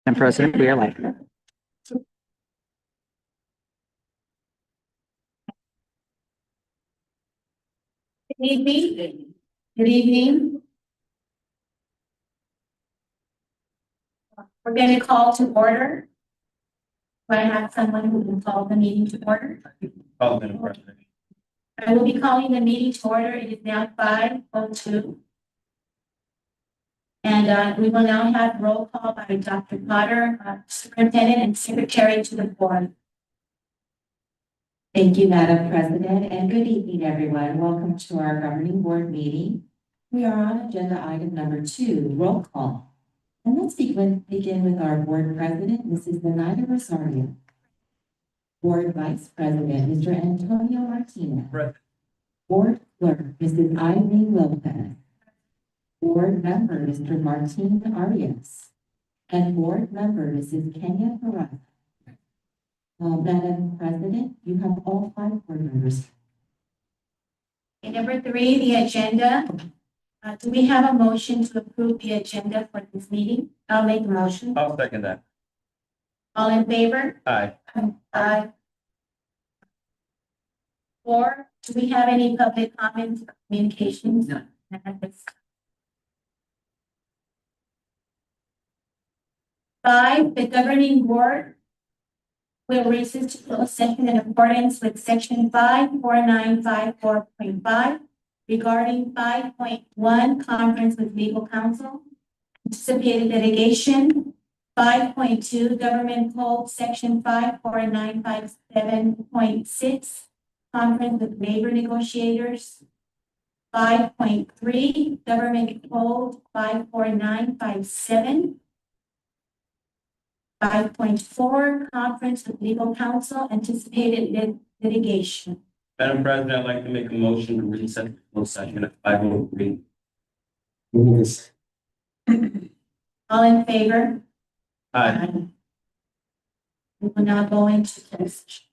Madam President, we are live. Good evening. Good evening. We're going to call to order. Do I have someone who will call the meeting to order? Madam President. I will be calling the meeting to order. It is now 5:02. And we will now have roll call by Dr. Potter, Superintendent and Secretary to the Board. Thank you, Madam President, and good evening, everyone. Welcome to our governing board meeting. We are on agenda item number 2, roll call. And let's begin with our board president, Mrs. Zenaida Rosario. Board vice president, Mr. Antonio Martinez. Present. Board clerk, Mrs. Eileen Lopez. Board member, Mr. Martin Arias. And board member, Mrs. Kenya Perez. Madam President, you have all 5 board members. Okay, number 3, the agenda. Do we have a motion to approve the agenda for this meeting? I'll make the motion. I'll second that. All in favor? Aye. Aye. 4, do we have any public comments or communications? No. At this time? 5, the governing board will recess to close session in accordance with section 54954.5 regarding 5.1 conference with legal counsel, anticipated litigation, 5.2 government code section 54957.6 conference with labor negotiators, 5.3 government code 54957. 5.4 conference with legal counsel, anticipated litigation. Madam President, I'd like to make a motion to recess the closed session at 5:03. All in favor? Aye. We will now go into closed session.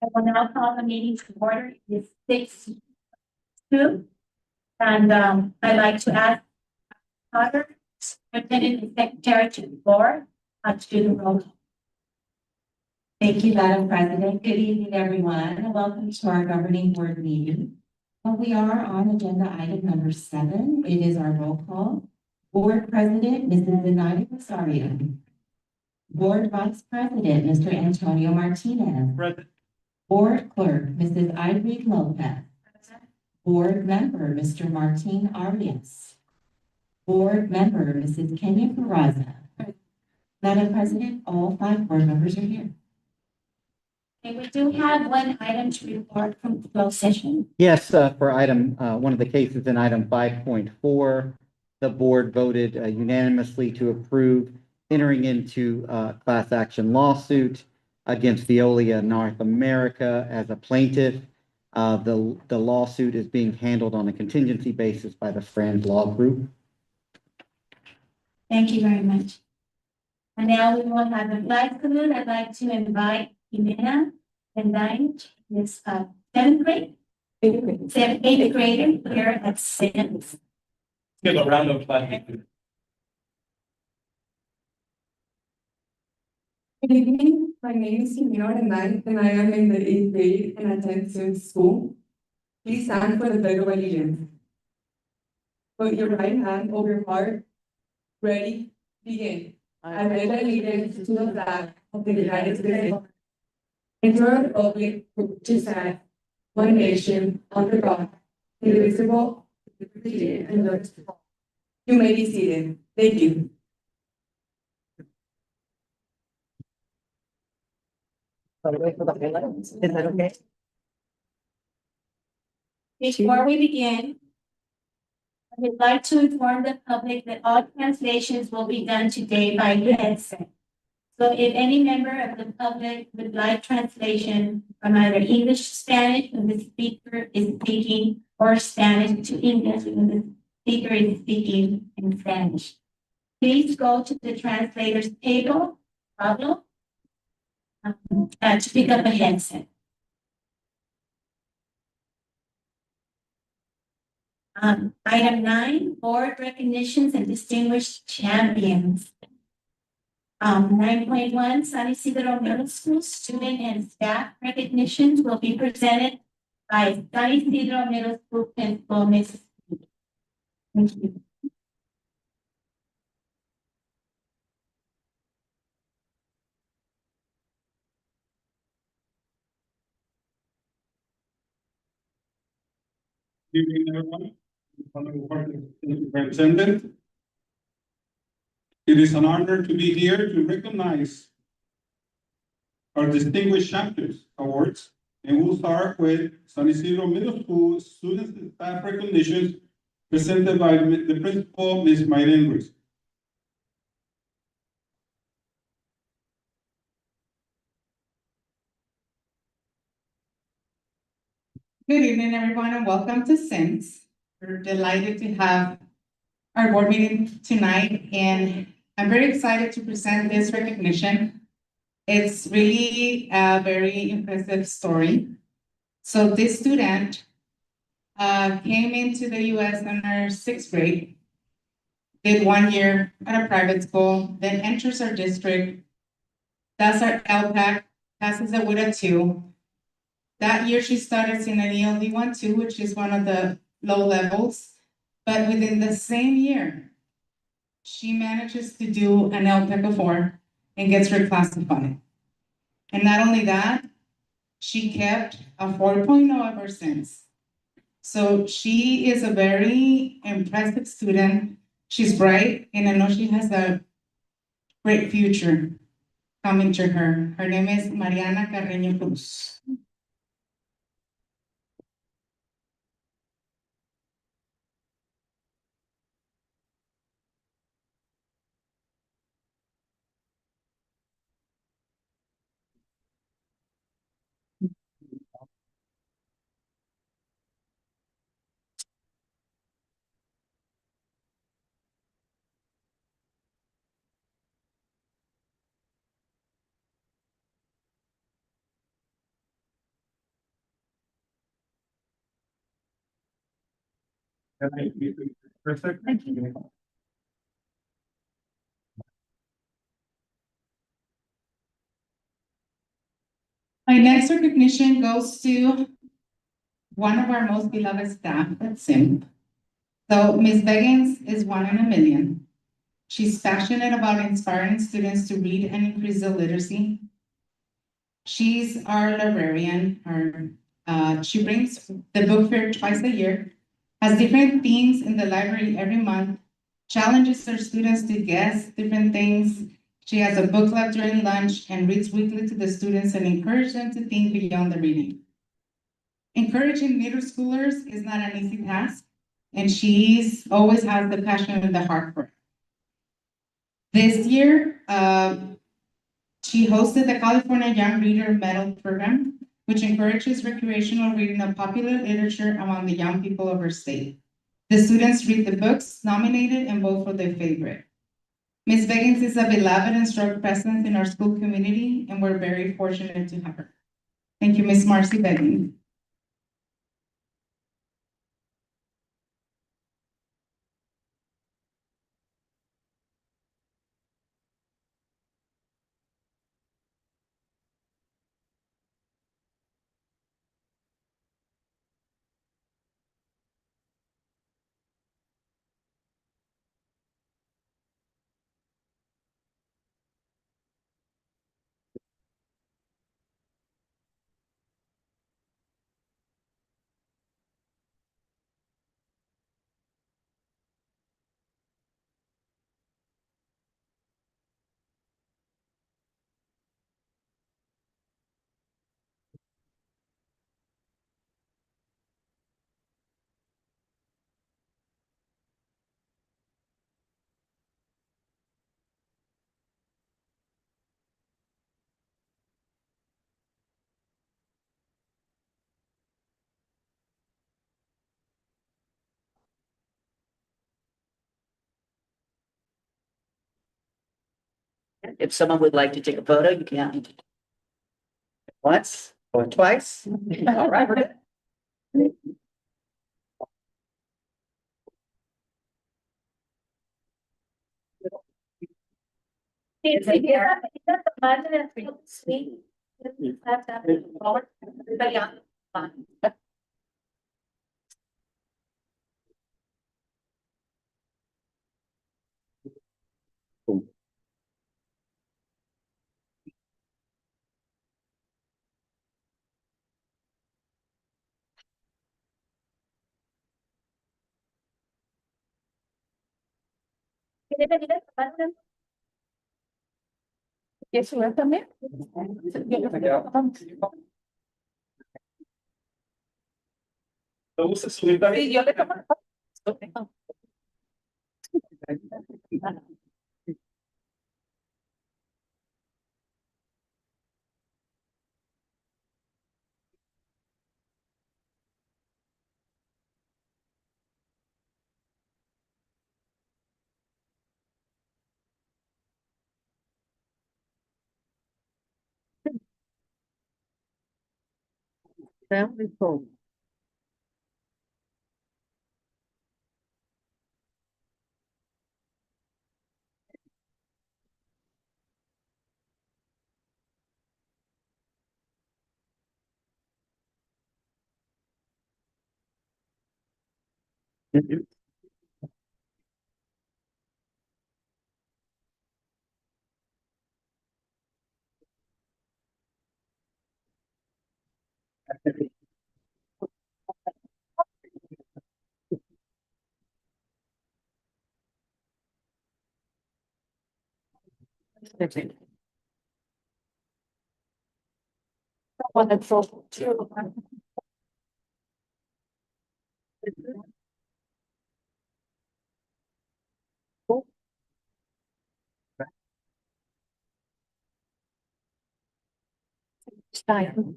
I will now call the meeting to order. It's 6:02. And I'd like to ask Carter, Superintendent and Secretary to the board, to do the roll call. Thank you, Madam President. Good evening, everyone, and welcome to our governing board meeting. We are on agenda item number 7. It is our roll call. Board President, Mrs. Zenaida Rosario. Board Vice President, Mr. Antonio Martinez. Present. Board Clerk, Mrs. Irene Lopez. Board Member, Mr. Martin Arias. Board Member, Mrs. Kenya Peraza. Madam President, all 5 board members are here. Okay, we do have one item to report from the closed session. Yes, for item, one of the cases in item 5.4, the board voted unanimously to approve entering into class action lawsuit against Veolia North America as a plaintiff. The lawsuit is being handled on a contingency basis by the Friend Law Group. Thank you very much. And now we will have a flag salute. I'd like to invite Jimena and Dine, this 7th grade, 8th grader here at SYSD. Give a round of applause. Good evening, my name is Jimena Rendan and I am in the 8th grade and attend SYSD school. Please stand for the Pledge of Allegiance. Put your right hand over your heart. Ready, begin. I pledge allegiance to the flag of the United States and to the republic for which it stands, one nation, under God, indivisible, with liberty and justice for all. You may be seated. Thank you. Is that okay? Before we begin, I would like to inform the public that all translations will be done today by headset. So if any member of the public would like translation from either English to Spanish when the speaker is speaking, or Spanish to English when the speaker is speaking in Spanish, please go to the translator's table, Pablo, to pick up a headset. Item 9, board recognitions and distinguished champions. 9.1, San Ysidro Middle School student and staff recognitions will be presented by San Ysidro Middle School Principal, Ms. Thank you. Good evening, everyone. Honorable Superintendent. It is an honor to be here to recognize our distinguished champions awards, and we'll start with San Ysidro Middle School students and staff recognitions presented by the principal, Ms. Mayren Ruiz. Good evening, everyone, and welcome to SYSD. We're delighted to have our board meeting tonight, and I'm very excited to present this recognition. It's really a very impressive story. So this student came into the US in her 6th grade, did 1 year at a private school, then enters our district, does our LPAC, passes it with a 2. That year she started in an ELD 1-2, which is one of the low levels, but within the same year, she manages to do an LPAC of 4 and gets reclassified. And not only that, she kept a 4.0 ever since. So she is a very impressive student. She's bright, and I know she has a great future coming to her. Her name is Mariana Carreño Cruz. Thank you. My next recognition goes to one of our most beloved staff at SIM. So Ms. Beggins is one in a million. She's passionate about inspiring students to read and increase their literacy. She's our librarian. She brings the book fair twice a year, has different themes in the library every month, challenges her students to guess different things. She has a book club during lunch and reads weekly to the students and encourages them to think beyond the reading. Encouraging middle schoolers is not an easy task, and she's always has the passion and the heart for it. This year, she hosted the California Young Reader Medal Program, which encourages recreational reading of popular literature among the young people of her state. The students read the books nominated and vote for their favorite. Ms. Beggins is a beloved and strong presence in our school community, and we're very fortunate to have her. Thank you, Ms. Marcy Beggins. If someone would like to take a photo, you can. Once or twice. All right, we're good. ¿Quieres subir también? ¿Te gusta subir también? Sí, yo le tomo. Family phone. One that's also too. Style.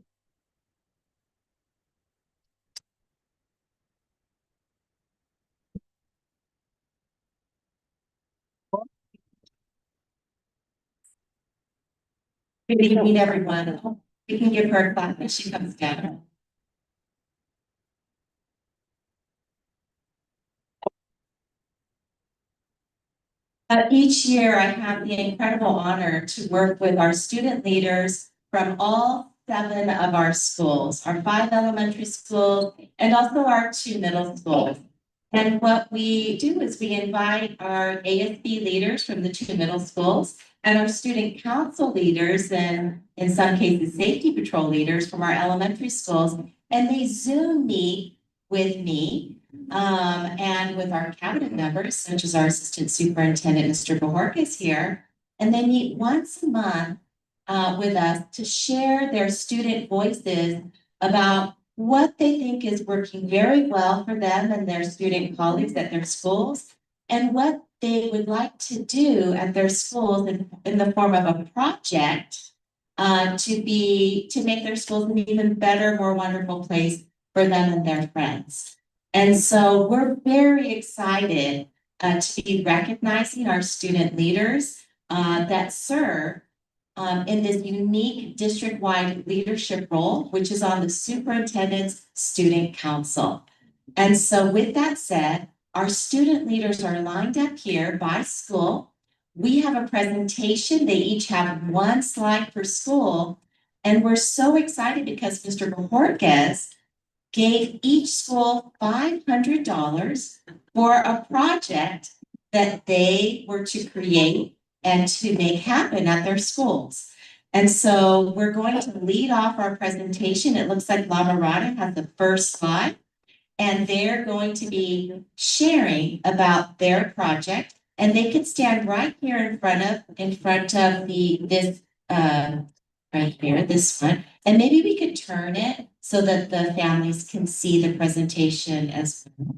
Good evening, everyone. We can give her a clap as she comes down. Each year, I have the incredible honor to work with our student leaders from all 7 of our schools, our 5 elementary schools, and also our 2 middle schools. And what we do is we invite our ASB leaders from the 2 middle schools and our student council leaders, and in some cases, safety patrol leaders from our elementary schools, and they Zoom meet with me and with our cabinet members, such as our assistant superintendent, Mr. Bojorquez here, and they meet once a month with us to share their student voices about what they think is working very well for them and their student colleagues at their schools, and what they would like to do at their schools in the form of a project to make their schools an even better, more wonderful place for them and their friends. And so we're very excited to be recognizing our student leaders that serve in this unique district-wide leadership role, which is on the superintendent's student council. And so with that said, our student leaders are lined up here by school. We have a presentation. They each have 1 slide per school. And we're so excited because Mr. Bojorquez gave each school $500 for a project that they were to create and to make happen at their schools. And so we're going to lead off our presentation. It looks like La Mirada has the first slide, and they're going to be sharing about their project. And they could stand right here in front of this right here, this one. And maybe we could turn it so that the families can see the presentation as well.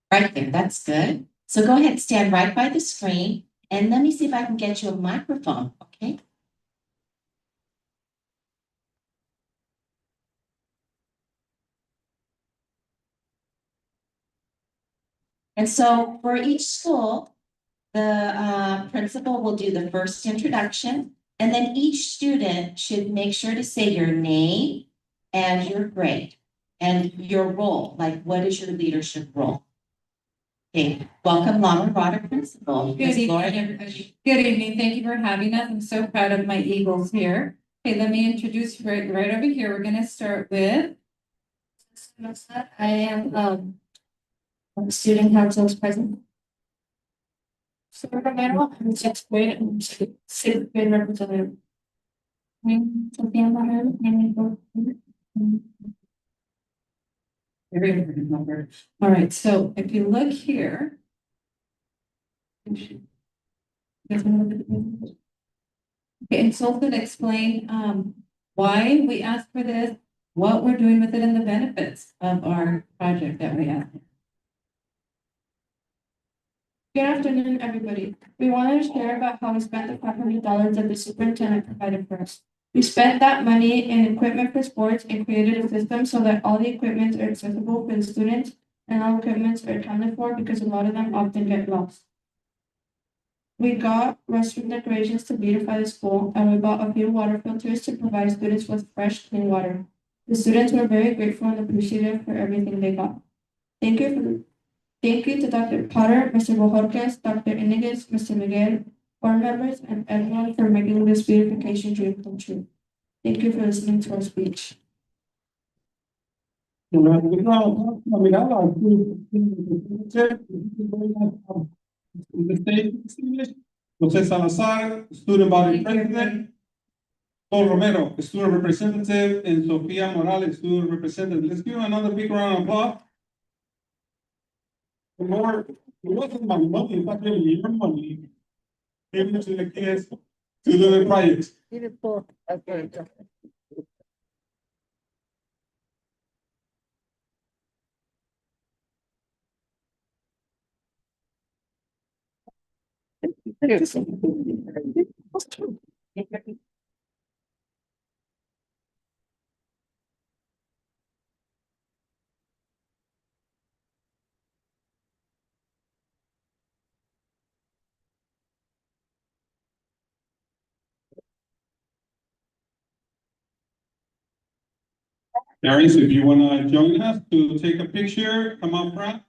Right there, that's good. So go ahead, stand right by the screen, and let me see if I can get you a microphone, okay? And so for each school, the principal will do the first introduction, and then each student should make sure to say your name and your grade and your role, like what is your leadership role? Okay, welcome, La Mirada Principal. Good Ms. evening, Lauren. everybody. Good evening. Thank you for having us. I'm so proud of my Eagles here. Okay, let me introduce right over here. We're gonna start with. I am student council's president. So Romero, I'm 6th grade and 6th grade representative. Sophia Marrero, very important number. All right, so if you look here. Okay, and so to explain why we asked for this, what we're doing with it, and the benefits of our project that we have. Good afternoon, everybody. We wanted to share about how we spent the $500 that the superintendent provided for us. We spent that money in equipment for sports and created a system so that all the equipment are accessible for the students and all equipment are accounted for because a lot of them often get lost. We got restroom decorations to beautify the school, and we bought a few water filters to provide students with fresh, clean water. The students were very grateful and appreciative for everything they got. Thank you to Dr. Potter, Mr. Bojorquez, Dr. Iniguez, Mr. Miguel, board members, and everyone for making this beautification dream come true. Thank you for listening to our speech. Jose Salazar, student body president. Paul Romero, student representative, and Sofia Morales, student representative. Let's give another big round of applause. The Lord, it wasn't my money, it's not really your money. Give it to the kids to do the projects. Darius, if you wanna join us to take a picture, come up front.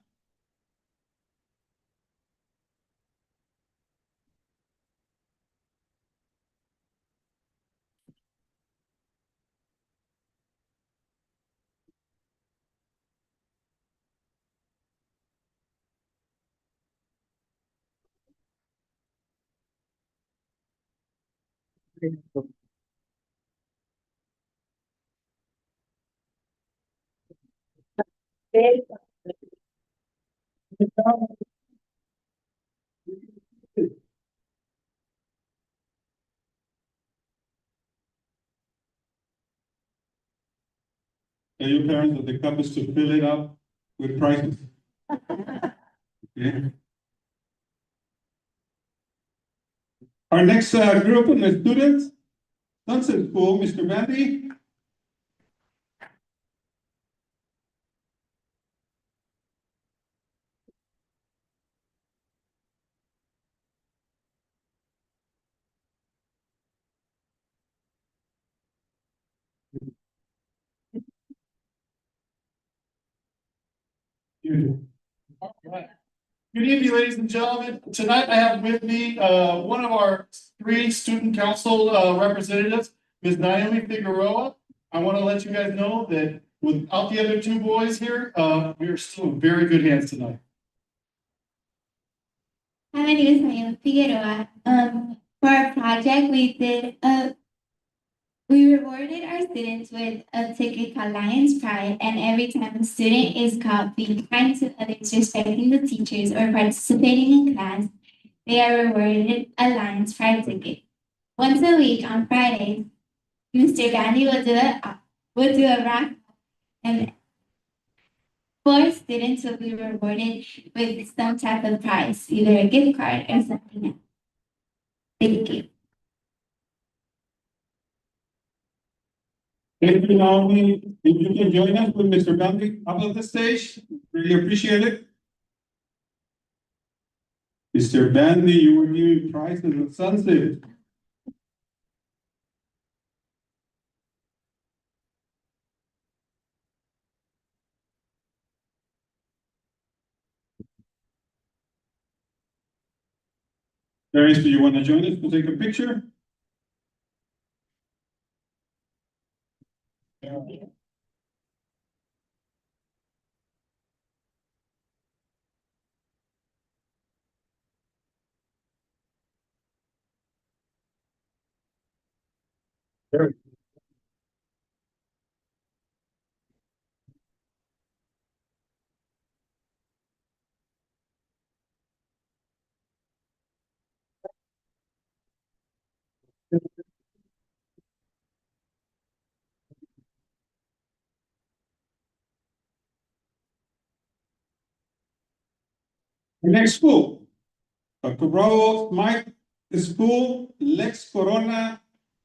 Tell your parents that the cup is to fill it up with prizes. Okay. Our next group of students, Sunset School, Mr. Bandy. Good evening, ladies and gentlemen. Tonight I have with me one of our three student council representatives, Ms. Naomi Figueroa. I want to let you guys know that without the other two boys here, we are still in very good hands tonight. Hi, my name is Naomi Figueroa. For our project, we rewarded our students with a ticket called Lions Pride, and every time a student is caught being kind to others, respecting the teachers, or participating in class, they are rewarded a Lions Pride ticket. Once a week on Fridays, Mr. Gandhi will do a rock, and 4 students will be rewarded with some type of prize, either a gift card or something else. Thank you. Thank you, Naomi. If you can join us with Mr. Bandy up on the stage, really appreciate it. Mr. Bandy, you were giving prizes at Sunset. Terrence, do you want to join us to take a picture? Sure. The next school, Dr. Bravo, Mike School, Lex Corona,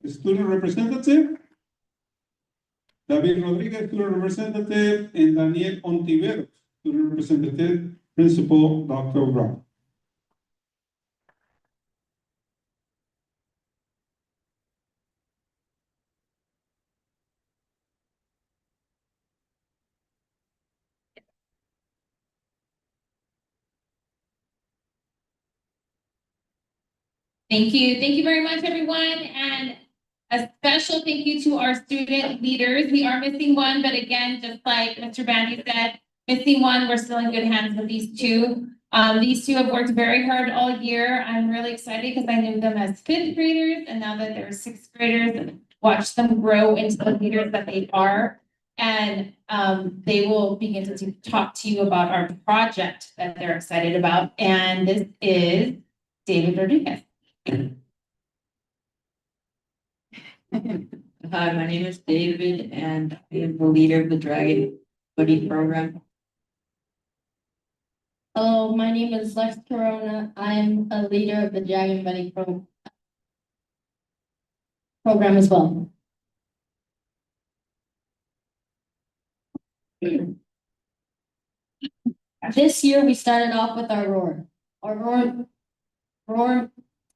student representative. David Rodriguez, student representative, and Daniel Ontiveros, student representative, principal, Dr. Bravo. Thank you. Thank you very much, everyone. And a special thank you to our student leaders. We are missing one, but again, just like Mr. Bandy said, missing one, we're still in good hands with these two. These two have worked very hard all year. I'm really excited because I knew them as 5th graders, and now that they're 6th graders, and watch them grow into the leaders that they are. And they will begin to talk to you about our project that they're excited about. And this is David Rodriguez. Hi, my name is David and I am the leader of the Dragon Buddy program. Hello, my name is Lex Corona. I'm a leader of the Dragon Buddy program as well. This year we started off with our roar.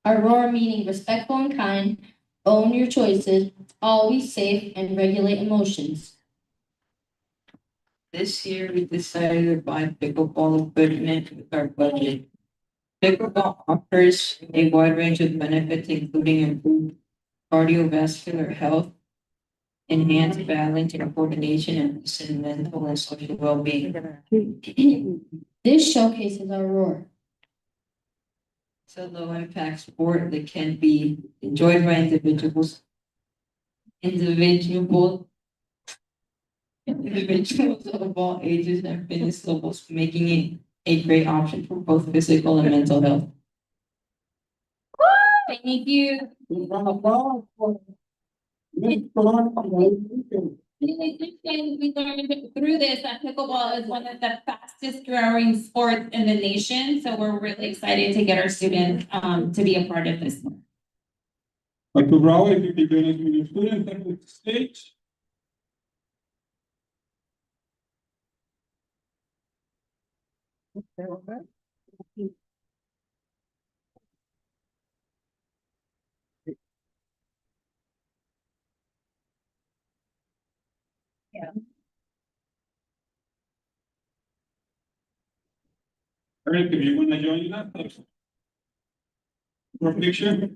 Our roar meaning respectful and kind, own your choices, always safe, and regulate emotions. This year we decided to buy pickleball equipment with our budget. Pickleball offers a wide range of benefits, including improved cardiovascular health, enhanced balance and coordination, and lessen mental and social well-being. This showcases our roar. It's a low impact sport that can be enjoyed by individuals of all ages and fitness levels, making it a great option for both physical and mental health. Thank you. In addition, we learned through this that pickleball is one of the fastest growing sports in the nation. So we're really excited to get our students to be a part of this. Dr. Bravo, if you could join us with your students at the stage. All right, if you want to join us. For picture.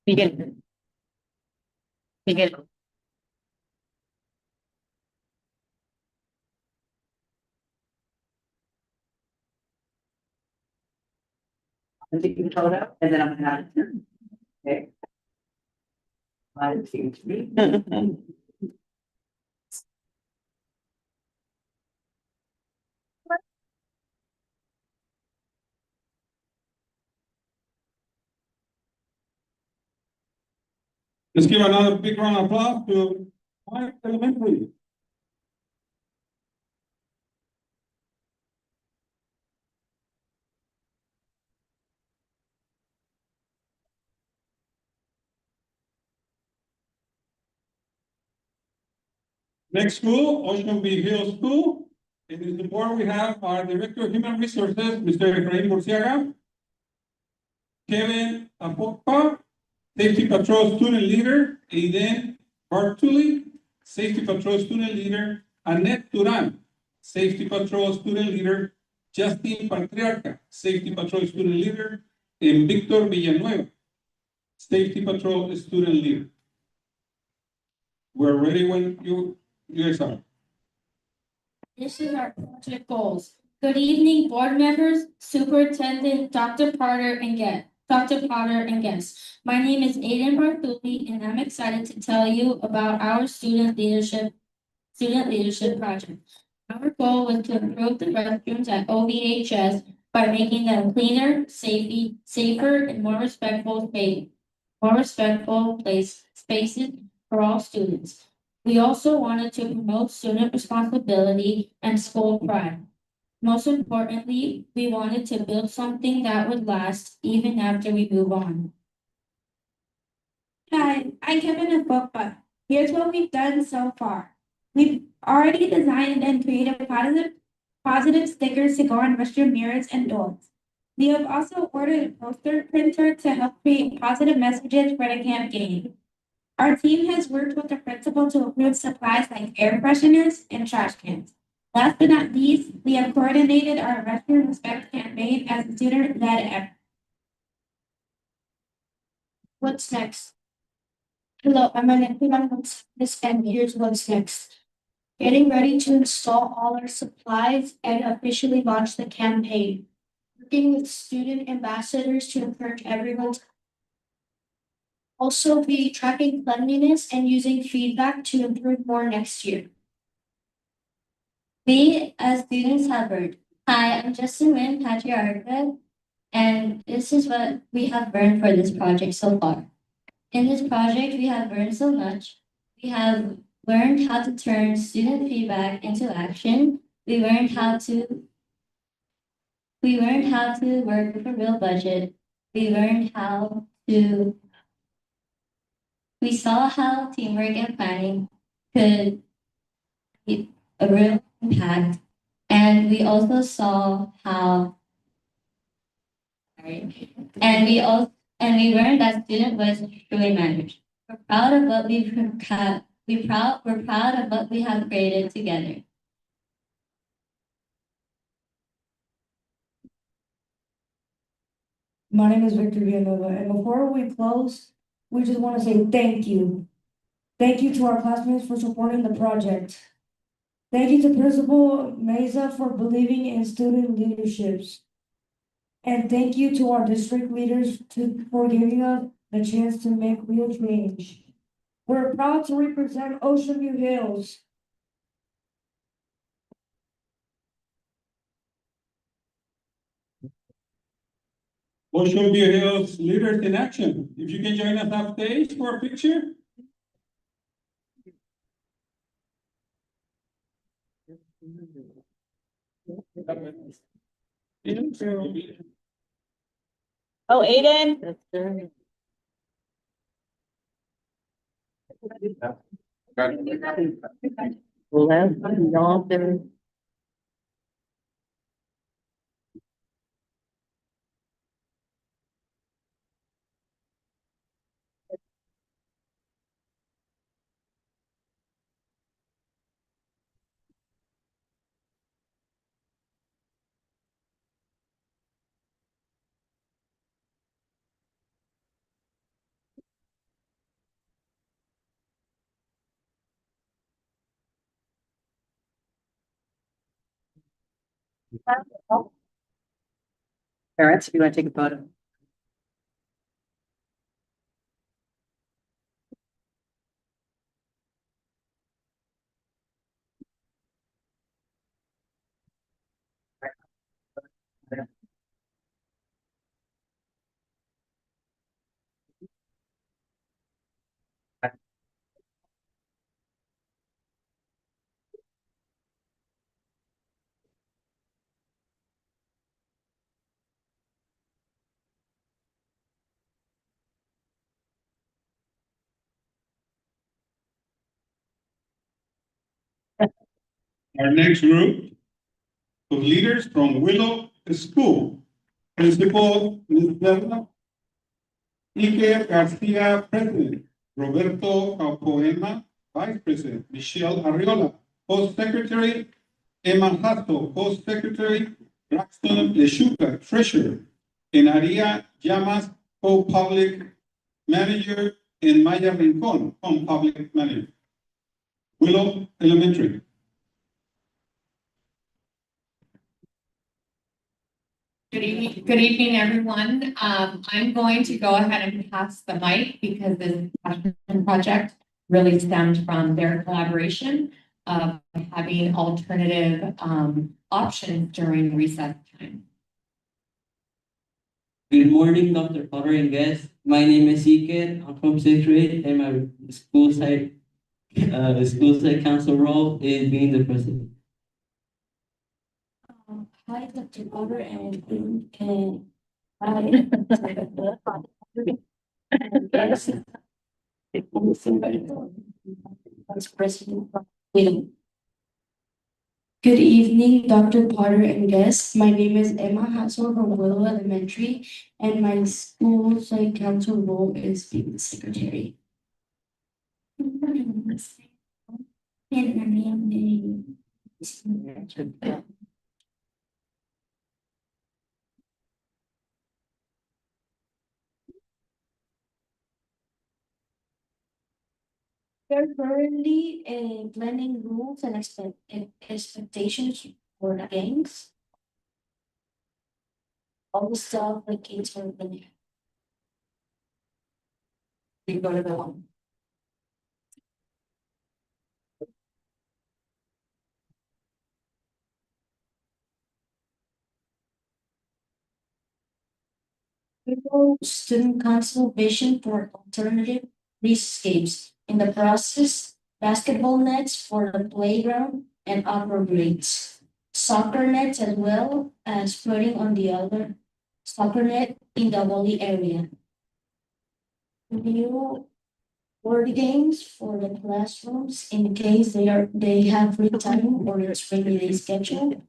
Begin. Begin. I'm taking a photo and then I'm gonna have it turn. Okay. 1, 2, 3. Let's give another big round of applause to Mike Elementary. Next school, Ocean View Hill School. In the support, we have our Director of Human Resources, Mr. Efraín Murciaga. Kevin Apokpa, Safety Patrol Student Leader, Aiden Bartuli, Safety Patrol Student Leader, Annette Duran, Safety Patrol Student Leader, Justin Patriarca, Safety Patrol Student Leader, and Victor Villanueva, Safety Patrol Student Leader. We're ready when you guys are. This is our project goals. Good evening, board members, superintendent, Dr. Potter and guests. My name is Aiden Bartuli, and I'm excited to tell you about our student leadership project. Our goal was to improve the restrooms at OVHS by making them cleaner, safer, and more respectful spaces for all students. We also wanted to promote student responsibility and school pride. Most importantly, we wanted to build something that would last even after we move on. Hi, I'm Kevin Afokpa. Here's what we've done so far. We've already designed and created positive stickers to go on restroom mirrors and doors. We have also ordered a poster printer to help create positive messages for the campaign. Our team has worked with the principal to approve supplies like air fresheners and trash cans. Last but not least, we have coordinated our restroom respect campaign as a student-led effort. What's next? Hello, I'm Miss and here's what's next. Getting ready to install all our supplies and officially launch the campaign. Working with student ambassadors to encourage everyone to also be tracking cleanliness and using feedback to improve more next year. We as students have heard. Hi, I'm Justin Wynn, Patriarca, and this is what we have learned for this project so far. In this project, we have learned so much. We have learned how to turn student feedback into action. We learned how to work with a real budget. We saw how teamwork and planning could be a real impact. And we also saw how, sorry, and we learned that student voice truly matters. We're proud of what we're proud of what we have created together. My name is Victor Villanova, and before we close, we just want to say thank you. Thank you to our classmates for supporting the project. Thank you to Principal Meza for believing in student leaderships. And thank you to our district leaders for giving us the chance to make real change. We're proud to represent Ocean View Hills. Ocean View Hills Leaders in Action. If you can join us up stage for a picture. Oh, Aiden. Parents, if you want to take a photo. Our next group of leaders from Willow School. Principal Ms. Delma Ike Garcia, President. Roberto Campoema, Vice President. Michelle Arriola, Post Secretary. Emma Hasto, Post Secretary. Braxton Lechuca, Treasurer. And Aria Llamas, Co-Public Manager. And Maya Rincon, Public Manager. Willow Elementary. Good evening, everyone. I'm going to go ahead and pass the mic because this project really stemmed from their collaboration of having alternative options during recess time. Good morning, Dr. Potter and guests. My name is Ike. I'm from sixth grade, and my school site council role is being the president. Hi, Dr. Potter and Vice President. Good evening, Dr. Potter and guests. My name is Emma Hassel from Willow Elementary, and my school site council role is being the secretary. We're currently planning rules and expectations for the games. All the stuff the kids are planning. You go to the one. Student council vision for alternative escapes. In the process, basketball nets for the playground and upper grades. Soccer nets as well as putting on the other soccer net in the volley area. New board games for the classrooms in case they have free time or it's rainy day schedule.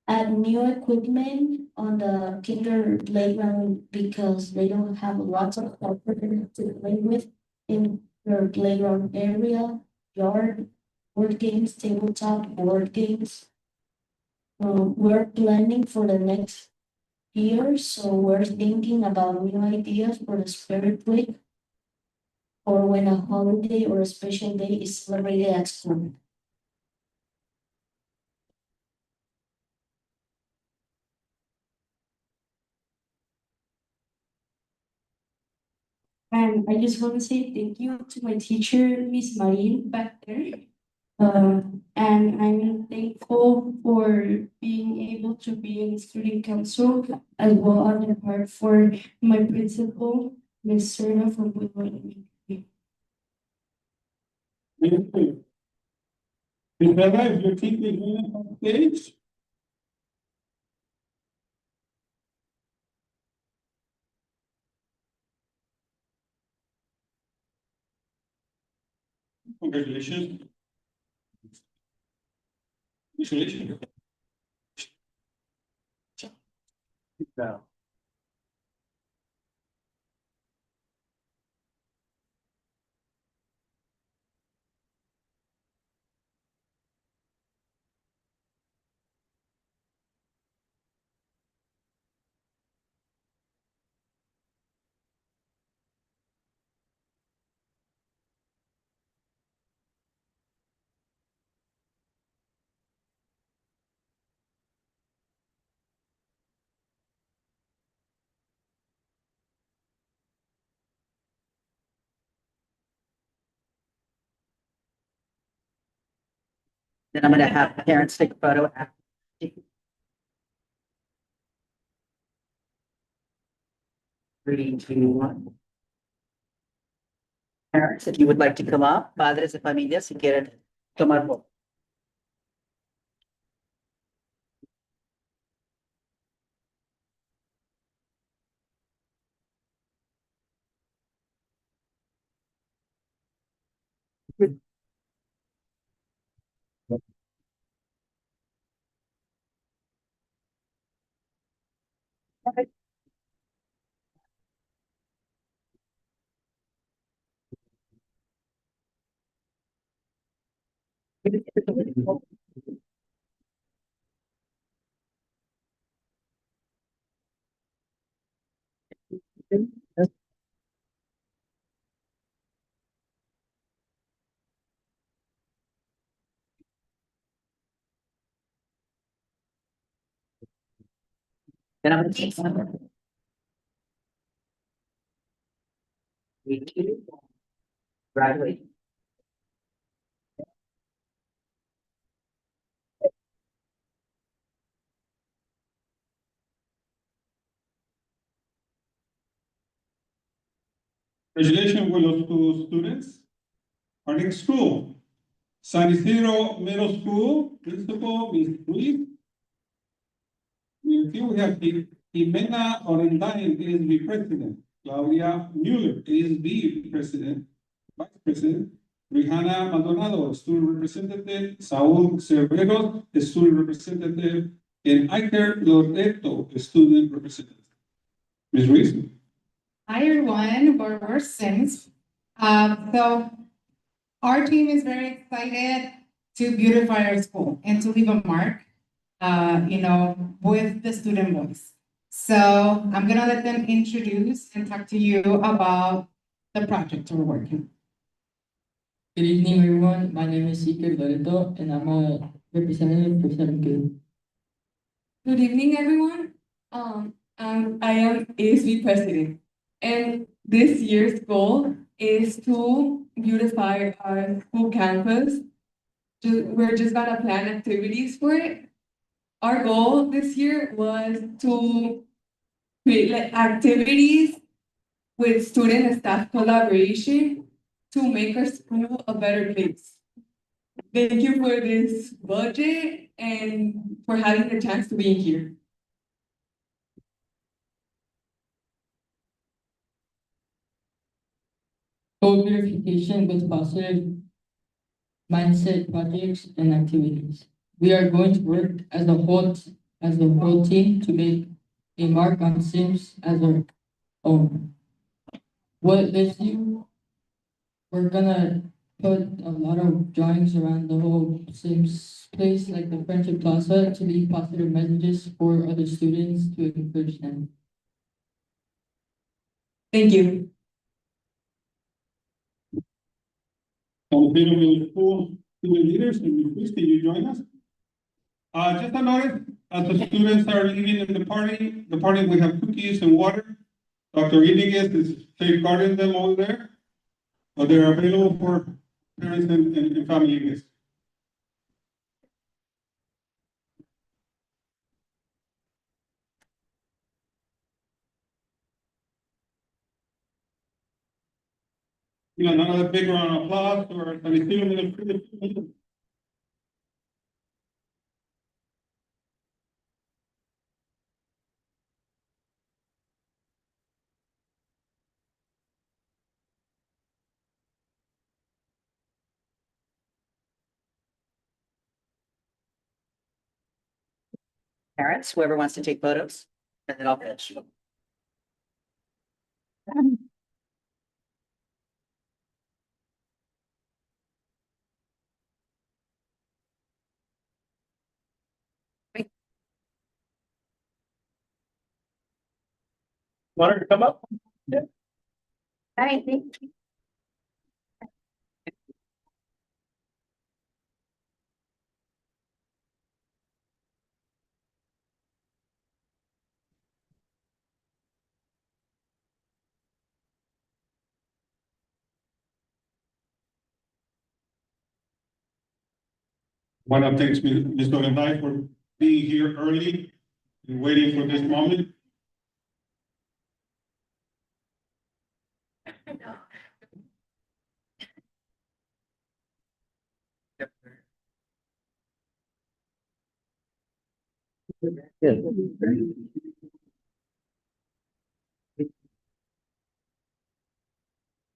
add new equipment on the kinder playground because they don't have lots of property to play with in their playground area, yard, board games, tabletop board games. We're planning for the next year, so we're thinking about new ideas for the Spirit Week or when a holiday or a special day is celebrated at school. And I just want to say thank you to my teacher, Miss Marine, back there. And I'm thankful for being able to be in the student council as well as a part for my principal, Miss Serna, for welcoming me. Thank you. Isabella, if you keep the unit on stage. Congratulations. Congratulations. So. Then I'm gonna have parents take a photo. Three, two, one. Parents, if you would like to come up, padres de familia, si quieren tomar foto. Then I'm gonna take some. Three, two, one. Graduate. Congratulations with those two students. Our next school, San Ysidro Middle School, Principal, Ms. Ruiz. Here we have Jimena Orendain, ASB President, Claudia Mueller, ASB President, Vice President, Rihanna Maldonado, Student Representative, Saul Cerveros, Student Representative, and Iker Loreto, Student Representative. Ms. Ruiz? Hi, everyone, we're Sims. So our team is very excited to beautify our school and to leave a mark, with the student voice. So I'm gonna let them introduce and talk to you about the project we're working. Good evening, everyone. My name is Iker Loreto, and I'm a representative for 7K. Good evening, everyone. I am ASB president, and this year's goal is to beautify our school campus. We're just gonna plan activities for it. Our goal this year was to create like activities with student and staff collaboration to make our school a better place. Thank you for this budget and for having the chance to be here. Goal verification with positive mindset projects and activities. We are going to work as a whole as a whole team to make a mark on Sims as our own. What this year, we're gonna put a lot of drawings around the whole Sims place, like the Friendship Plaza, to leave positive messages for other students to encourage them. Thank you. Ysidro Middle School student leaders, and please, can you join us? Just a notice, as the students are leaving in the party, we have cookies and water. Dr. Rodriguez is safeguarding them over there, but they're available for parents and family guests. Another big round of applause for the Ysidro Middle School. Parents, whoever wants to take photos, and then I'll finish. Want her to come up? Hi, thank you. Want to thank Ms. Olenday for being here early and waiting for this moment.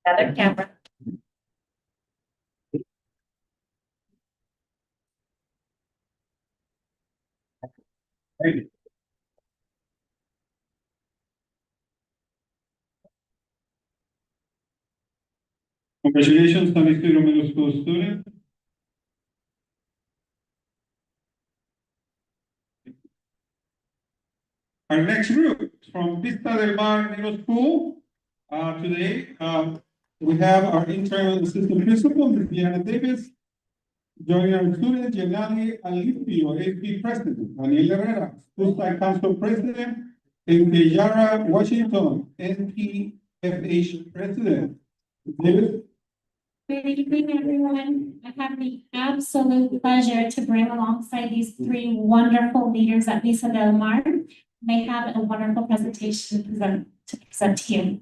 Other camera. Thank you. Congratulations, San Ysidro Middle School student. Our next group is from Vista del Mar Middle School. Today, we have our interim assistant principal, Ms. Diana Davis. Joining our student, Janali Alipio, AP President, Daniel Herrera, School Site Council President, and Yara Washington, NPFH President. Davis? Good evening, everyone. I have the absolute pleasure to bring alongside these three wonderful leaders at Vista del Mar. They have a wonderful presentation to present to you.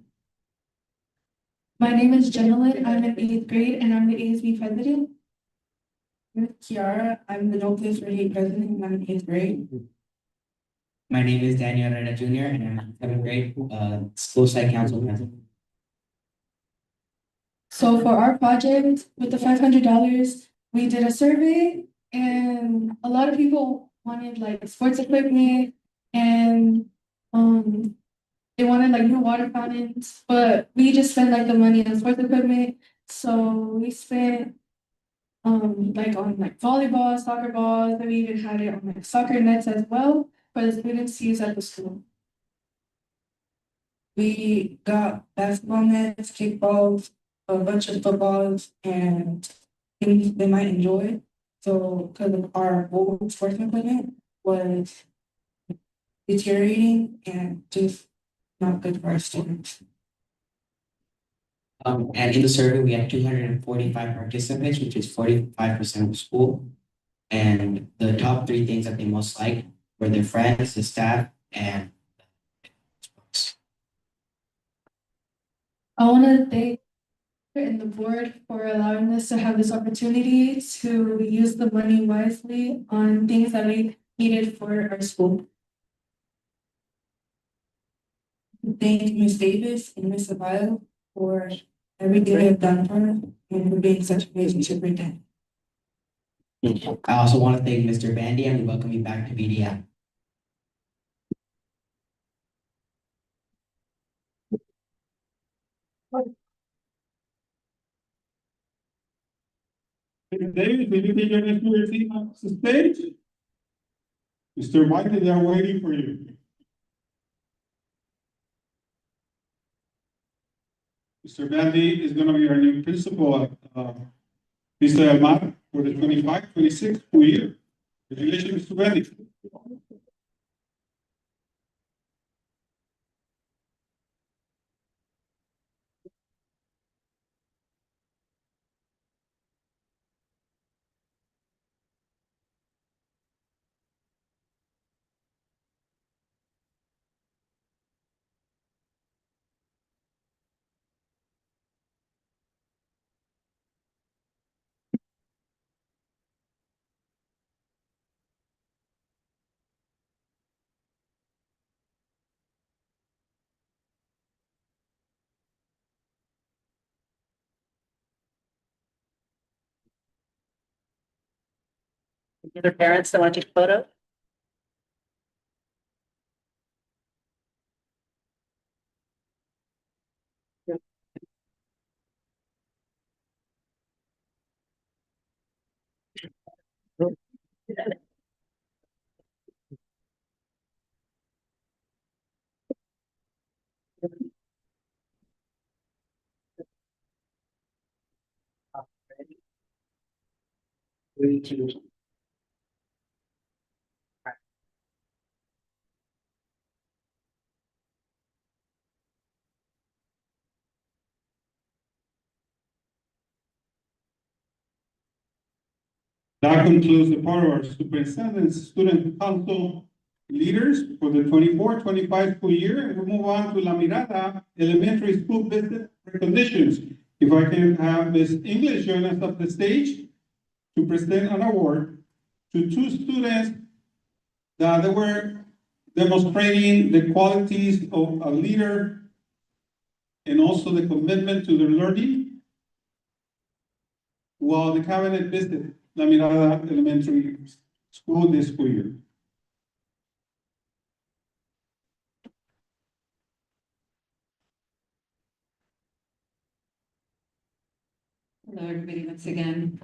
My name is Jenalyn. I'm in 8th grade and I'm the ASB president. I'm Kiara. I'm the No Place for Hate president and I'm in 8th grade. My name is Daniel Herrera Junior, and I'm in 7th grade, school site council president. So for our project with the $500, we did a survey and a lot of people wanted like sports equipment and they wanted like new water fountains, but we just spent like the money on sports equipment. So we spent like on like volleyball, soccer balls, and we even had it on like soccer nets as well for the students to use at the school. We got basketball nets, kickballs, a bunch of footballs, and things they might enjoy. So, because of our old sports equipment was deteriorating and just not good for our students. And in the survey, we had 245 participants, which is 45% of the school. And the top 3 things that they most liked were their friends, the staff, and sports. I want to thank and the board for allowing us to have this opportunity to use the money wisely on things that we needed for our school. Thank Ms. Davis and Ms. Avila for everything they have done for us and for being such a amazing superintendent. I also want to thank Mr. Bandy and we welcome you back to VDM. David, will you take your next team on the stage? Mr. White, they are waiting for you. Mr. Bandy is gonna be our new principal at, Mr. Almar for the 25-26 school year. Congratulations, Mr. Bandy. Other parents that want to take a photo? Three, two. That concludes the part of our superintendent, student council leaders for the 24-25 school year. And we'll move on to La Mirada Elementary School Visit Recognitions. If I can have Ms. English join us up the stage to present an award to two students that they were demonstrating the qualities of a leader and also the commitment to their learning while the cabinet visited La Mirada Elementary School this school year. Hello, everybody, once again.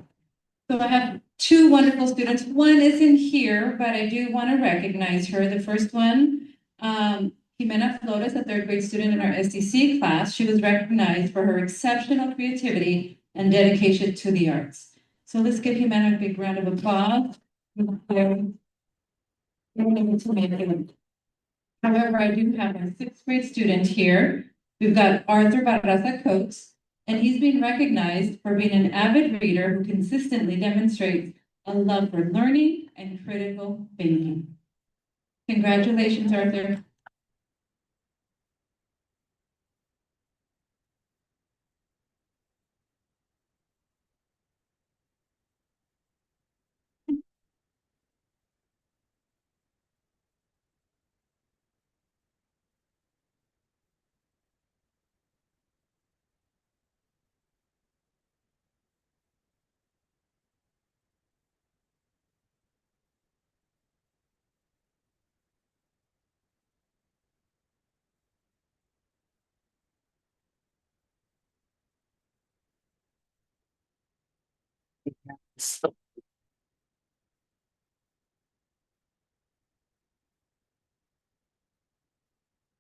So I have two wonderful students. One isn't here, but I do want to recognize her. The first one, Jimena Flores, a third grade student in our SDC class. She was recognized for her exceptional creativity and dedication to the arts. So let's give Jimena a big round of applause. However, I do have a sixth grade student here. We've got Arthur Barraza Coates, and he's been recognized for being an avid reader who consistently demonstrates a love for learning and critical thinking. Congratulations, Arthur.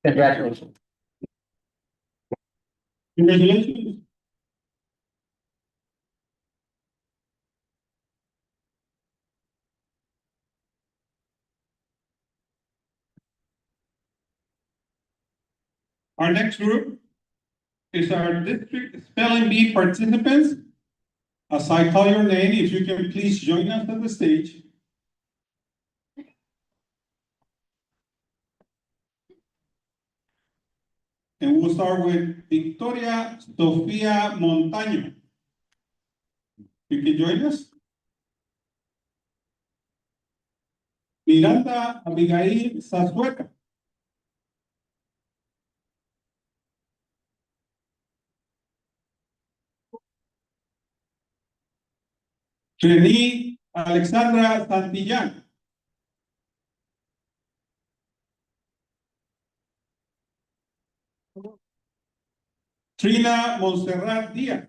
Congratulations. Congratulations. Our next group is our district spelling bee participants. As I call your name, if you can please join us on the stage. And we'll start with Victoria Sofia Montaño. You can join us. Miranda Abigail Zazueta. Trini Alexandra Santillán. Trina Montserrat Díaz.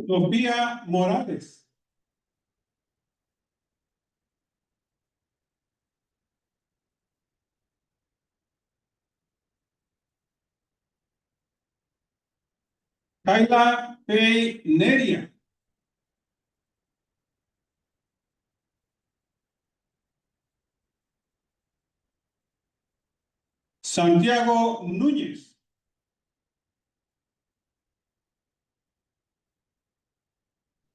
Sofía Morales. Kayla P. Neria. Santiago Núñez.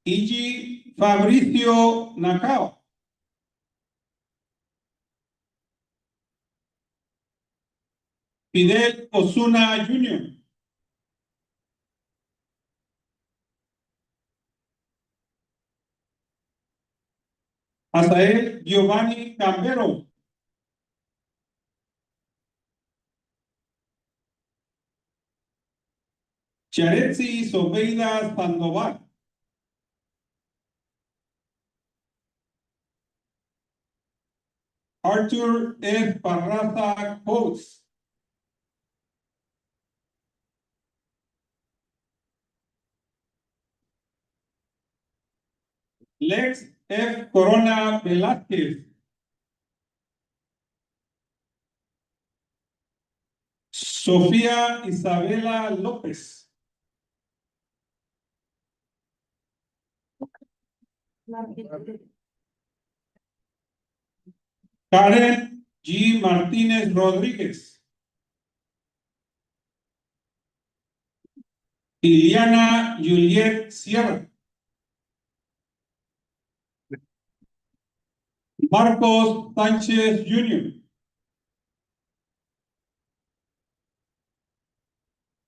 Igi Fabricio Nacao. Fidel Osuna Jr. Asael Giovanni Cambero. Charetzi Sobeida Sandoval. Arthur F. Barraza Coates. Lex F. Corona Velázquez. Sofía Isabela López. Karen G. Martínez Rodríguez. Iliana Juliet Sierra. Marcos Sánchez Jr.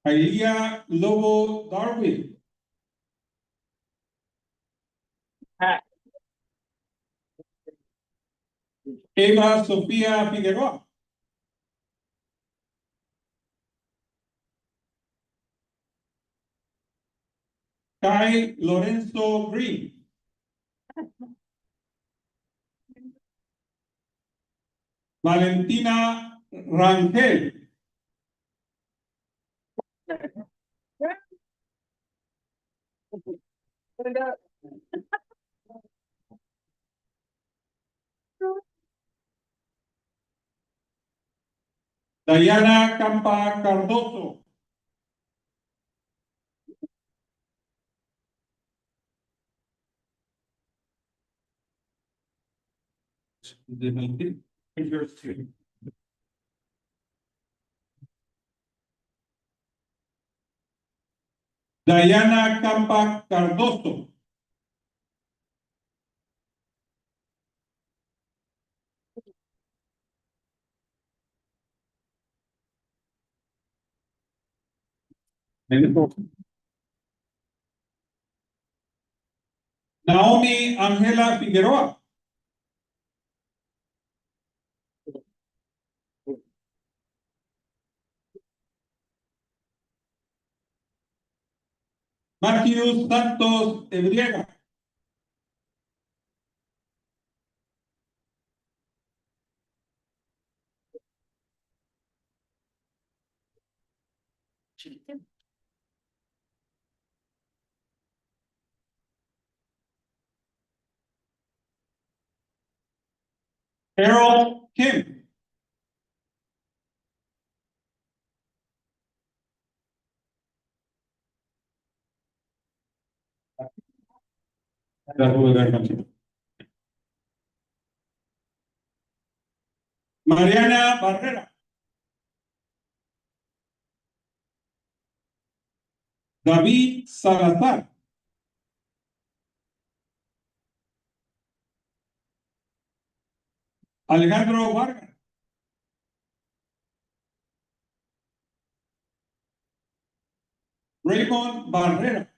Ailia Lobo Darwin. Eva Sofía Figueroa. Kai Lorenzo Green. Valentina Rangel. Dayana Campa Cardoso. Dayana Campa Cardoso. Naomi Angela Figueroa. Matthew Santos Ebriega. Harold Kim. Mariana Barrera. David Salazar. Alejandro Vargas. Raymond Barrera.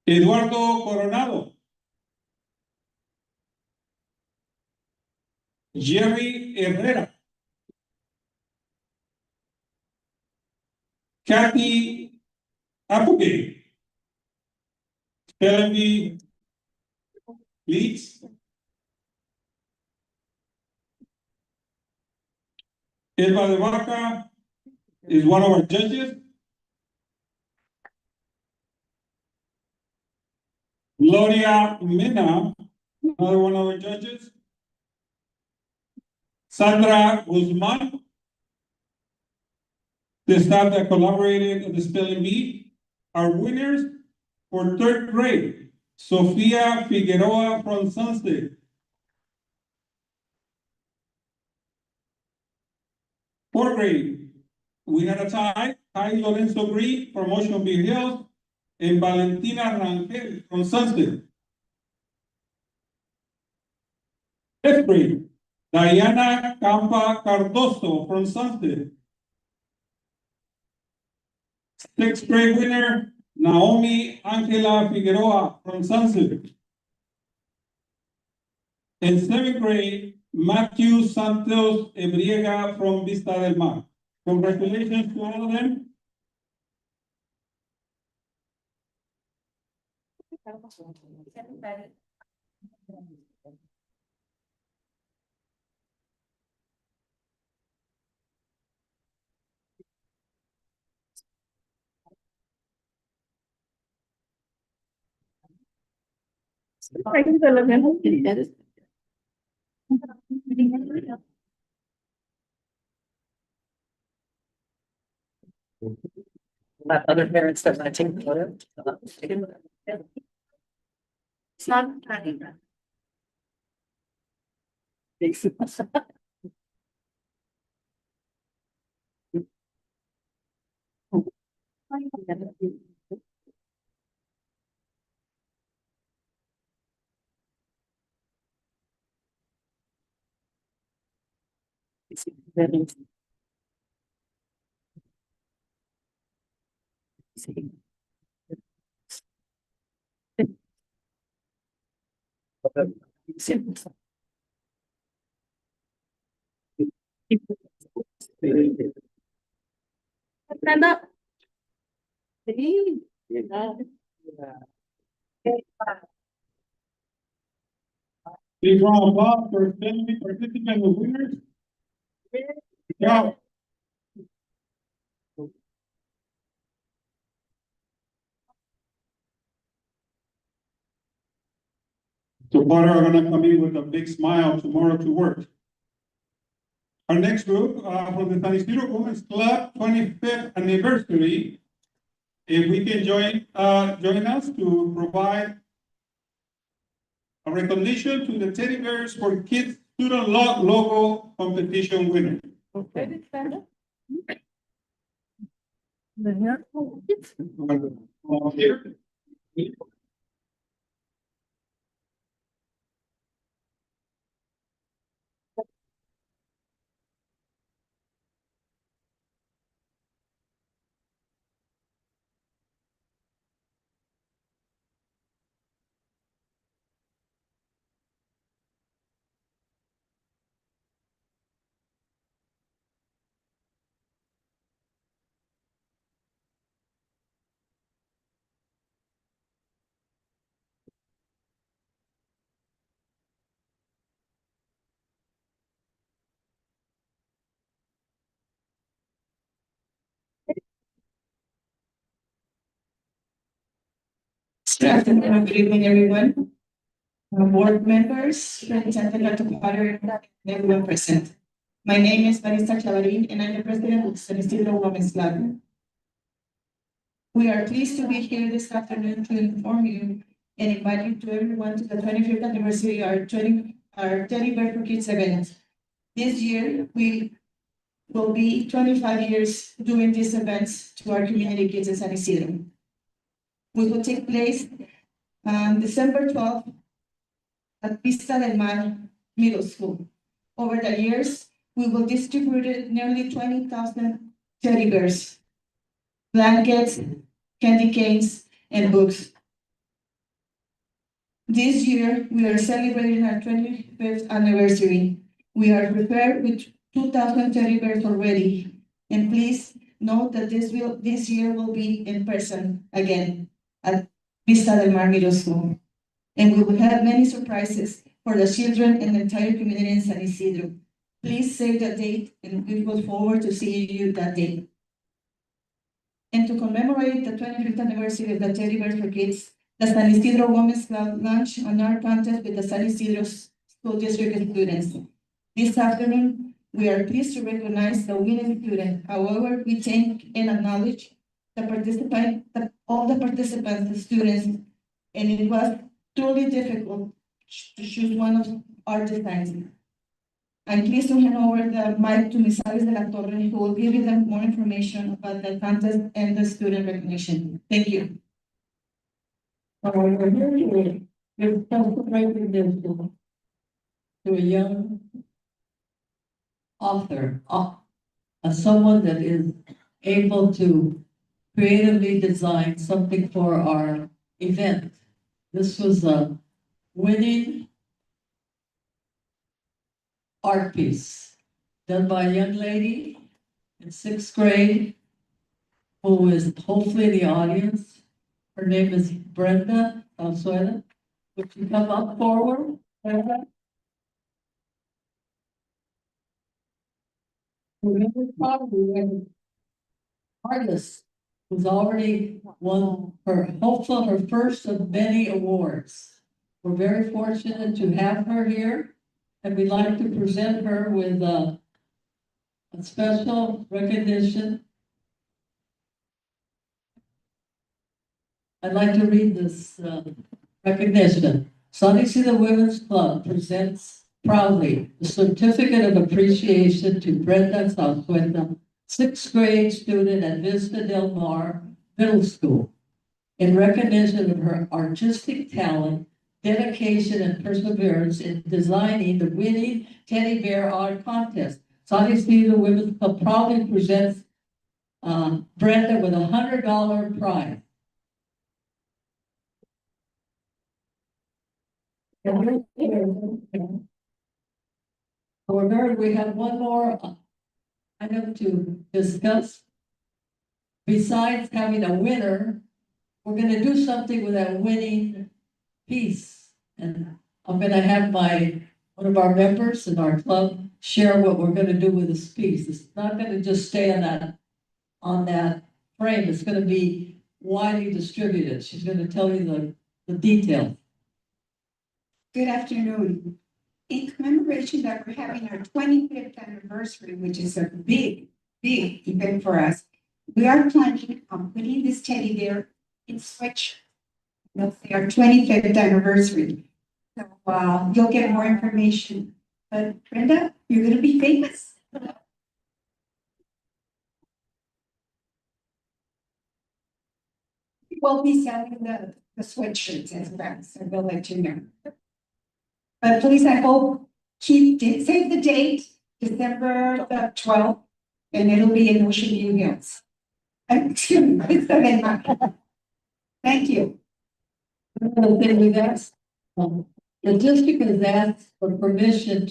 Eduardo Coronado. Jerry Herrera. Kathy Applegate. Melanie Leeds. Eva de Vaca is one of our judges. Gloria Mena, another one of our judges. Sandra Guzman. The staff that collaborated at the spelling bee. Our winners for third grade, Sofia Figueroa from Sunset. Fourth grade, we had a tie, Kai Lorenzo Green from Ocean View Hills, and Valentina Rangel from Sunset. Fifth grade, Diana Campa Cardoso from Sunset. Sixth grade winner, Naomi Angela Figueroa from Sunset. In seventh grade, Matthew Santos Ebriega from Vista del Mar. Congratulations to all of them. Let other parents that want to take the photo. It's not tiny. Stand up. Big round of applause for family participants and winners. Yeah. So Potter are gonna come in with a big smile tomorrow to work. Our next group, from the San Ysidro Women's Club 25th anniversary. If we can join us to provide a recognition to the Teddy Bears for Kids Student Logo Competition winner. Okay. Here. Good afternoon, good evening, everyone. Board members, Superintendent Dr. Potter, and everyone present. My name is Vanessa Chavarin, and I'm the president of the San Ysidro Women's Club. We are pleased to be here this afternoon to inform you and invite you to everyone to the 25th anniversary of our Teddy Bear for Kids event. This year, we will be 25 years doing these events to our community kids in San Ysidro. Which will take place on December 12th at Vista del Mar Middle School. Over the years, we will distribute nearly 20,000 teddy bears, blankets, candy canes, and books. This year, we are celebrating our 25th anniversary. We are prepared with 2,000 teddy bears already. And please note that this year will be in person again at Vista del Mar Middle School. And we will have many surprises for the children and the entire community in San Ysidro. Please save the date, and we look forward to seeing you that day. And to commemorate the 25th anniversary of the Teddy Bears for Kids, the San Ysidro Women's Club launched an art contest with the San Ysidro School District students. This afternoon, we are pleased to recognize the winning student. However, we thank and acknowledge all the participants, the students, and it was truly difficult to choose one of our designs. I'm pleased to hand over the mic to Ms. Alice de la Torre, who will give you them more information about the contest and the student recognition. Thank you. We're here to give recognition to a young author, someone that is able to creatively design something for our event. This was a winning art piece done by a young lady in sixth grade who is hopefully in the audience. Her name is Brenda Alzuela. Would you come up forward, Brenda? Remember, probably an artist who's already won her first of many awards. We're very fortunate to have her here, and we'd like to present her with a special recognition. I'd like to read this recognition. Sun Ysidro Women's Club presents proudly the certificate of appreciation to Brenda Salzueta, sixth grade student at Vista Del Mar Middle School, in recognition of her artistic talent, dedication, and perseverance in designing the winning teddy bear art contest. Sun Ysidro Women's Club proudly presents Brenda with $100 prize. However, we have one more item to discuss. Besides having a winner, we're going to do something with that winning piece. And I'm going to have one of our members in our club share what we're going to do with this piece. It's not going to just stay on that frame. It's going to be widely distributed. She's going to tell you the details. Good afternoon. In commemoration that we're having our 25th anniversary, which is a big, big event for us, we are planning on putting this teddy bear in switch. It's our 25th anniversary. So you'll get more information. But Brenda, you're going to be famous. We'll be selling the sweatshirts as well, so we'll let you know. But please, I hope, save the date, December the 12th, and it'll be in Ocean View Hills. Excuse me, it's thank you. Another thing we've asked, the district has asked for permission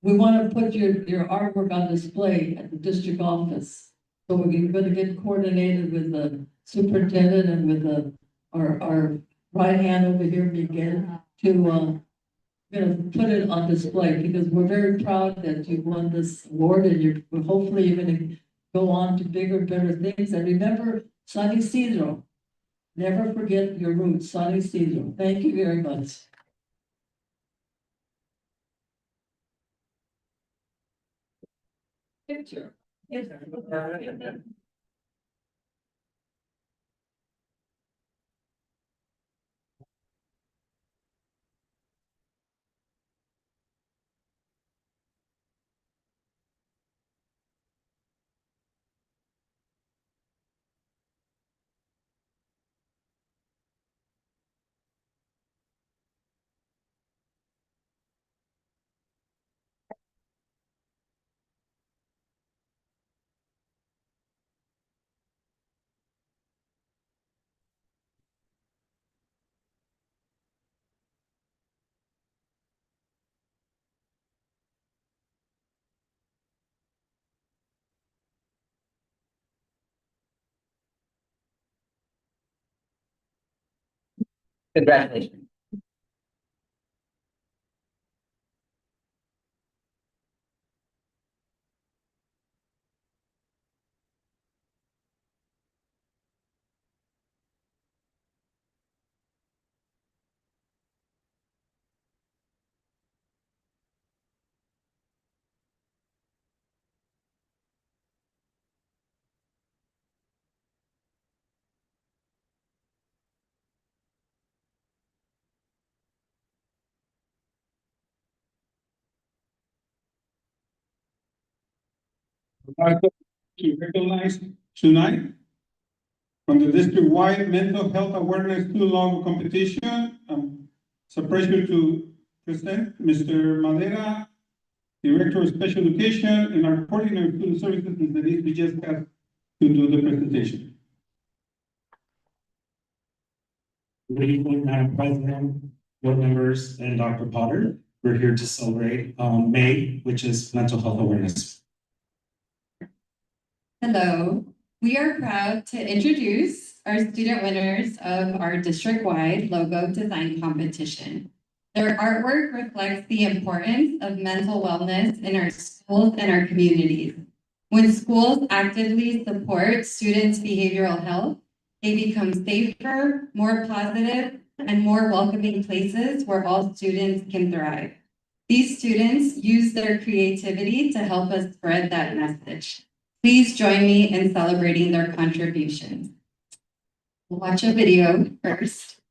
we want to put your artwork on display at the district office. So we're going to get coordinated with the superintendent and with our right hand over here, Miguel, to put it on display, because we're very proud that you won this award, and hopefully you're going to go on to bigger, better things. And remember, San Ysidro, never forget your roots, San Ysidro. Thank you very much. Picture. Yes. Congratulations. I'd like to recognize tonight from the district-wide mental health awareness school logo competition. It's a pleasure to present Mr. Madera, Director of Special Education, and our coordinator of student services, Ms. Denise Villescaz, to do the presentation. Good evening, Madam President, board members, and Dr. Potter. We're here to celebrate May, which is Mental Health Awareness. Hello, we are proud to introduce our student winners of our district-wide logo design competition. Their artwork reflects the importance of mental wellness in our schools and our communities. When schools actively support students' behavioral health, they become safer, more positive, and more welcoming places where all students can thrive. These students use their creativity to help us spread that message. Please join me in celebrating their contributions. We'll watch a video first.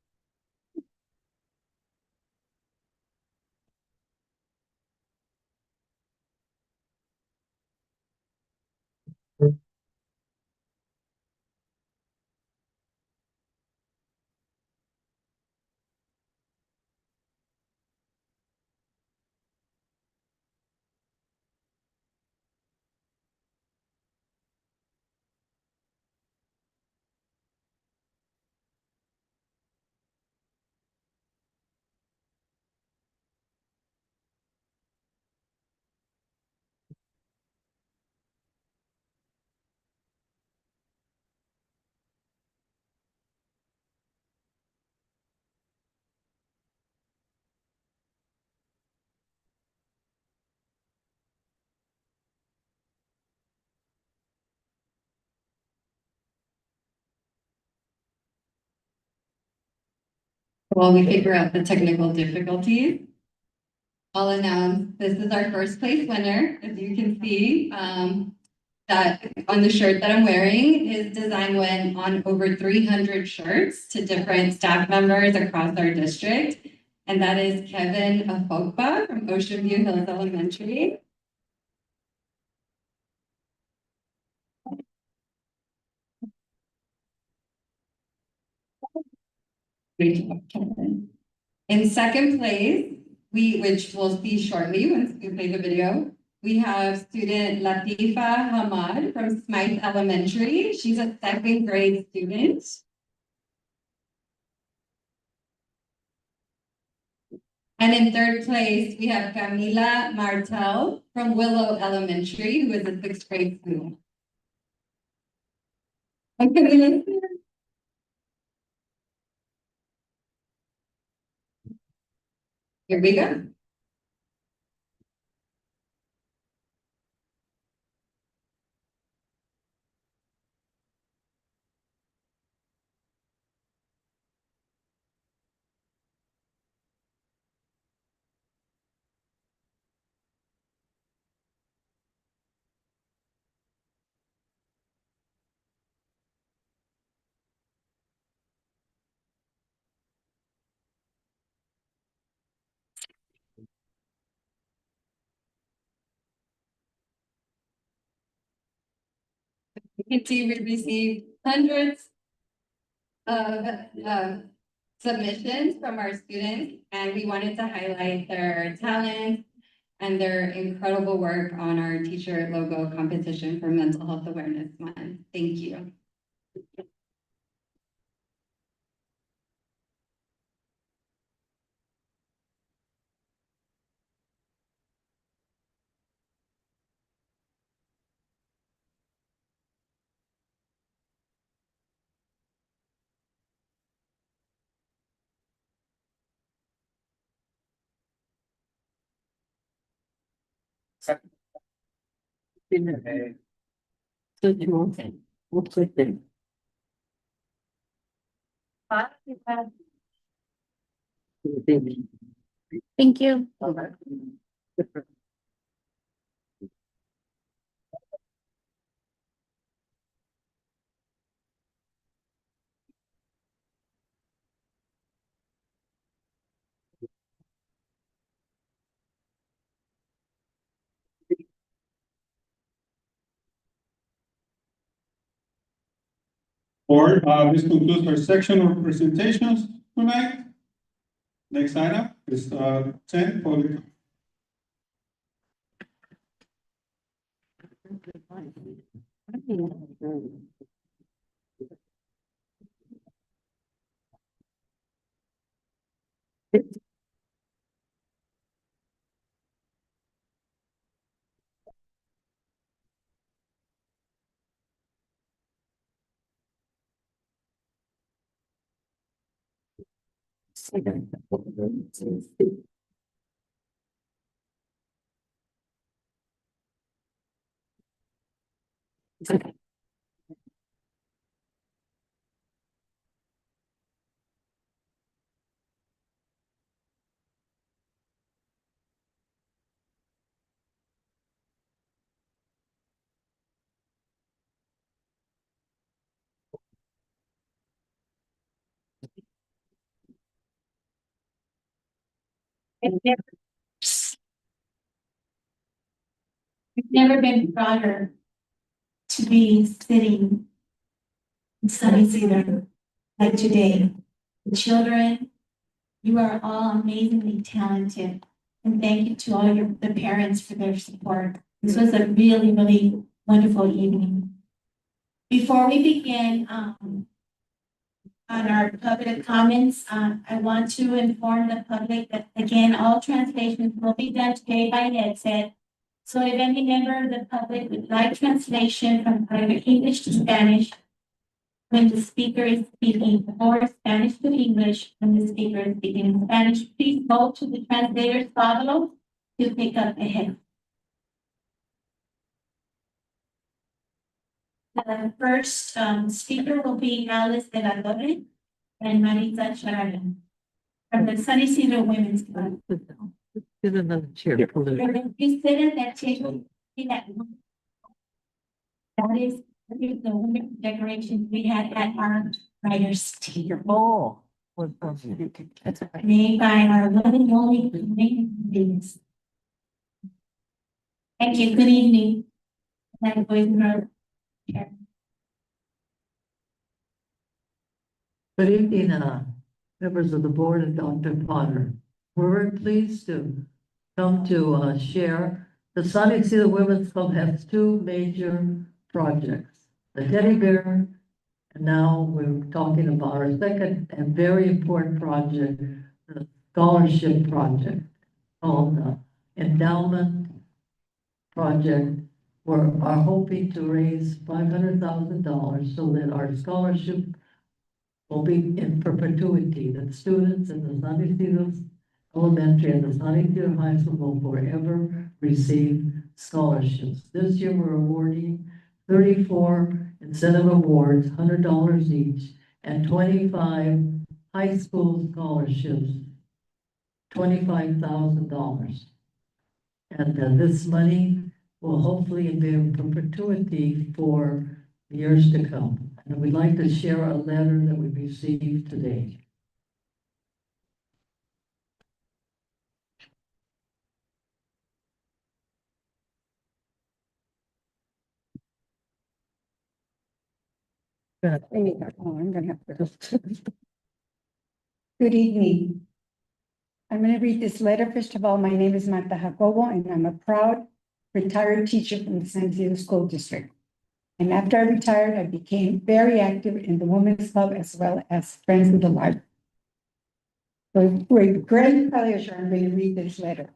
While we figure out the technical difficulties, I'll announce this is our first place winner. As you can see, that on the shirt that I'm wearing, his design went on over 300 shirts to different staff members across our district. And that is Kevin Afokba from Ocean View Hills Elementary. Great job, Kevin. In second place, which we'll see shortly once we play the video, we have student Latifa Hamad from Smythe Elementary. She's a second grade student. And in third place, we have Camila Martel from Willow Elementary, who is a sixth grade student. Hi, Camila. Here we go. You can see we received hundreds of submissions from our students, and we wanted to highlight their talent and their incredible work on our teacher logo competition for Mental Health Awareness Month. Thank you. Thank you. This concludes our section of presentations tonight. Next item is 10, public. I've never been prouder to be sitting in sunny Ysidro like today. The children, you are all amazingly talented. And thank you to all the parents for their support. This was a really, really wonderful evening. Before we begin, on our public comments, I want to inform the public that again, all translations will be done today by headset. So if any member of the public would like translation from either English to Spanish, when the speaker is speaking, or Spanish to English, when the speaker is speaking in Spanish, please go to the translator's table to pick up the head. The first speaker will be Alice de la Torre and Marita Charagan from the San Ysidro Women's Club. Give another chair. You sit at that table, see that is the wonderful decorations we had at our writers' table. Oh. Made by our one and only ladies. Thank you. Good evening. And boys and girls. Good evening, members of the board and Dr. Potter. We're very pleased to come to share. The San Ysidro Women's Club has two major projects, the teddy bear, and now we're talking about our second and very important project, the scholarship project called the endowment project. We are hoping to raise $500,000 so that our scholarship will be in perpetuity, that students in the San Ysidro Elementary and the San Ysidro High School will forever receive scholarships. This year, we're awarding 34 incentive awards, $100 each, and 25 high school scholarships, $25,000. And this money will hopefully be in perpetuity for years to come. And we'd like to share a letter that we received today. I'm gonna have to. Good evening. I'm gonna read this letter. First of all, my name is Marta Jacobo, and I'm a proud retired teacher from the San Ysidro School District. And after I retired, I became very active in the Women's Club as well as Friends of the Library. So with great pleasure, I'm going to read this letter.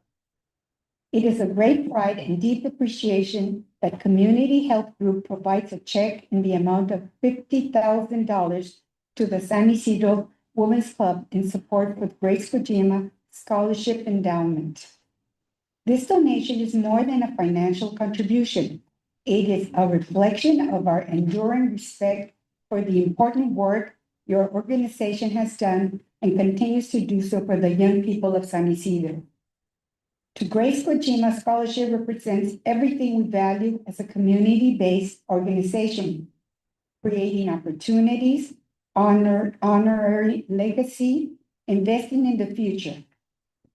It is a great pride and deep appreciation that Community Health Group provides a check in the amount of $50,000 to the San Ysidro Women's Club in support with Grace Kojima Scholarship Endowment. This donation is more than a financial contribution. It is a reflection of our enduring respect for the important work your organization has done and continues to do so for the young people of San Ysidro. To Grace Kojima Scholarship represents everything we value as a community-based organization, creating opportunities, honorary legacy, investing in the future.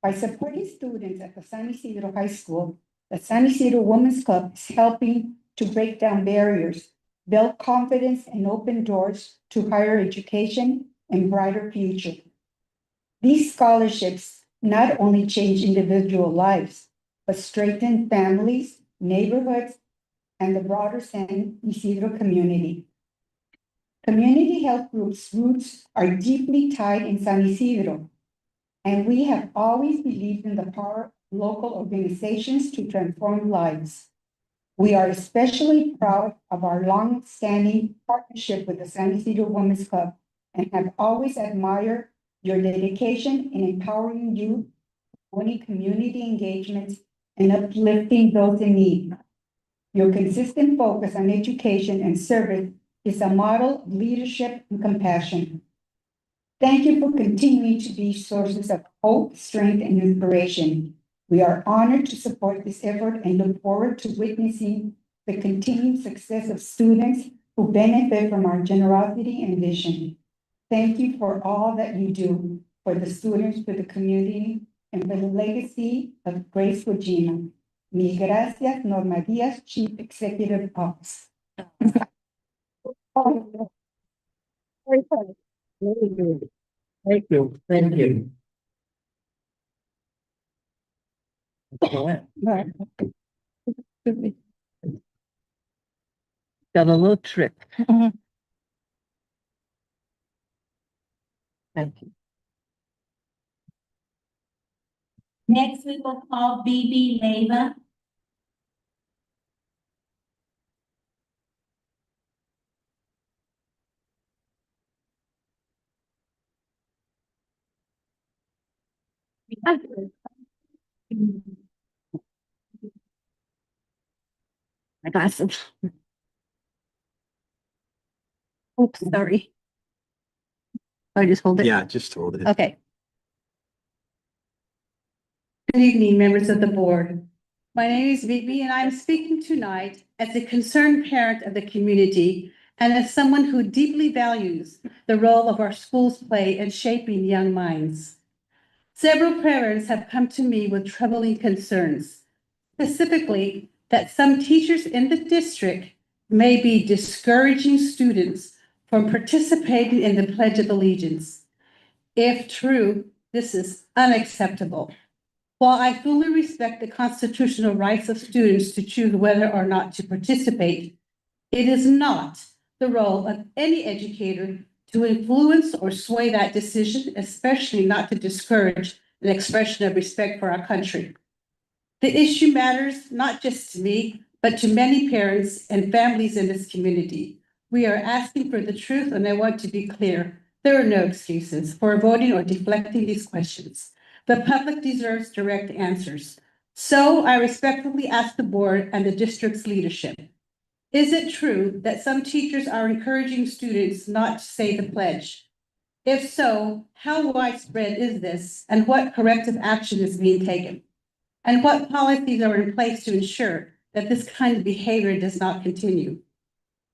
By supporting students at the San Ysidro High School, the San Ysidro Women's Club is helping to break down barriers build confidence, and open doors to higher education and brighter future. These scholarships not only change individual lives, but strengthen families, neighborhoods, and the broader San Ysidro community. Community health groups' roots are deeply tied in San Ysidro, and we have always believed in the power of local organizations to transform lives. We are especially proud of our long-standing partnership with the San Ysidro Women's Club and have always admired your dedication in empowering youth, winning community engagements, and uplifting those in need. Your consistent focus on education and service is a model of leadership and compassion. Thank you for continuing to be sources of hope, strength, and inspiration. We are honored to support this effort and look forward to witnessing the continued success of students who benefit from our generosity and vision. Thank you for all that you do for the students, for the community, and for the legacy of Grace Wajima. Mil gracias, Norma Diaz, Chief Executive Officer. Thank you. Thank you. Got a little trick. Thank you. Next, we will call BB Leyva. My glasses. Oops, sorry. I just hold it? Yeah, just hold it. Okay. Good evening, members of the board. My name is Vivi, and I'm speaking tonight as a concerned parent of the community and as someone who deeply values the role of our schools play in shaping young minds. Several parents have come to me with troubling concerns, specifically that some teachers in the district may be discouraging students from participating in the Pledge of Allegiance. If true, this is unacceptable. While I fully respect the constitutional rights of students to choose whether or not to participate, it is not the role of any educator to influence or sway that decision, especially not to discourage an expression of respect for our country. The issue matters not just to me, but to many parents and families in this community. We are asking for the truth, and I want to be clear. There are no excuses for avoiding or deflecting these questions. The public deserves direct answers. So I respectfully ask the board and the district's leadership. Is it true that some teachers are encouraging students not to say the pledge? If so, how widespread is this, and what corrective action is being taken? And what policies are in place to ensure that this kind of behavior does not continue?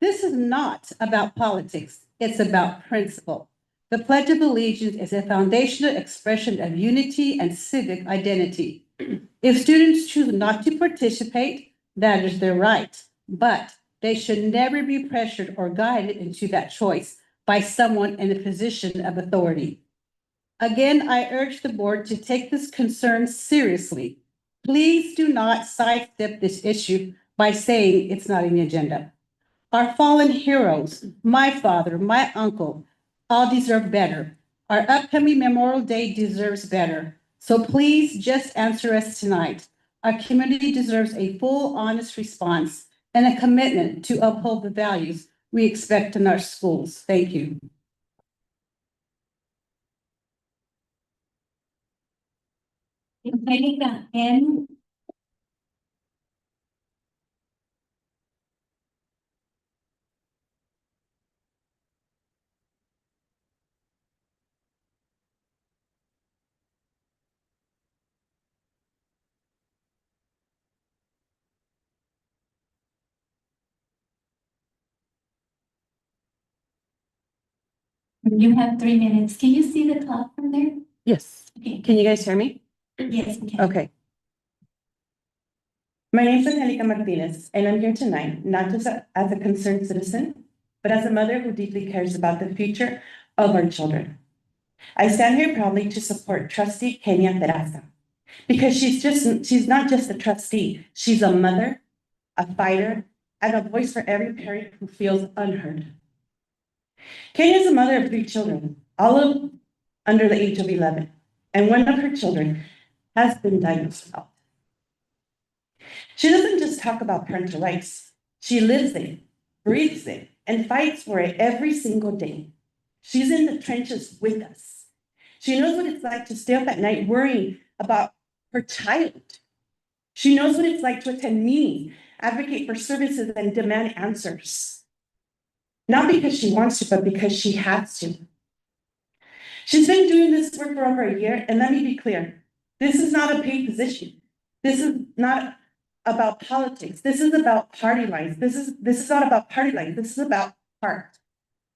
This is not about politics, it's about principle. The Pledge of Allegiance is a foundational expression of unity and civic identity. If students choose not to participate, that is their right, but they should never be pressured or guided into that choice by someone in a position of authority. Again, I urge the board to take this concern seriously. Please do not sidestep this issue by saying it's not in the agenda. Our fallen heroes, my father, my uncle, all deserve better. Our upcoming Memorial Day deserves better. So please just answer us tonight. Our community deserves a full, honest response and a commitment to uphold the values we expect in our schools. Thank you. Angelica N. You have 3 minutes. Can you see the clock from there? Yes. Okay. Can you guys hear me? Yes, we can. Okay. My name is Angelica Martinez, and I'm here tonight, not just as a concerned citizen, but as a mother who deeply cares about the future of our children. I stand here proudly to support trustee Kenya Terraza, because she's not just a trustee, she's a mother, a fighter, and a voice for every parent who feels unheard. Kenya is a mother of 3 children, all under the age of 11, and one of her children has been diagnosed with autism. She doesn't just talk about parental rights. She lives it, breathes it, and fights for it every single day. She's in the trenches with us. She knows what it's like to stay up at night worrying about her child. She knows what it's like to attend meetings, advocate for services, and demand answers. Not because she wants to, but because she has to. She's been doing this work for over a year, and let me be clear, this is not a paid position. This is not about politics. This is about party lines. This is not about party lines. This is about heart.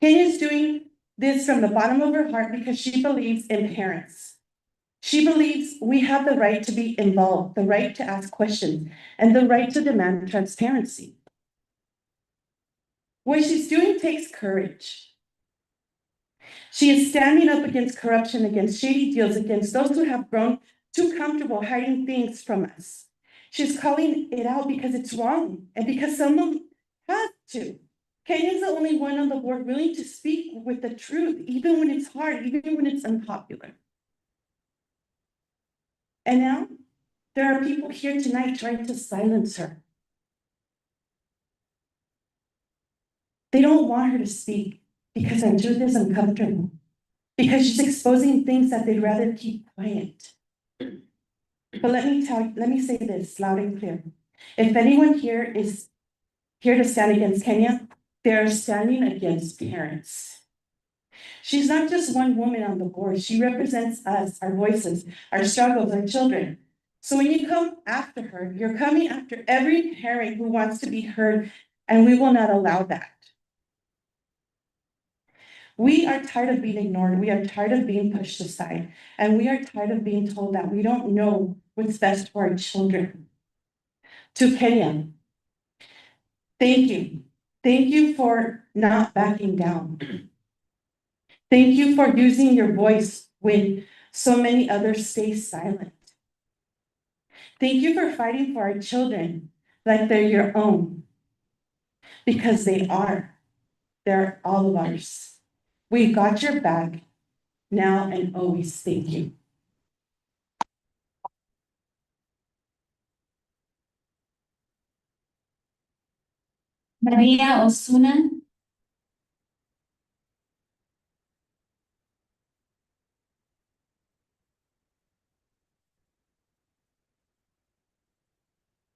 Kenya's doing this from the bottom of her heart because she believes in parents. She believes we have the right to be involved, the right to ask questions, and the right to demand transparency. What she's doing takes courage. She is standing up against corruption, against shady deals, against those who have grown too comfortable hiding things from us. She's calling it out because it's wrong and because someone has to. Kenya's the only one on the board willing to speak with the truth, even when it's hard, even when it's unpopular. And now there are people here tonight trying to silence her. They don't want her to speak because the truth is uncomfortable, because she's exposing things that they'd rather keep quiet. But let me say this loud and clear. If anyone here is here to stand against Kenya, they're standing against parents. She's not just one woman on the board. She represents us, our voices, our struggles, our children. So when you come after her, you're coming after every parent who wants to be heard, and we will not allow that. We are tired of being ignored. We are tired of being pushed aside. And we are tired of being told that we don't know what's best for our children. To Kenya, thank you. Thank you for not backing down. Thank you for using your voice when so many others stay silent. Thank you for fighting for our children like they're your own. Because they are. They're all of ours. We've got your back now and always. Thank you. Maria Osuna.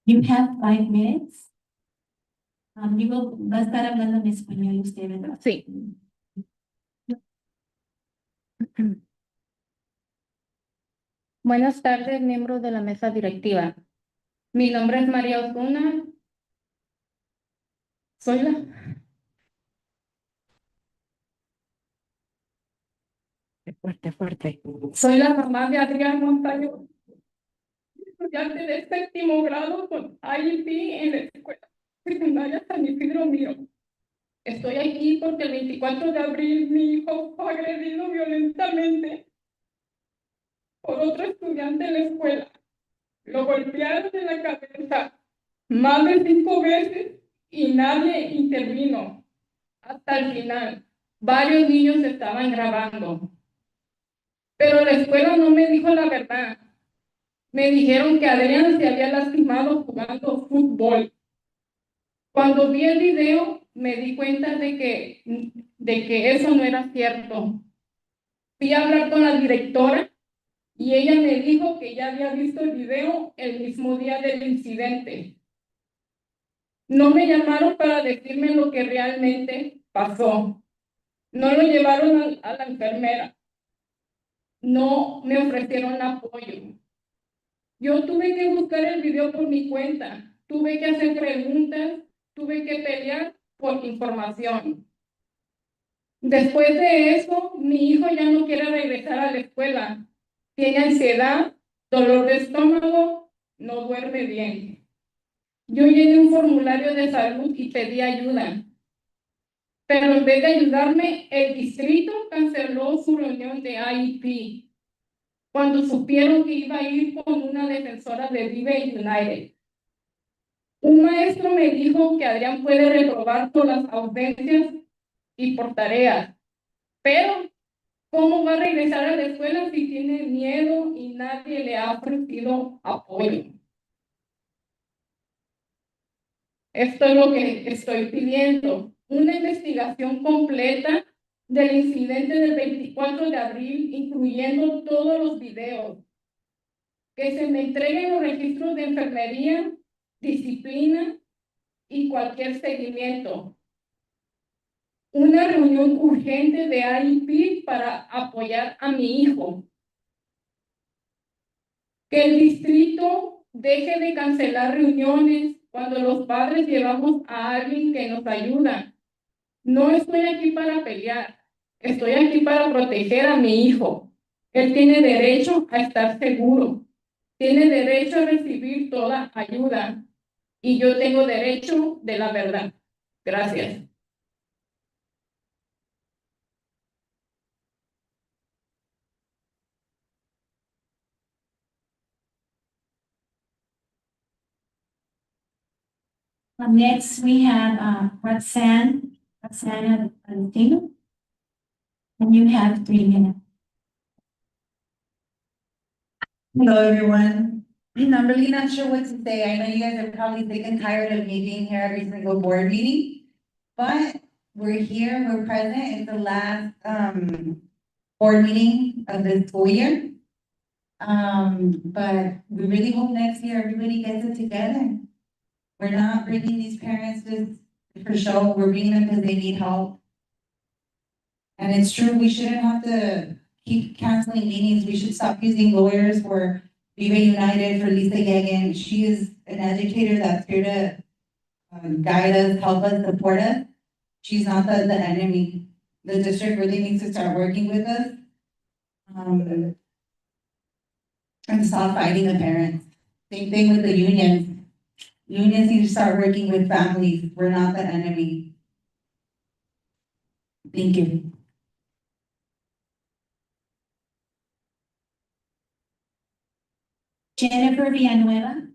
You have 5 minutes. Va a estar hablando en español usted, ¿verdad? Sí. Buenas tardes, miembros de la mesa directiva. Mi nombre es María Osuna. Soy la... Fuerte. Soy la mamá de Adrián Montaño, estudiante de 7º grado con IEP en la escuela secundaria San Ysidro mío. Estoy aquí porque el 24 de abril mi hijo fue agredido violentamente por otro estudiante en la escuela. Lo golpearon en la cabeza más de 5 veces y nadie intervino. Hasta el final, varios niños estaban grabando. Pero la escuela no me dijo la verdad. Me dijeron que Adrián se había lastimado jugando fútbol. Cuando vi el video, me di cuenta de que eso no era cierto. Fui a hablar con la directora y ella me dijo que ya había visto el video el mismo día del incidente. No me llamaron para decirme lo que realmente pasó. No lo llevaron a la enfermera. No me ofrecieron apoyo. Yo tuve que buscar el video por mi cuenta. Tuve que hacer preguntas. Tuve que pelear por información. Después de eso, mi hijo ya no quiere regresar a la escuela. Tiene ansiedad, dolor de estómago, no duerme bien. Yo llené un formulario de salud y pedí ayuda. Pero en vez de ayudarme, el distrito canceló su reunión de IEP cuando supieron que iba a ir con una defensora de Vive United. Un maestro me dijo que Adrián puede reprobar por las ausencias y por tareas, pero ¿cómo va a regresar a la escuela si tiene miedo y nadie le ha ofrecido apoyo? Esto es lo que estoy pidiendo, una investigación completa del incidente del 24 de abril, incluyendo todos los videos, que se me entreguen los registros de enfermería, disciplina y cualquier seguimiento. Una reunión urgente de IEP para apoyar a mi hijo. Que el distrito deje de cancelar reuniones cuando los padres llevamos a alguien que nos ayuda. No estoy aquí para pelear, estoy aquí para proteger a mi hijo. Él tiene derecho a estar seguro, tiene derecho a recibir toda ayuda y yo tengo derecho de la verdad. Gracias. Next, we have Roxanne Valentino. And you have 3 minutes. Hello, everyone. I'm really not sure what to say. I know you guys are probably sick and tired of me being here every single board meeting. But we're here, we're present. It's the last board meeting of the school year. But we really hope next year everybody gets it together. We're not bringing these parents just for show, we're bringing them because they need help. And it's true, we shouldn't have to keep canceling meetings. We should stop using lawyers for Viva United, for Lisa Gagan. She is an educator that's here to guide us, help us, support us. She's not the enemy. The district really needs to start working with us. And stop fighting the parents. Same thing with the unions. Unions need to start working with families. We're not the enemy. Thank you. Jennifer Villanueva.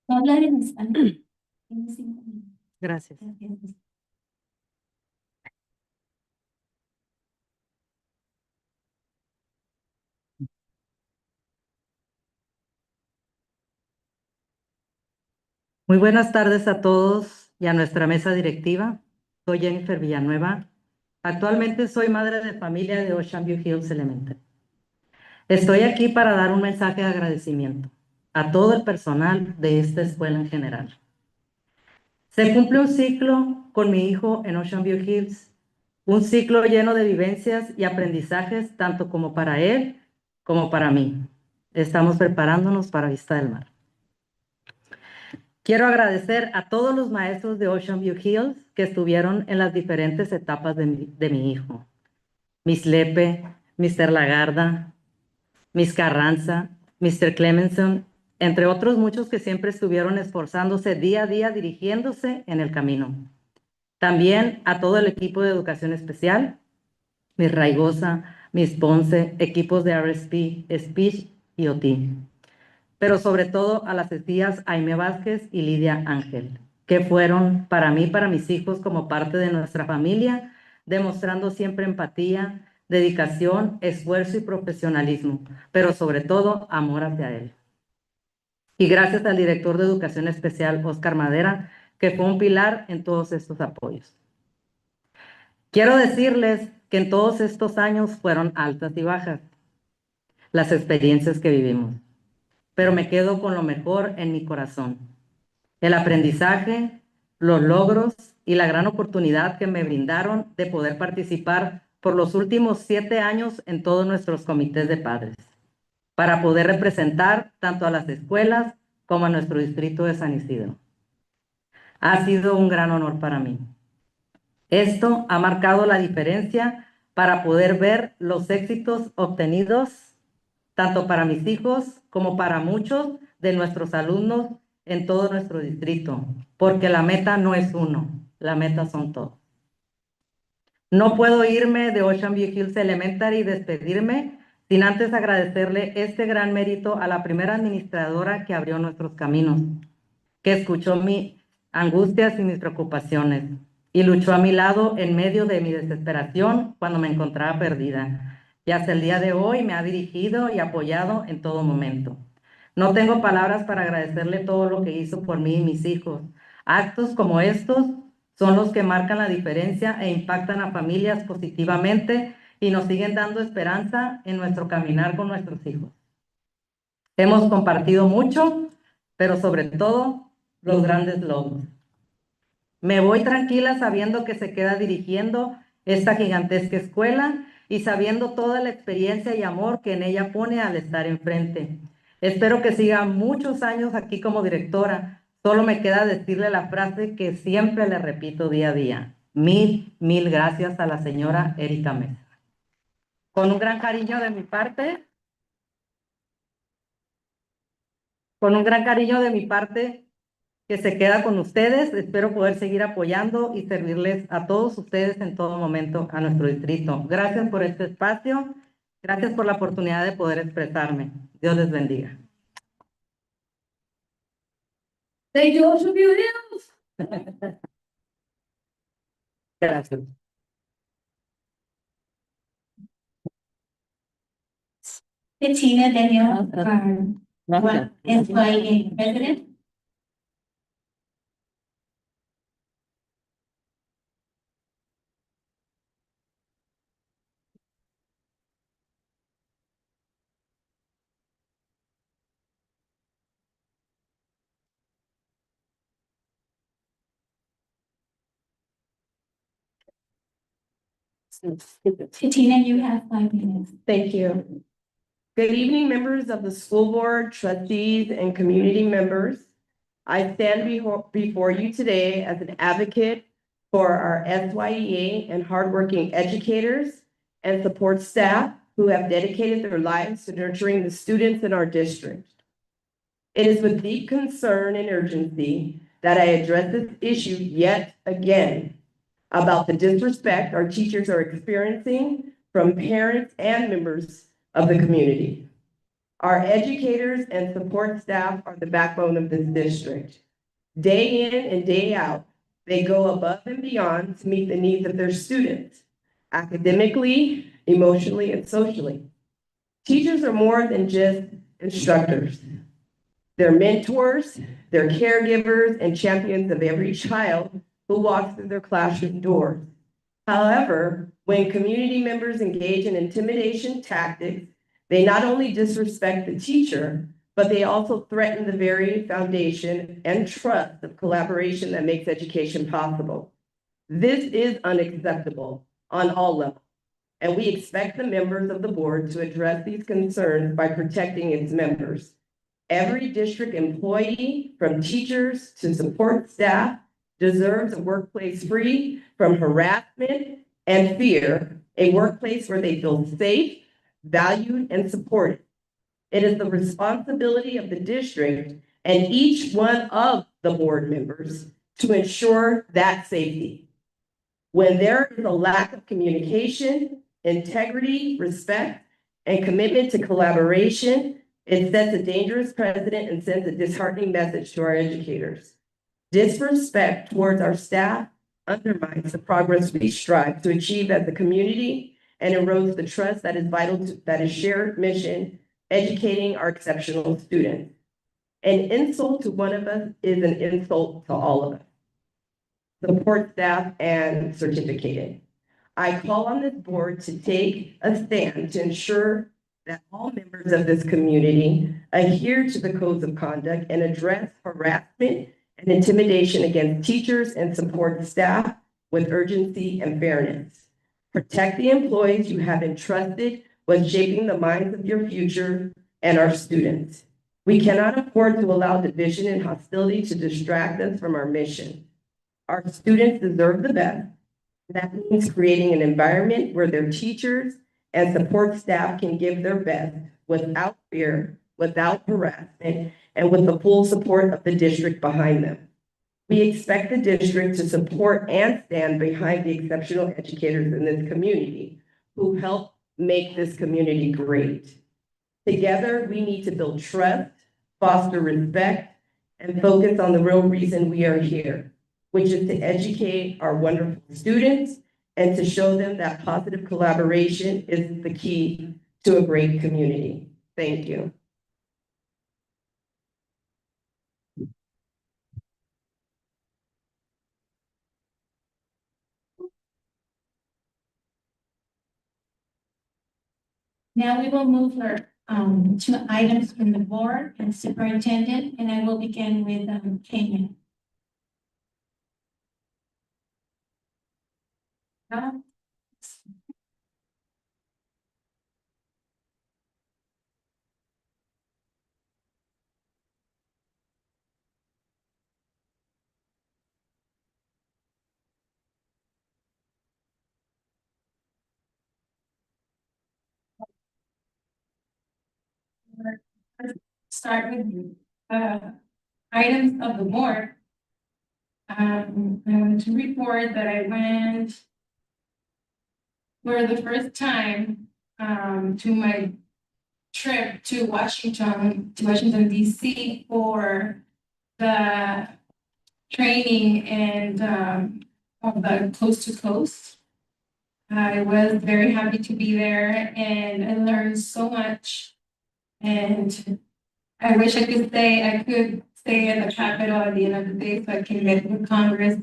¿Puedo hablar en español? Tengo 5 minutos. Gracias. Gracias. Muy buenas tardes a todos y a nuestra mesa directiva. Soy Jennifer Villanueva. Actualmente soy madre de familia de Ocean View Hills Elementary. Estoy aquí para dar un mensaje de agradecimiento a todo el personal de esta escuela en general. Se cumple un ciclo con mi hijo en Ocean View Hills, un ciclo lleno de vivencias y aprendizajes tanto como para él como para mí. Estamos preparándonos para Vista del Mar. Quiero agradecer a todos los maestros de Ocean View Hills que estuvieron en las diferentes etapas de mi hijo. Miss Lepe, Mr. Lagarda, Miss Carranza, Mr. Clemenson, entre otros muchos que siempre estuvieron esforzándose día a día dirigiéndose en el camino. También a todo el equipo de educación especial, Miss Raigosa, Miss Ponce, equipos de RSP, Speech y OT. Pero sobre todo a las tías Aime Vázquez y Lidia Ángel, que fueron para mí, para mis hijos, como parte de nuestra familia, demostrando siempre empatía, dedicación, esfuerzo y profesionalismo, pero sobre todo amor hacia él. Y gracias al director de Educación Especial, Oscar Madera, que fue un pilar en todos estos apoyos. Quiero decirles que en todos estos años fueron altas y bajas las experiencias que vivimos, pero me quedo con lo mejor en mi corazón. El aprendizaje, los logros y la gran oportunidad que me brindaron de poder participar por los últimos 7 años en todos nuestros comités de padres. para poder representar tanto a las escuelas como a nuestro distrito de San Isidro. Ha sido un gran honor para mí. Esto ha marcado la diferencia para poder ver los éxitos obtenidos tanto para mis hijos como para muchos de nuestros alumnos en todo nuestro distrito, porque la meta no es uno, la meta son todos. No puedo irme de Ocean View Hills Elementary y despedirme sin antes agradecerle este gran mérito a la primera administradora que abrió nuestros caminos, que escuchó mis angustias y mis preocupaciones y luchó a mi lado en medio de mi desesperación cuando me encontraba perdida. Y hasta el día de hoy me ha dirigido y apoyado en todo momento. No tengo palabras para agradecerle todo lo que hizo por mí y mis hijos. Actos como estos son los que marcan la diferencia e impactan a familias positivamente y nos siguen dando esperanza en nuestro caminar con nuestros hijos. Hemos compartido mucho, pero sobre todo los grandes logros. Me voy tranquila sabiendo que se queda dirigiendo esta gigantesca escuela y sabiendo toda la experiencia y amor que en ella pone al estar enfrente. Espero que siga muchos años aquí como directora. Solo me queda decirle la frase que siempre le repito día a día. Mil gracias a la señora Erika Mesa. Con un gran cariño de mi parte, que se queda con ustedes. Espero poder seguir apoyando y servirles a todos ustedes en todo momento a nuestro distrito. Gracias por este espacio. Gracias por la oportunidad de poder expresarme. Dios les bendiga. Thank you, Ocean View Hills. Gracias. Katina Daniel, SYSD president. Katina, you have 5 minutes. Thank you. Good evening, members of the school board, trustees, and community members. I stand before you today as an advocate for our SYEA and hardworking educators and support staff who have dedicated their lives to nurturing the students in our district. It is with deep concern and urgency that I address this issue yet again about the disrespect our teachers are experiencing from parents and members of the community. Our educators and support staff are the backbone of this district. Day in and day out, they go above and beyond to meet the needs of their students, academically, emotionally, and socially. Teachers are more than just instructors. They're mentors, they're caregivers, and champions of every child who walks through their classroom doors. However, when community members engage in intimidation tactics, they not only disrespect the teacher, but they also threaten the very foundation and trust of collaboration that makes education possible. This is unacceptable on all levels, and we expect the members of the board to address these concerns by protecting its members. Every district employee, from teachers to support staff, deserves a workplace free from harassment and fear, a workplace where they feel safe, valued, and supported. It is the responsibility of the district and each one of the board members to ensure that safety. When there is a lack of communication, integrity, respect, and commitment to collaboration, it sets a dangerous precedent and sends a disheartening message to our educators. Disrespect towards our staff undermines the progress we strive to achieve as a community and erodes the trust that is vital to that is shared mission, educating our exceptional students. An insult to one of us is an insult to all of us. Support staff and certificated. I call on this board to take a stand to ensure that all members of this community adhere to the codes of conduct and address harassment and intimidation against teachers and support staff with urgency and fairness. Protect the employees you have entrusted with shaping the minds of your future and our students. We cannot afford to allow division and hostility to distract us from our mission. Our students deserve the best. That means creating an environment where their teachers and support staff can give their best without fear, without harassment, and with the full support of the district behind them. We expect the district to support and stand behind the exceptional educators in this community who help make this community great. Together, we need to build trust, foster respect, and focus on the real reason we are here, which is to educate our wonderful students and to show them that positive collaboration is the key to a great community. Thank you. Now we will move to items from the board and superintendent, and I will begin with Kenya. Start with items of the board. I want to report that I went for the first time to my trip to Washington DC for the training and of the coast to coast. I was very happy to be there and I learned so much. And I wish I could stay in the Capitol at the end of the day so I can meet with Congress.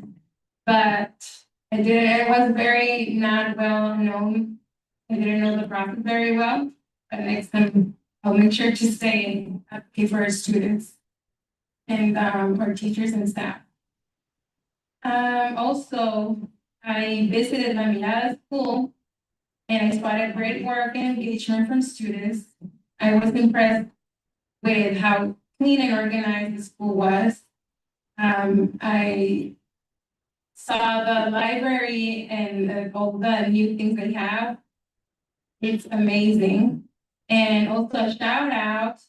But I didn't, it was very not well known. I didn't know the process very well. But next time I'll make sure to stay and advocate for our students and our teachers and staff. Also, I visited La Mirada School and I spotted great work and engagement from students. I was impressed with how clean and organized the school was. I saw the library and all the new things they have. It's amazing. And also a shout out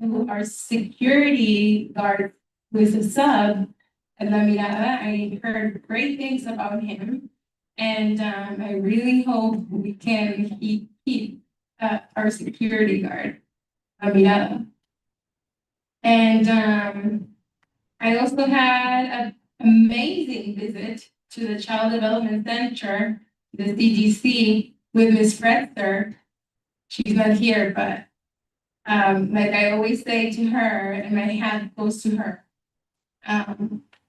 to our security guard who is a sub at La Mirada. I heard great things about him. And I really hope we can keep our security guard, La Mirada. And I also had an amazing visit to the Child Development Center, the CDC, with Ms. Fretzer. She's not here, but like I always say to her, and my hat goes to her.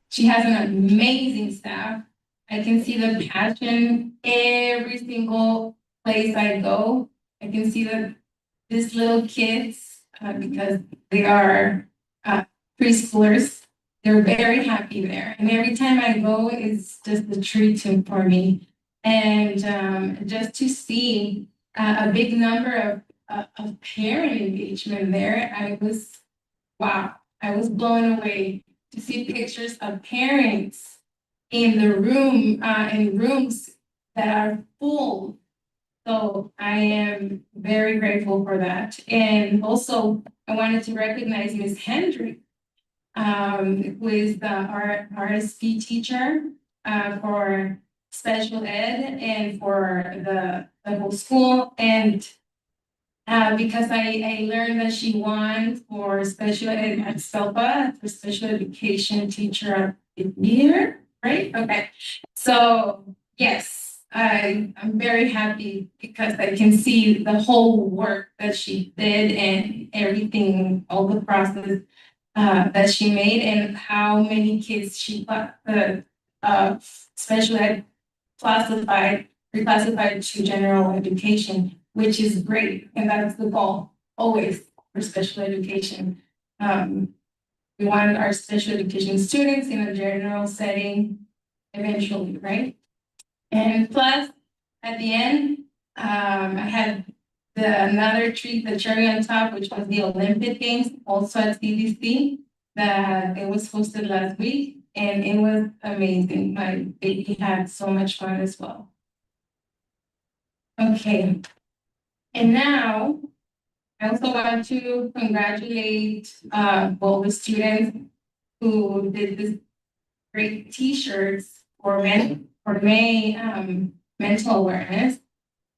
She has an amazing staff. I can see the passion every single place I go. I can see these little kids, because they are preschoolers. They're very happy there. And every time I go, it's just a treat for me. And just to see a big number of parent engagement there, wow, I was blown away to see pictures of parents in the room, in rooms that are full. So I am very grateful for that. And also, I wanted to recognize Ms. Hendrick, who is our RSP teacher for special ed and for the whole school. And because I learned that she won for special ed at SELPA, for special education teacher of the year, right? Okay. So yes. I'm very happy because I can see the whole work that she did and everything, all the process that she made and how many kids she special ed reclassified to general education, which is great. And that's the goal always for special education. We want our special education students in a general setting eventually, right? And plus, at the end, I had another treat, the cherry on top, which was the Olympic Games, also at CDC, that it was hosted last week, and it was amazing. My baby had so much fun as well. Okay, and now I also want to congratulate all the students who did this great T-shirts for May mental awareness,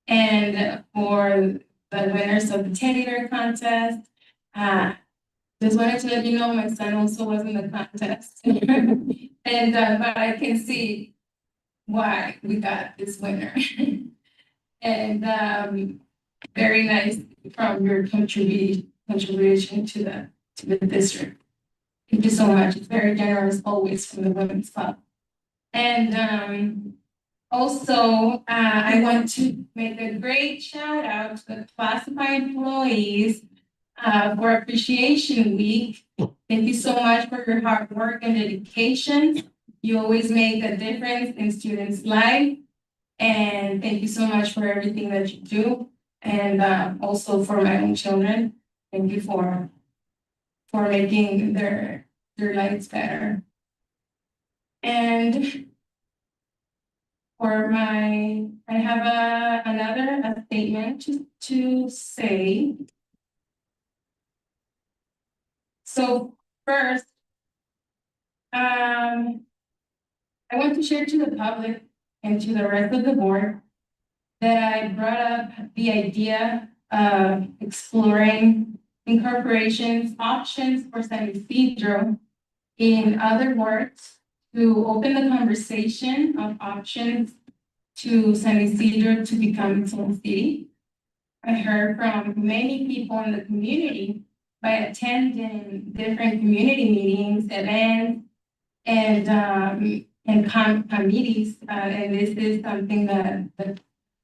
and for the winners of the teddy bear contest. Just wanted to let you know my son also was in the contest, and but I can see why we got this winner. And very nice from your contribution to the district. Thank you so much. It's very generous always from the Women's Club. And also, I want to make a great shout out to the classified employees for Appreciation Week. Thank you so much for your hard work and dedication. You always make a difference in students' lives. And thank you so much for everything that you do. And also for my own children, thank you for making their lives better. And I have another statement to say. So first, I want to share to the public and to the rest of the board that I brought up the idea of exploring incorporations options for San Ysidro. In other words, to open the conversation of options to San Ysidro to become its own city. I heard from many people in the community by attending different community meetings, events, and committees, and this is something that the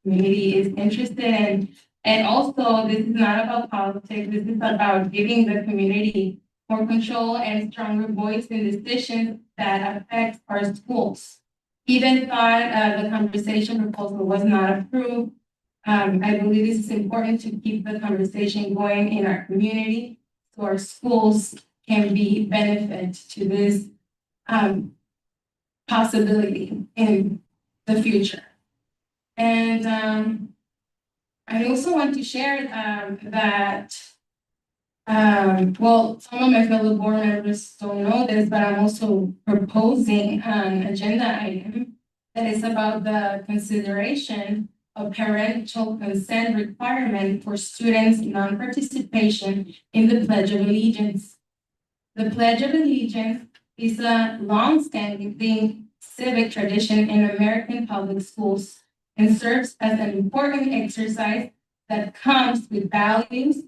community is interested in. And also, this is not about politics. This is about giving the community more control and stronger voice in decisions that affect our schools. Even thought the conversation proposal was not approved. I believe this is important to keep the conversation going in our community so our schools can be benefit to this possibility in the future. And I also want to share that, well, some of my fellow board members don't know this, but I'm also proposing an agenda item that is about the consideration of parental consent requirement for students' non-participation in the Pledge of Allegiance. The Pledge of Allegiance is a long-standing civic tradition in American public schools and serves as an important exercise that comes with values.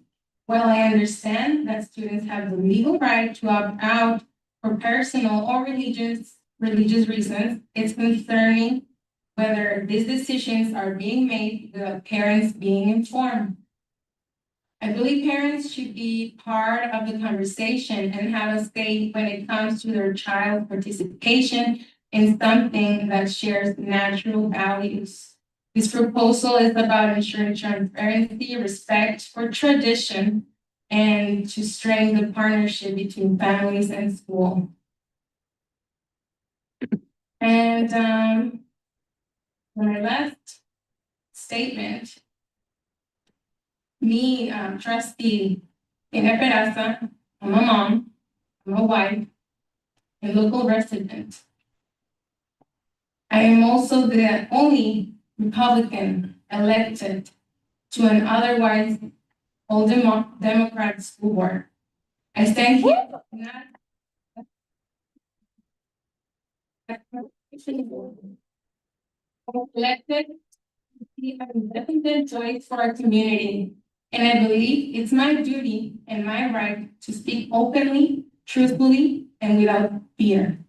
While I understand that students have the legal right to opt out for personal or religious reasons, it's concerning whether these decisions are being made without parents being informed. I believe parents should be part of the conversation and have a say when it comes to their child's participation in something that shares natural values. This proposal is about ensuring transparency, respect for tradition, and to strengthen the partnership between families and school. And my last statement, me, trustee Ina Peraza, I'm a mom, I'm a wife, a local resident. I am also the only Republican elected to an otherwise all Democrat school board. I stand here not elected to be an independent choice for our community. And I believe it's my duty and my right to speak openly, truthfully, and without fear.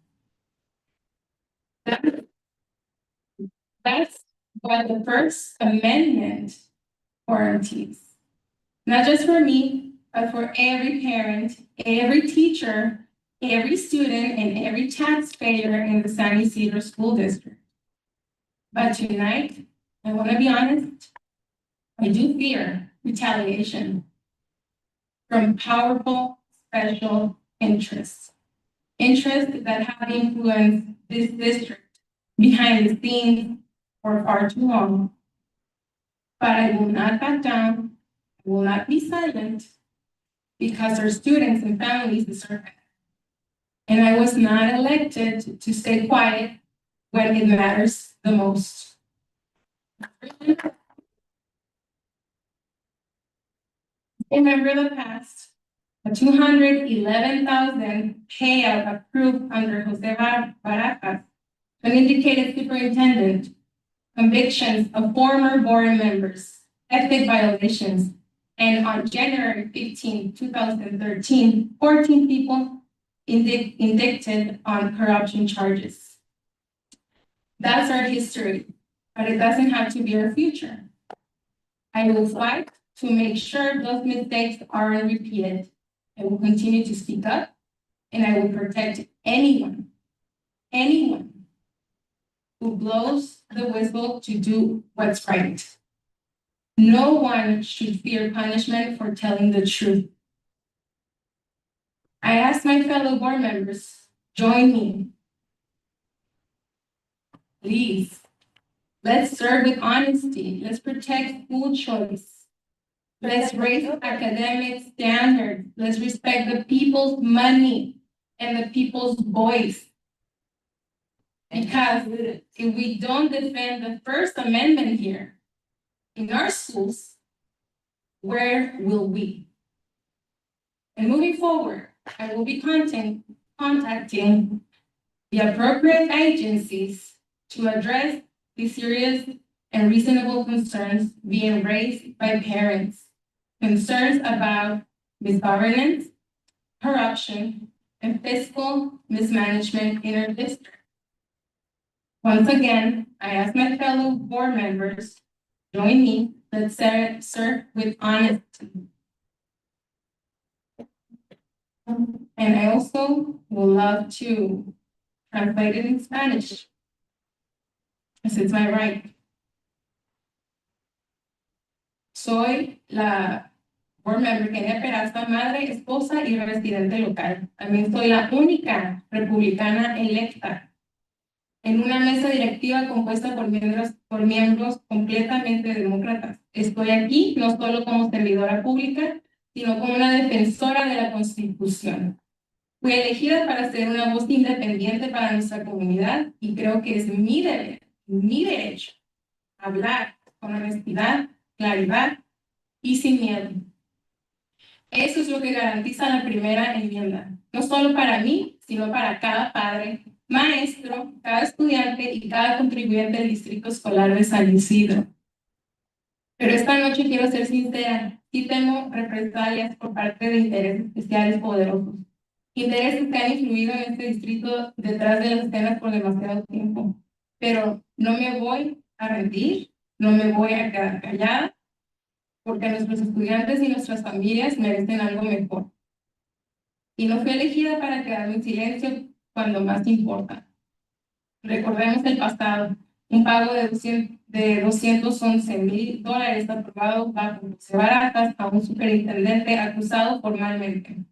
That's what the First Amendment guarantees. Not just for me, but for every parent, every teacher, every student, and every taxpayer in the San Ysidro School District. But tonight, I want to be honest, I do fear retaliation from powerful special interests. Interests that have influenced this district behind the scenes for far too long. But I will not back down, I will not be silent, because our students and families deserve it. And I was not elected to stay quiet when it matters the most. Remember the past, a $211,000 payout approved under Jose Barajas, an indicated superintendent, convictions of former board members, ethic violations, and on January 15, 2013, 14 people indicted on corruption charges. That's our history, but it doesn't have to be our future. I will fight to make sure those mistakes aren't repeated. I will continue to speak up, and I will protect anyone who blows the whistle to do what's right. No one should fear punishment for telling the truth. I ask my fellow board members, join me. Please, let's serve with honesty. Let's protect school choice. Let's raise academic standards. Let's respect the people's money and the people's voice. Because if we don't defend the First Amendment here in our schools, where will we? And moving forward, I will be contacting the appropriate agencies to address the serious and reasonable concerns being raised by parents. Concerns about misgovernance, corruption, and fiscal mismanagement in our district. Once again, I ask my fellow board members, join me, let's serve with honesty. And I also would love to translate it in Spanish, as it's my right. Soy la board member Kenia Peraza, madre, esposa y residente local. También soy la única republicana electa en una mesa directiva compuesta por miembros completamente demócratas. Estoy aquí no solo como servidora pública, sino como una defensora de la Constitución. Fui elegida para ser una voz independiente para nuestra comunidad y creo que es mi deber, mi derecho, hablar con honestidad, claridad y sin miedo. Eso es lo que garantiza la primera enmienda, no solo para mí, sino para cada padre, maestro, cada estudiante y cada contribuyente del distrito escolar de San Ysidro. Pero esta noche quiero ser sincera, sí temo represalias por parte de intereses especiales poderosos. Intereses que han influido en este distrito detrás de las escenas por demasiado tiempo. Pero no me voy a rendir, no me voy a quedar callada, porque nuestros estudiantes y nuestras familias merecen algo mejor. Y no fui elegida para quedarme en silencio cuando más importa. Recordemos el pasado, un pago de $211,000 aprobado bajo José Barajas a un superintendente acusado formalmente.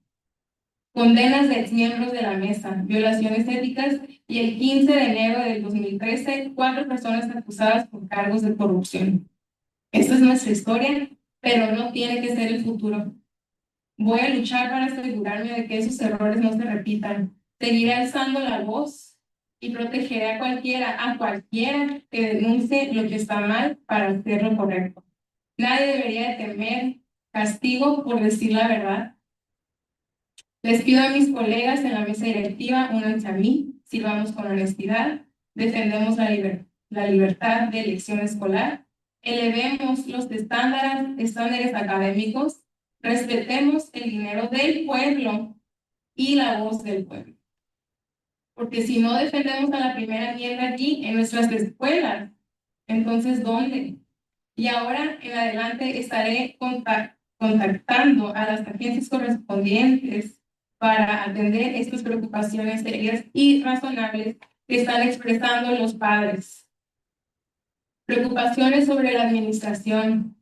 Condenas de exmiembros de la mesa, violaciones éticas y el 15 de enero del 2013, 4 personas acusadas por cargos de corrupción. Esta es nuestra historia, pero no tiene que ser el futuro. Voy a luchar para asegurarme de que esos errores no se repitan. Seguiré alzando la voz y protegeré a cualquiera que denuncie lo que está mal para hacer lo correcto. Nadie debería temer castigo por decir la verdad. Les pido a mis colegas en la mesa directiva, únanse a mí, sirvamos con honestidad, defendemos la libertad de elección escolar, elevemos los estándares académicos, respetemos el dinero del pueblo y la voz del pueblo. Porque si no defendemos a la primera enmienda aquí en nuestras escuelas, entonces ¿dónde? Y ahora en adelante estaré contactando a las agencias correspondientes para atender estas preocupaciones serias y razonables que están expresando los padres. Preocupaciones sobre la administración,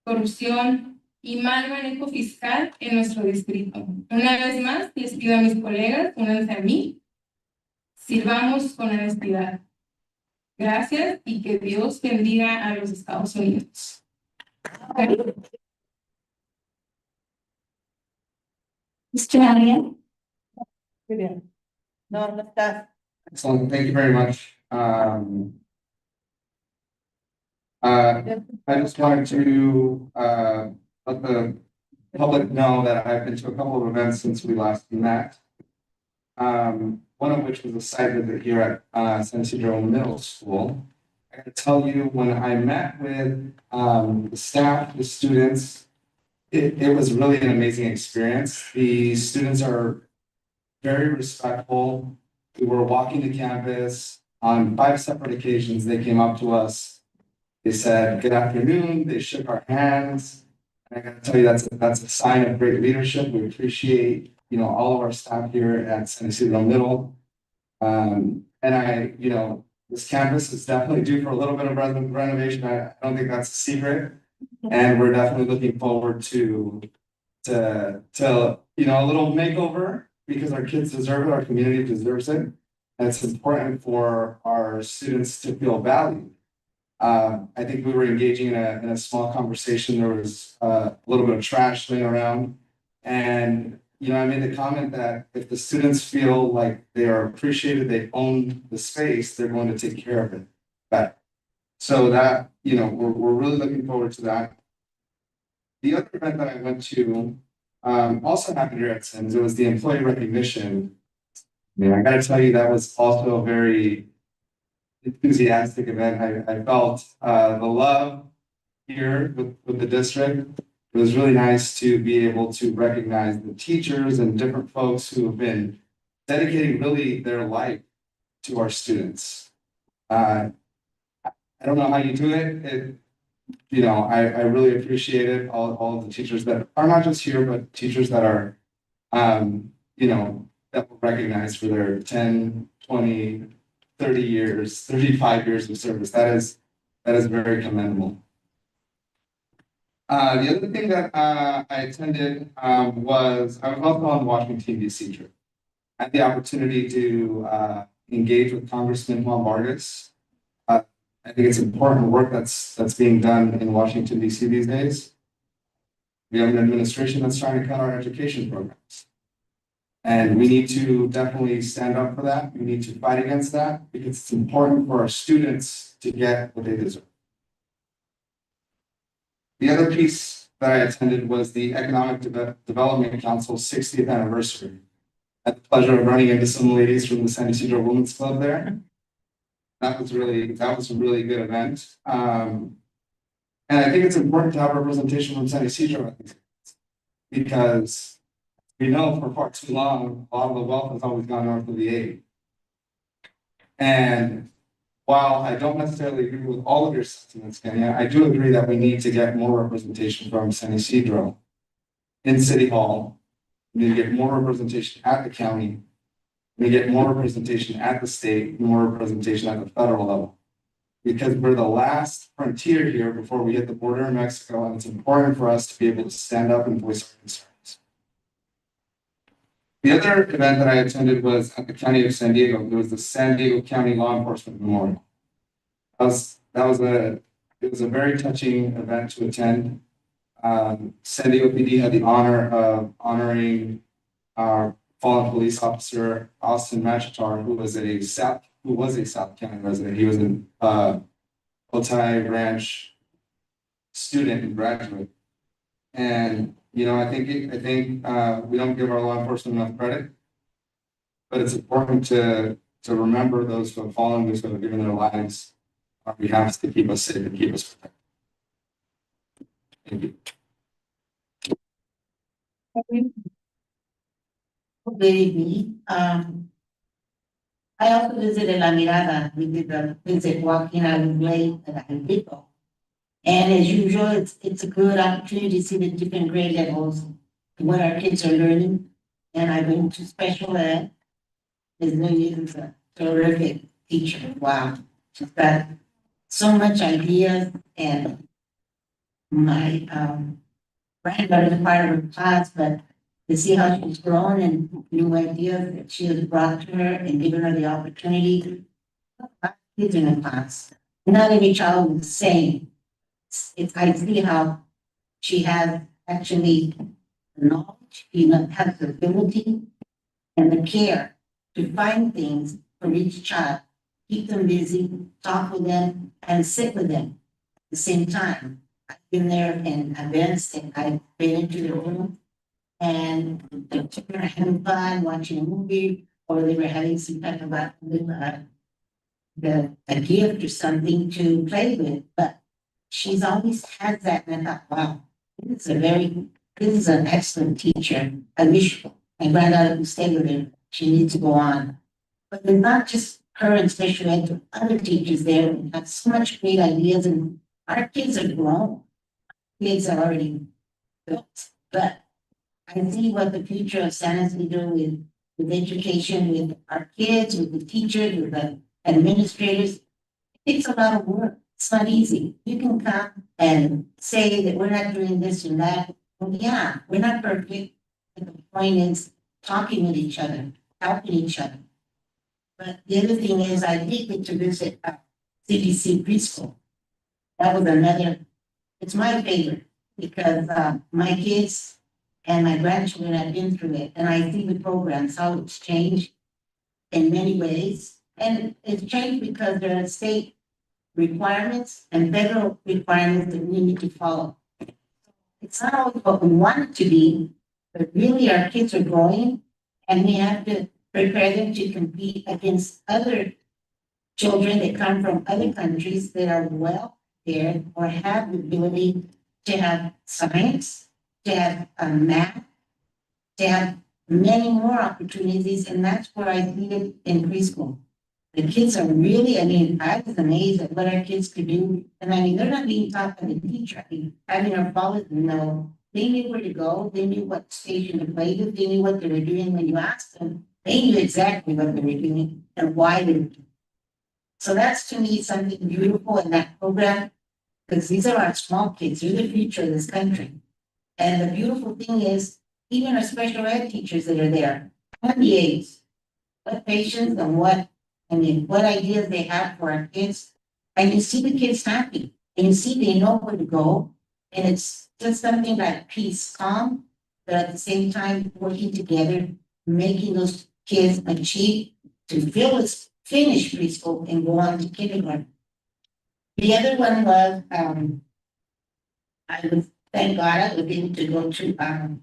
corrupción y mal manejo fiscal en nuestro distrito. Una vez más, les pido a mis colegas, únanse a mí, sirvamos con honestidad. Gracias y que Dios bendiga a los Estados Unidos. Mr. Allen? No, no está. Excellent, thank you very much. I just wanted to, let the public know that I've been to a couple of events since we last met. One of which was a site visit here at, San Ysidro Middle School. I gotta tell you, when I met with, the staff, the students, it was really an amazing experience. The students are very respectful. We were walking the campus on 5 separate occasions. They came up to us. They said, "Good afternoon." They shook our hands. And I gotta tell you, that's a sign of great leadership. We appreciate, all of our staff here at San Ysidro Middle. And this campus is definitely due for a little bit of renovation. I don't think that's a secret. And we're definitely looking forward to a little makeover, because our kids deserve it, our community deserves it. And it's important for our students to feel valued. I think we were engaging in a small conversation. There was a little bit of trash laying around. And, I made the comment that if the students feel like they are appreciated, they own the space, they're going to take care of it better. So that, we're really looking forward to that. The other event that I went to, also happened here at Sims. It was the employee recognition. I gotta tell you, that was also a very enthusiastic event. I felt the love here with the district. It was really nice to be able to recognize the teachers and different folks who have been dedicating really their life to our students. I don't know how you do it. I really appreciate it. All of the teachers that are not just here, but teachers that are, that were recognized for their 10, 20, 30 years, 35 years of service. That is very commendable. The other thing that I attended was I was also on the Washington, D.C. trip. I had the opportunity to engage with Congressman Juan Vargas. I think it's important work that's being done in Washington, D.C. these days. We have an administration that's trying to cut our education programs. And we need to definitely stand up for that. We need to fight against that, because it's important for our students to get what they deserve. The other piece that I attended was the Economic Development Council's 60th anniversary. I had the pleasure of running into some ladies from the San Ysidro Women's Club there. That was a really good event. And I think it's important to have representation from San Ysidro at these events, because we know for far too long, a lot of the wealth has always gone north of the 80. And while I don't necessarily agree with all of your sentiments, Kenya, I do agree that we need to get more representation from San Ysidro in City Hall. We need to get more representation at the county. We get more representation at the state, more representation at the federal level. Because we're the last frontier here before we hit the border in Mexico, and it's important for us to be able to stand up and voice our concerns. The other event that I attended was at the County of San Diego. It was the San Diego County Law Enforcement Memorial. It was a very touching event to attend. San Diego PD had the honor of honoring our fallen police officer, Austin Machitar, who was a South County resident. He was an Otay Ranch student and graduate. And I think we don't give our law enforcement enough credit, but it's important to remember those who have fallen, those who have given their lives on behalf to keep us safe and keep us protected. Thank you. Good evening. I also visited La Mirada. We did a visit walking out of late at Ysidro. And as usual, it's a good opportunity to see the different grade levels, what our kids are learning. And I went to special ed. Ms. Nunez is a terrific teacher. Wow. She's got so much ideas, and my, granddaughter is part of her class, but to see how she's grown and new ideas that she has brought to her and given her the opportunity. Kids in the class, not every child is the same. I see how she has actually the knowledge, has the ability and the care to find things for each child, keep them busy, talk with them, and sit with them at the same time. I've been there in events and I've been into the room and the children are having fun, watching a movie, or they were having some type of a gift or something to play with, but she's always had that, and I thought, wow, this is an excellent teacher. I wish my granddaughter could stay with her. She needs to go on. But there's not just her and special ed, but other teachers there and have so much great ideas, and our kids are grown. Kids are already built, but I see what the future of San Ysidro with education, with our kids, with the teachers, with the administrators. It takes a lot of work. It's not easy. You can come and say that we're not doing this and that. Well, yeah, we're not perfect. But the point is talking with each other, helping each other. But the other thing is I did get to visit CDC preschool. That was another, it's my favorite because my kids and my grandchildren have been through it, and I see the programs, how it's changed in many ways. And it's changed because there are state requirements and federal requirements that we need to follow. It's not always what we want it to be, but really our kids are growing and we have to prepare them to compete against other children that come from other countries that are well prepared or have the ability to have science, to have math, to have many more opportunities, and that's where I see it in preschool. The kids are really, I mean, I was amazed at what our kids could do. And I mean, they're not being taught by the teacher. I mean, having our fathers know, they knew where to go, they knew what station to play with, they knew what they were doing when you asked them. They knew exactly what they were doing and why they were doing. So that's to me something beautiful in that program, because these are our small kids, they're the future of this country. And the beautiful thing is, even our special ed teachers that are there, what the aides, what patience and what ideas they have for our kids. And you see the kids happy, and you see they know where to go. And it's just something like peace, calm, but at the same time working together, making those kids achieve to finish preschool and go on to kindergarten. The other one was, thank God I was able to go to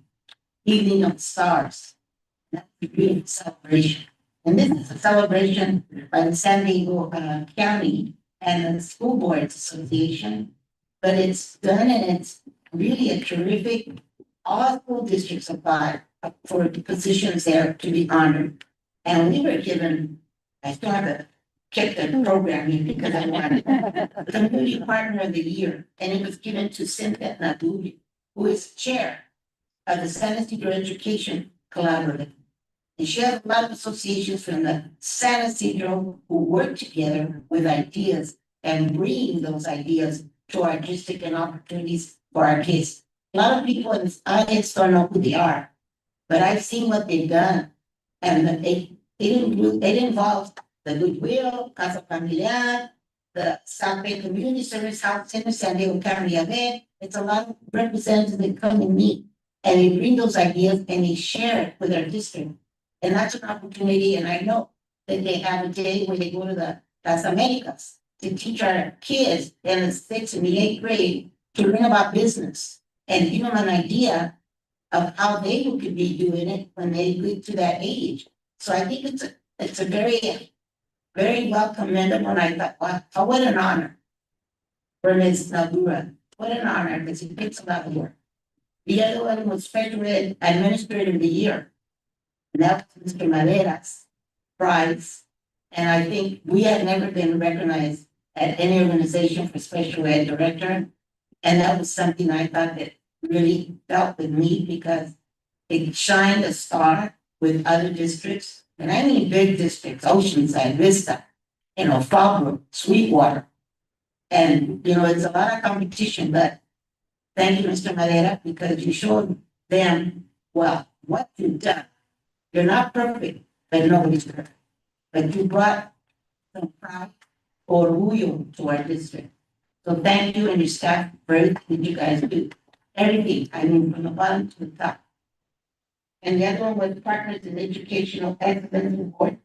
Evening of Stars. That's a beautiful celebration. And this is a celebration by the San Diego County and the School Boards Association. But it's done and it's really a terrific, all school districts apply for the positions there to be honored. And we were given, I still have to keep the program here because I wanted Community Partner of the Year. And it was given to Cynthia Naduli, who is chair of the San Ysidro Education Collaborative. And she has a lot of associations from the San Ysidro who work together with ideas and bringing those ideas to our district and opportunities for our kids. A lot of people in this audience don't know who they are, but I've seen what they've done. And it involves the Goodwill, Casa Familiar, the South Bay Community Service Health Center, San Diego County. It's a lot of representatives that come and meet, and they bring those ideas and they share it with our district. And that's an opportunity, and I know that they have a day where they go to the Las Americas to teach our kids in the 6th and the 8th grade to learn about business and give them an idea of how they could be doing it when they get to that age. So I think it's a very, very well commendable, and I thought, wow, what an honor for Ms. Nabura. What an honor, because it takes a lot of work. The other one was Special Ed Administrator of the Year. And that was Mr. Madera's prize. And I think we had never been recognized at any organization for special ed director. And that was something I thought that really felt with me because it shined a star with other districts. And I mean big districts, Oceanside, Vista, Fallbrook, Sweetwater. And, it's a lot of competition, but Thank you, Mr. Madera, because you showed them, well, what you've done. You're not perfect, but nobody's perfect. But you brought some pride, orgullo to our district. So thank you and your staff for everything you guys do. Everything, I mean, from the bottom to the top. And the other one was Partners in Educational Excellence Award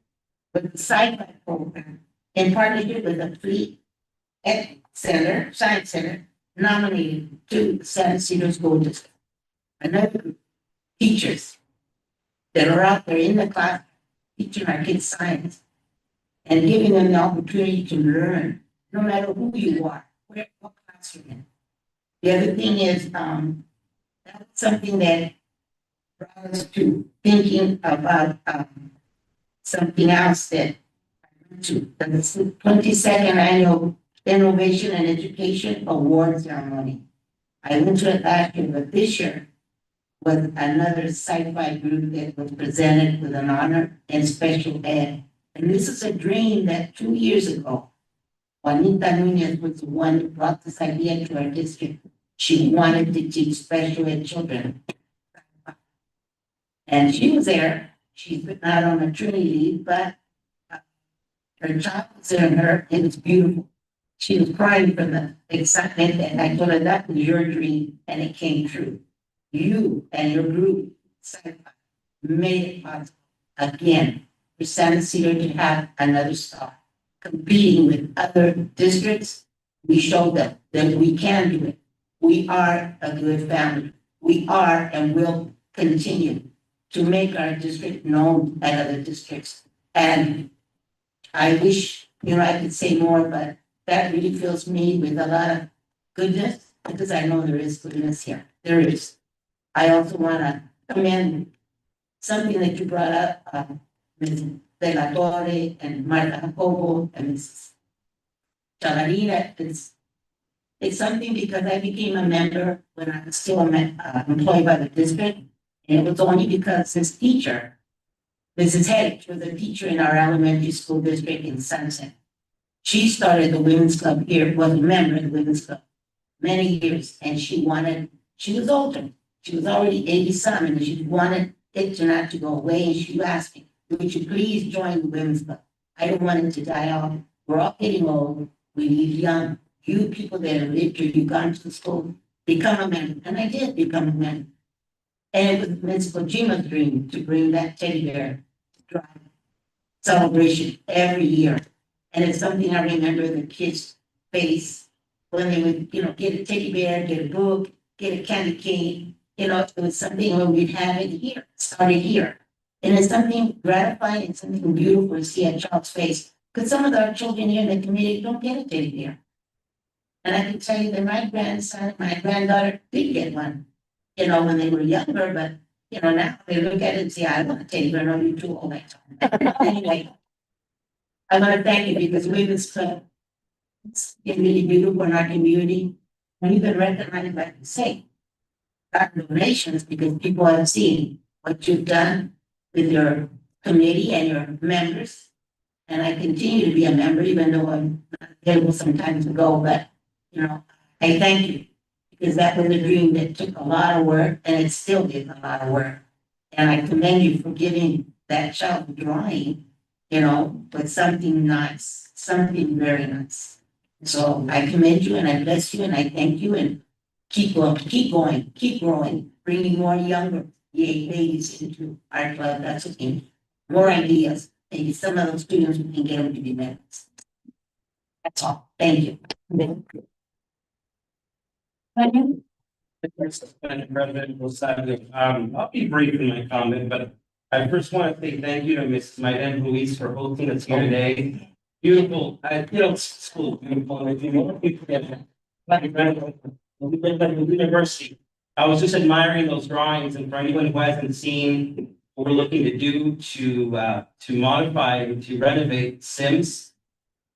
with the sci-fi program in partnership with the Free Ed Center, Science Center, nominated to the San Ysidro School District. Another group, teachers that are out there in the class teaching our kids science and giving them the opportunity to learn, no matter who you are, what class you're in. The other thing is, that's something that brought us to thinking about something else that I went to the 22nd annual Innovation and Education Award Ceremony. I went to it last year, but this year was another sci-fi group that was presented with an honor and special ed. And this is a dream that 2 years ago, Juanita Nunez was the one who brought this idea to our district. She wanted to teach special ed children. And she was there. She's not on maternity leave, but her child was there and it was beautiful. She was crying from the excitement, and I told her that was your dream, and it came true. You and your group made it possible again for San Ysidro to have another star. Competing with other districts, we showed them that we can do it. We are a good family. We are and will continue to make our district known at other districts. And I wish, I could say more, but that really fills me with a lot of goodness, because I know there is goodness here. There is. I also want to commend something that you brought up, Ms. De La Torre and Marta Jacobo and Mrs. Chavarina. It's something because I became a member when I was still employed by the district. And it was only because this teacher, Mrs. Hedge, was a teacher in our elementary school district in Sunset. She started the women's club here, was a member of the women's club many years, and she was older. She was already 80-some, and she wanted it to not to go away, and she asked me, would you please join the women's club? I don't want it to die off. We're all getting old. We need young. You people that have lived here, you've gone to school, become a member. And I did become a member. And it was Ms. Kojima's dream to bring that teddy bear to drive celebration every year. And it's something I remember the kids' face when they would, get a teddy bear, get a book, get a candy cane. It was something when we'd have it here, started here. And it's something gratifying and something beautiful to see a child's face. Because some of our children here in the community don't get a teddy bear. And I can tell you that my grandson, my granddaughter did get one, when they were younger, but, now they look at it and say, I want a teddy bear, no, you're too old. Anyway, I want to thank you because Women's Club is really beautiful in our community. And you've been recognized, like you say, gotten donations because people have seen what you've done with your committee and your members. And I continue to be a member, even though I'm not able sometimes to go, but, I thank you because that was a dream that took a lot of work and it still did a lot of work. And I commend you for giving that child a drawing, with something nice, something very nice. So I commend you and I bless you and I thank you and keep going, keep growing, bringing more younger ladies into our club. That's what we more ideas. Maybe some of those students, we can get them to be members. That's all. Thank you. President Rosado, I'll be brief in my comment, but I first want to say thank you to Ms. Mayden Ruiz for hosting us here today. Beautiful, school, beautiful, and people get university. I was just admiring those drawings, and for anyone who hasn't seen what we're looking to do to modify, to renovate Sims.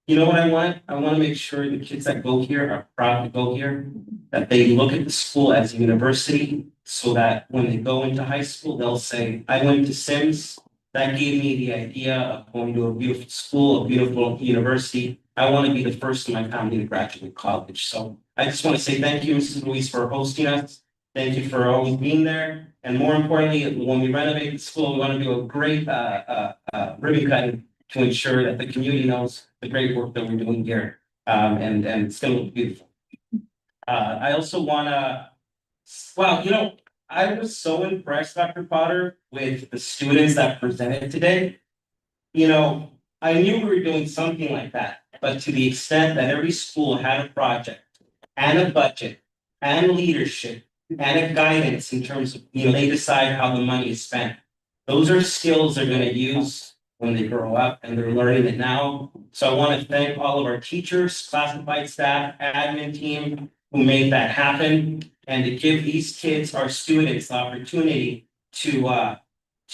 You know what I want? I want to make sure the kids that go here are proud to go here, that they look at the school as a university, so that when they go into high school, they'll say, I went to Sims that gave me the idea of going to a beautiful school, a beautiful university. I want to be the first in my family to graduate college. So I just want to say thank you, Mrs. Ruiz, for hosting us. Thank you for always being there. And more importantly, when we renovate the school, we want to do a great ribbon cutting to ensure that the community knows the great work that we're doing here. And it's going to look beautiful. I also want to, well, you know, I was so impressed, Dr. Potter, with the students that presented today. You know, I knew we were doing something like that, but to the extent that every school had a project and a budget and leadership and a guidance in terms of, you know, they decide how the money is spent. Those are skills they're going to use when they grow up, and they're learning it now. So I want to thank all of our teachers, classified staff, admin team who made that happen, and to give these kids, our students, the opportunity to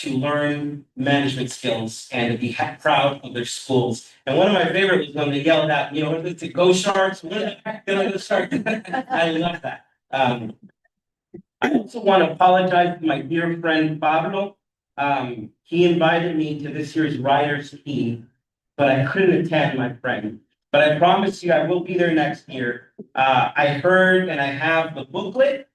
learn management skills and to be proud of their schools. And one of my favorite was when they yelled out, you know, what is it, go Sharks? Go Sharks. I love that. I also want to apologize to my dear friend Pablo. He invited me to this year's Riders team, but I couldn't attend, my friend. But I promise you, I will be there next year. I heard and I have the booklet,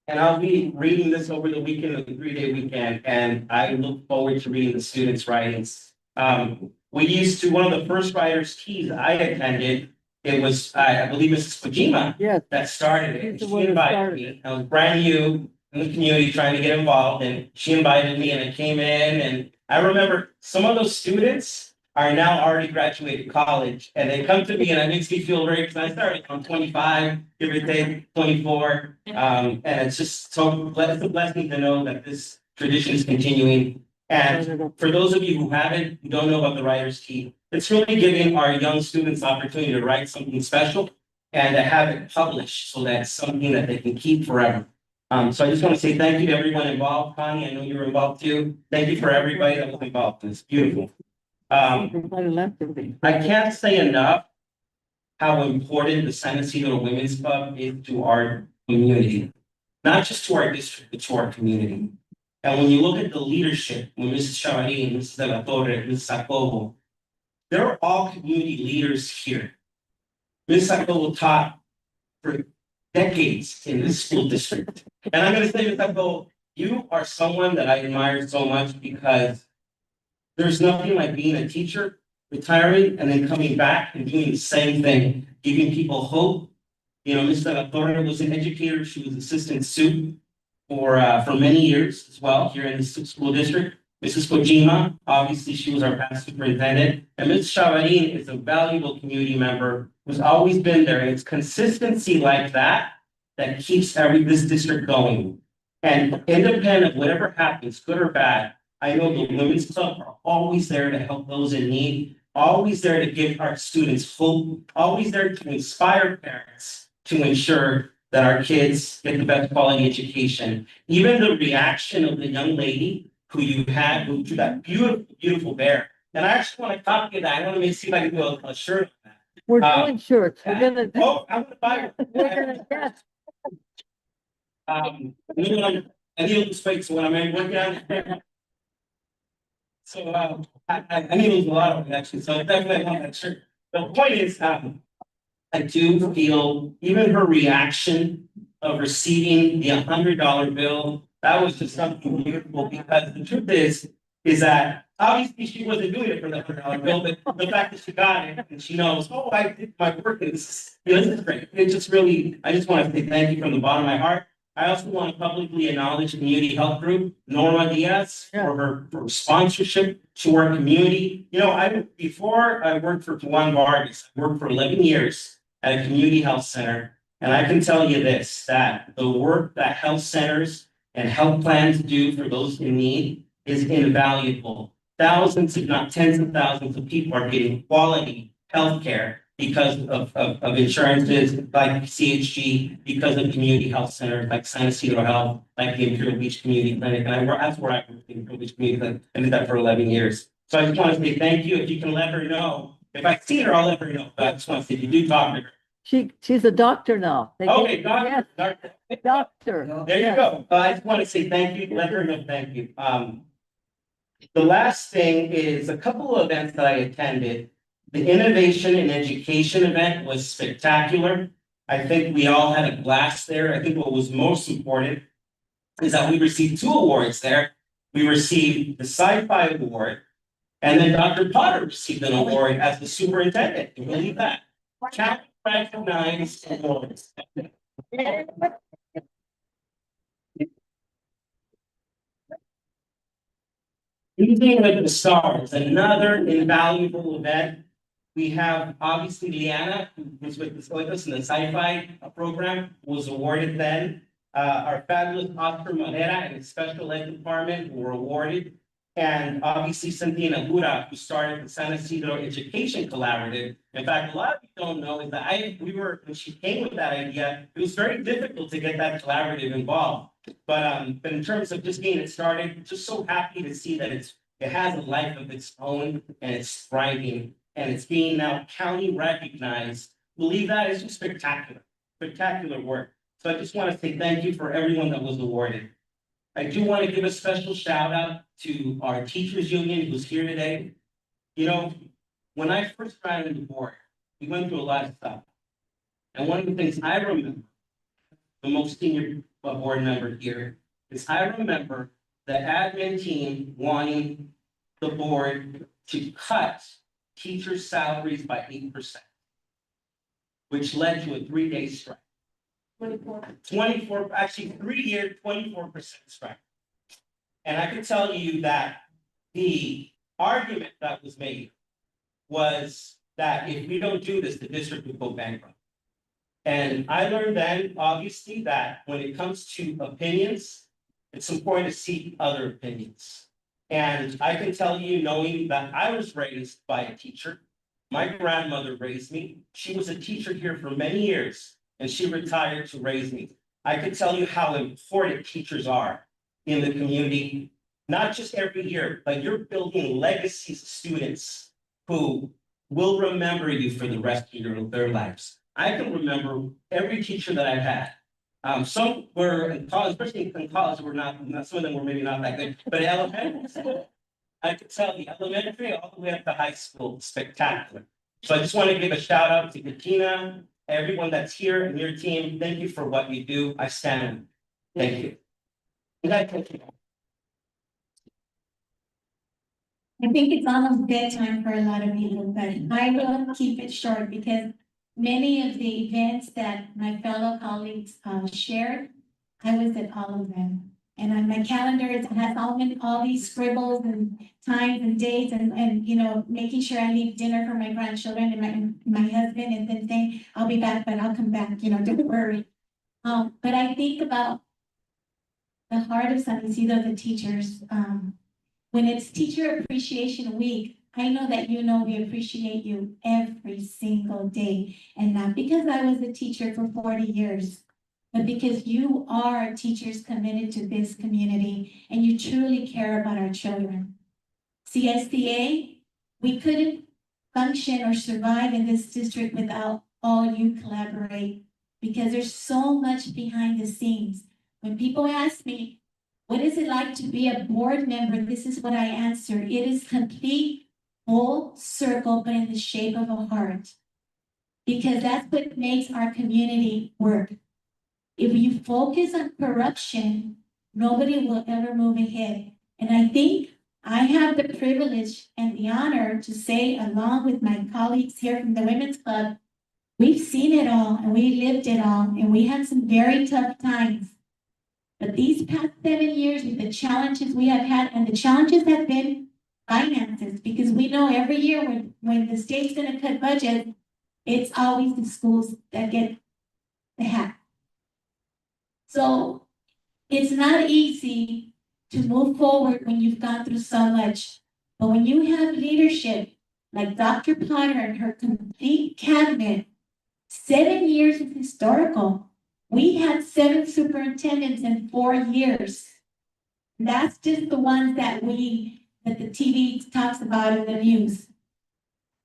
and I'll be reading this over the weekend, the 3-day weekend, and I look forward to reading the students' writings. We used to, one of the first Riders teas I attended, it was, I believe Mrs. Kojima that started it. She invited me. I was brand new in the community trying to get involved, and she invited me, and I came in, and I remember some of those students are now already graduated college, and they come to me, and it makes me feel very, because I started on 25, give or take 24, and it's just so it's a blessing to know that this tradition is continuing. And for those of you who don't know about the Writers' Tea, it's really giving our young students the opportunity to write something special and to have it published so that's something that they can keep forever. So I just want to say thank you to everyone involved. Connie, I know you were involved too. Thank you for everybody that was involved. It's beautiful. I can't say enough how important the San Ysidro Women's Club is to our community, not just to our district, but to our community. And when you look at the leadership, when Mrs. Chavarin, Mrs. De La Torre, Mrs. Jacobo, they're all community leaders here. Mrs. Jacobo taught for decades in this school district. And I'm going to say, Mrs. Jacobo, you are someone that I admire so much because there's nothing like being a teacher, retiring, and then coming back and doing the same thing, giving people hope. You know, Mrs. De La Torre was an educator. She was assistant soup for many years as well here in the school district. Mrs. Kojima, obviously she was our past superintendent, and Ms. Chavarin is a valuable community member who's always been there. And it's consistency like that that keeps this district going. And independent of whatever happens, good or bad, I know the Women's Club are always there to help those in need, always there to give our students hope, always there to inspire parents to ensure that our kids get the best quality education. Even the reaction of the young lady who you had, who drew that beautiful, beautiful bear. And I actually want to copy of that. I want to see if I can do a shirt on that. We're doing shirts. We're gonna. Oh, I'm gonna buy it. We're gonna, yes. I need to lose weight, so when I'm working out. So I need to lose a lot of it actually, so I definitely want that shirt. The point is, I do feel even her reaction of receiving the $100 bill, that was just something beautiful, because the truth is that obviously she wasn't doing it for the $100 bill, but the fact that she got it and she knows, oh, I did my work, and this is great. It just really, I just want to say thank you from the bottom of my heart. I also want to publicly acknowledge Community Health Group, Norma Diaz, for her sponsorship to our community. You know, before I worked for Juan Vargas, I worked for 11 years at a community health center. And I can tell you this, that the work that health centers and health plans do for those in need is invaluable. Thousands, if not tens of thousands of people are getting quality health care because of insurances like CHG, because of community health centers like San Ysidro Health, like the Imperial Beach Community Clinic. And that's where I worked, the Imperial Beach Community Clinic. I did that for 11 years. So I just want to say thank you. If you can let her know. If I see her, I'll let her know. But I just want to say, if you do talk to her. She's a doctor now. Okay, doctor. Yes. Doctor. Doctor. There you go. I just want to say thank you. Let her know thank you. The last thing is a couple of events that I attended. The Innovation in Education event was spectacular. I think we all had a blast there. I think what was most important is that we received 2 awards there. We received the Sci-Fi Award, and then Dr. Potter received an award as the superintendent. Can you believe that? County recognized awards. Evening with the Stars, another invaluable event. We have obviously Liana, who was with us in the sci-fi program, was awarded then. Our fabulous Oscar Monera and his special ed department were awarded. And obviously Cynthia Nagura, who started the San Ysidro Education Collaborative. In fact, a lot of you don't know is that when she came with that idea, it was very difficult to get that collaborative involved. But in terms of just getting it started, just so happy to see that it has a life of its own and it's thriving and it's being now county recognized. Believe that is just spectacular, spectacular work. So I just want to say thank you for everyone that was awarded. I do want to give a special shout out to our teachers union who's here today. You know, when I first got on the board, we went through a lot of stuff. And one of the things I remember, the most senior board member here, is I remember the admin team wanting the board to cut teachers' salaries by 8%, which led to a 3-day strike. 24, actually 3-year, 24% strike. And I can tell you that the argument that was made was that if we don't do this, the district will go bankrupt. And I learned then, obviously, that when it comes to opinions, it's important to seek other opinions. And I can tell you, knowing that I was raised by a teacher, my grandmother raised me. She was a teacher here for many years, and she retired to raise me. I can tell you how important teachers are in the community, not just every year, but you're building legacies of students who will remember you for the rest of their lives. I can remember every teacher that I've had. Some were in college, especially in college, were not, some of them were maybe not that good, but elementary school, I could tell the elementary all the way up to high school, spectacular. So I just want to give a shout out to Katina, everyone that's here and your team. Thank you for what you do. I stand. Thank you. I think it's almost bedtime for a lot of people, but I will keep it short because many of the events that my fellow colleagues shared, I was at all of them. And on my calendar, it has all these scribbles and times and dates and you know, making sure I leave dinner for my grandchildren and my husband and then saying, I'll be back, but I'll come back, you know, don't worry. But I think about the heart of San Ysidro, the teachers. When it's Teacher Appreciation Week, I know that you know we appreciate you every single day. And not because I was a teacher for 40 years, but because you are teachers committed to this community and you truly care about our children. CSDA, we couldn't function or survive in this district without all you collaborate because there's so much behind the scenes. When people ask me, what is it like to be a board member? This is what I answer. It is complete, full circle, but in the shape of a heart. Because that's what makes our community work. If you focus on corruption, nobody will ever move ahead. And I think I have the privilege and the honor to say, along with my colleagues here from the Women's Club, we've seen it all and we lived it all and we had some very tough times. But these past 7 years with the challenges we have had, and the challenges have been finances, because we know every year when the state's gonna cut budget, it's always the schools that get the hat. So it's not easy to move forward when you've gone through so much. But when you have leadership like Dr. Potter and her complete cabinet, 7 years is historical. We had 7 superintendents in 4 years. That's just the ones that the TV talks about in the news.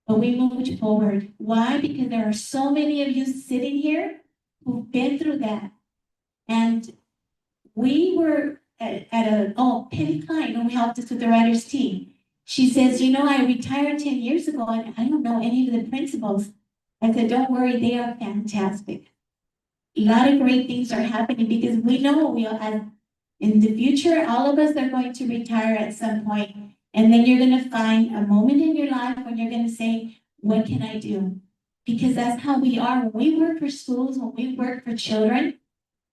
But we moved forward. Why? Because there are so many of you sitting here who've been through that. And we were Penny Klein, who helped us with the writers team. She says, you know, I retired 10 years ago and I don't know any of the principals. I said, don't worry, they are fantastic. A lot of great things are happening because we know in the future, all of us are going to retire at some point. And then you're going to find a moment in your life when you're going to say, what can I do? Because that's how we are. When we work for schools, when we work for children,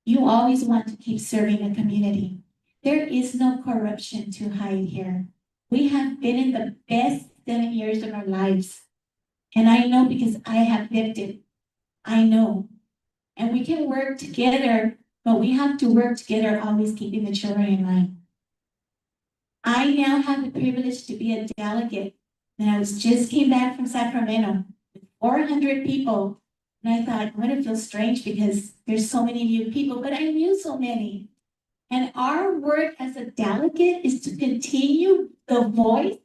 you always want to keep serving the community. There is no corruption to hide here. We have been in the best 7 years of our lives. And I know because I have lived it. I know. And we can work together, but we have to work together, always keeping the children in mind. I now have the privilege to be a delegate. And I just came back from Sacramento with 400 people. And I thought, I'm going to feel strange because there's so many new people, but I knew so many. And our work as a delegate is to continue the voice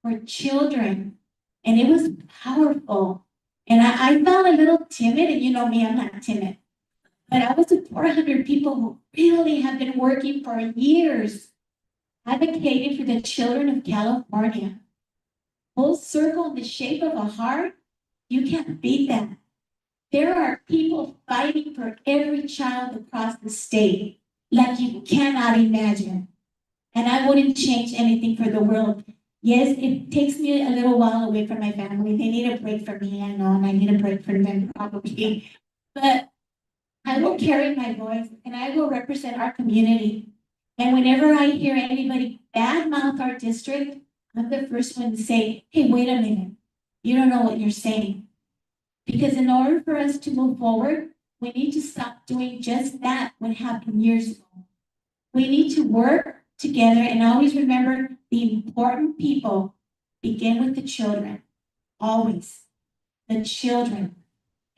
for children. And it was powerful. And I felt a little timid, and you know me, I'm not timid. But I was with 400 people who really have been working for years, advocating for the children of California. Full circle in the shape of a heart, you can't beat that. There are people fighting for every child across the state like you cannot imagine. And I wouldn't change anything for the world. Yes, it takes me a little while away from my family. They need a break from me, I know, and I need a break from them probably. But I will carry my voice and I will represent our community. And whenever I hear anybody badmouth our district, I'm the first one to say, hey, wait a minute. You don't know what you're saying. Because in order for us to move forward, we need to stop doing just that what happened years ago. We need to work together and always remember the important people begin with the children. Always. The children.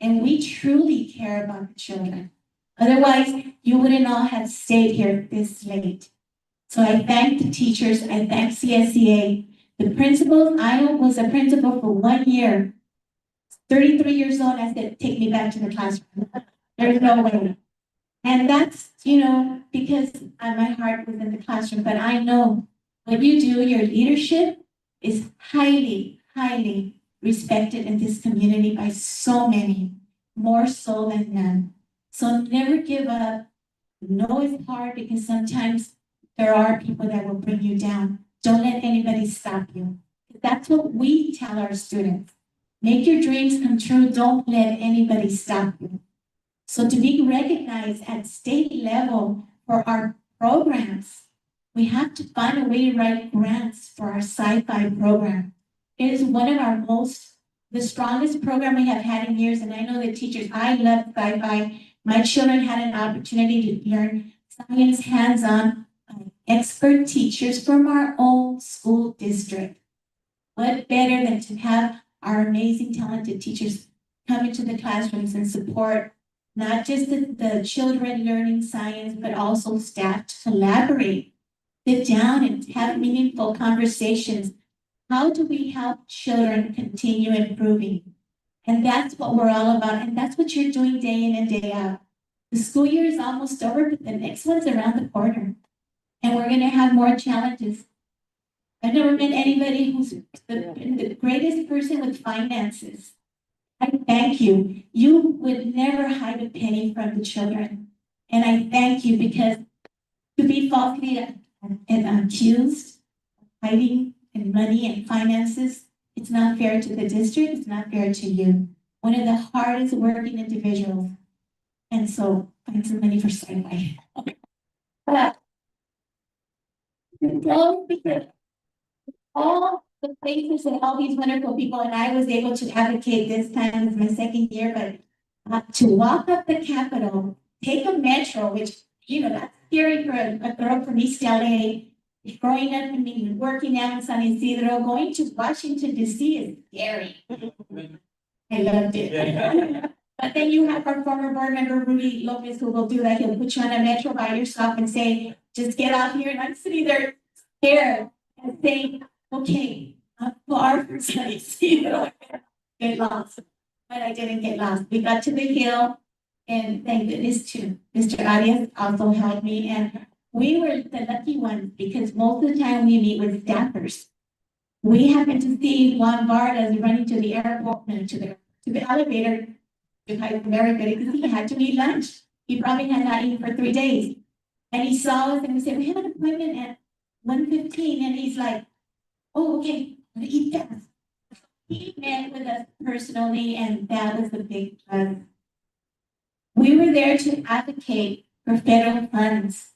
And we truly care about the children. Otherwise, you wouldn't all have stayed here this late. So I thank the teachers, I thank CSEA, the principals. I was a principal for 1 year. 33 years old, I said, take me back to the classroom. There's no way. And that's, you know, because my heart was in the classroom, but I know what you do, your leadership is highly, highly respected in this community by so many, more so than none. So never give up. Know it's hard because sometimes there are people that will bring you down. Don't let anybody stop you. That's what we tell our students. Make your dreams come true. Don't let anybody stop you. So to be recognized at state level for our programs, we have to find a way to write grants for our sci-fi program. It is one of the strongest program we have had in years. And I know the teachers, I love sci-fi. My children had an opportunity to learn science hands-on by expert teachers from our own school district. What better than to have our amazing, talented teachers come into the classrooms and support not just the children learning science, but also staff to collaborate, sit down and have meaningful conversations. How do we help children continue improving? And that's what we're all about. And that's what you're doing day in and day out. The school year is almost over, but the next one's around the corner. And we're going to have more challenges. I've never met anybody who's the greatest person with finances. I thank you. You would never hide a penny from the children. And I thank you because to be falsely accused of hiding and money and finances, it's not fair to the district, it's not fair to you. One of the hardest working individuals. And so find some money for sci-fi. But all the places and all these wonderful people, and I was able to advocate this time as my second year, but to walk up the Capitol, take a metro, which, you know, that's scary for a girl from East LA, growing up and working out in San Ysidro, going to Washington DC is scary. I loved it. But then you have our former board member, Rudy Lopez, who will do that. He'll put you on a metro by yourself and say, just get off here. And I'm sitting there scared and saying, okay, I'm far from San Ysidro. Get lost. But I didn't get lost. We got to the hill, and thank goodness to Mr. Arias also helped me. And we were the lucky ones because most of the time we meet with staffers. We happened to see Juan Vargas running to the airport, no, to the elevator to hide from everybody because he had to eat lunch. He probably had not eaten for 3 days. And he saw us and we said, we have an appointment at 1:15, and he's like, oh, okay, I'm gonna eat fast. He met with us personally, and that was the big plus. We were there to advocate for federal funds,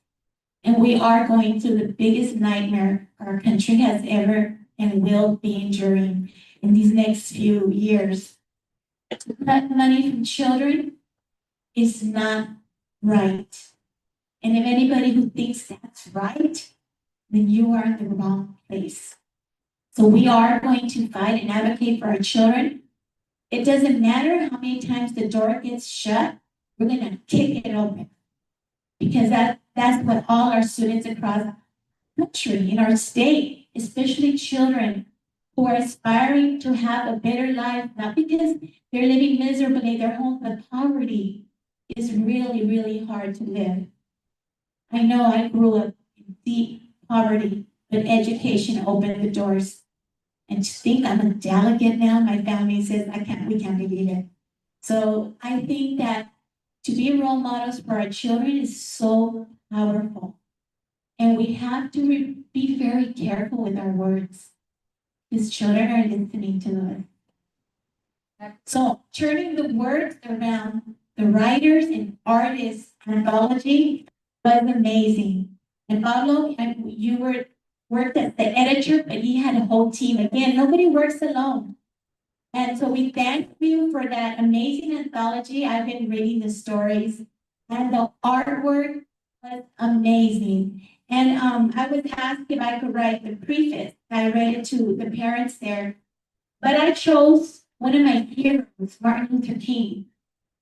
and we are going through the biggest nightmare our country has ever and will be enduring in these next few years. To cut money from children is not right. And if anybody who thinks that's right, then you are in the wrong place. So we are going to fight and advocate for our children. It doesn't matter how many times the door gets shut, we're gonna kick it open. Because that's what all our students across the country, in our state, especially children who are aspiring to have a better life, not because they're living miserably in their home, but poverty is really, really hard to live. I know I grew up in deep poverty, but education opened the doors. And to think I'm a delegate now, my family says we can't believe it. So I think that to be role models for our children is so powerful. And we have to be very careful with our words, because children are listening to us. So turning the words around, the writers and artists anthology was amazing. And Pablo, you worked as the editor, but he had a whole team. Again, nobody works alone. And so we thank you for that amazing anthology. I've been reading the stories, and the artwork was amazing. And I was asked if I could write the preface. I read it to the parents there. But I chose one of my heroes, Martin Luther King.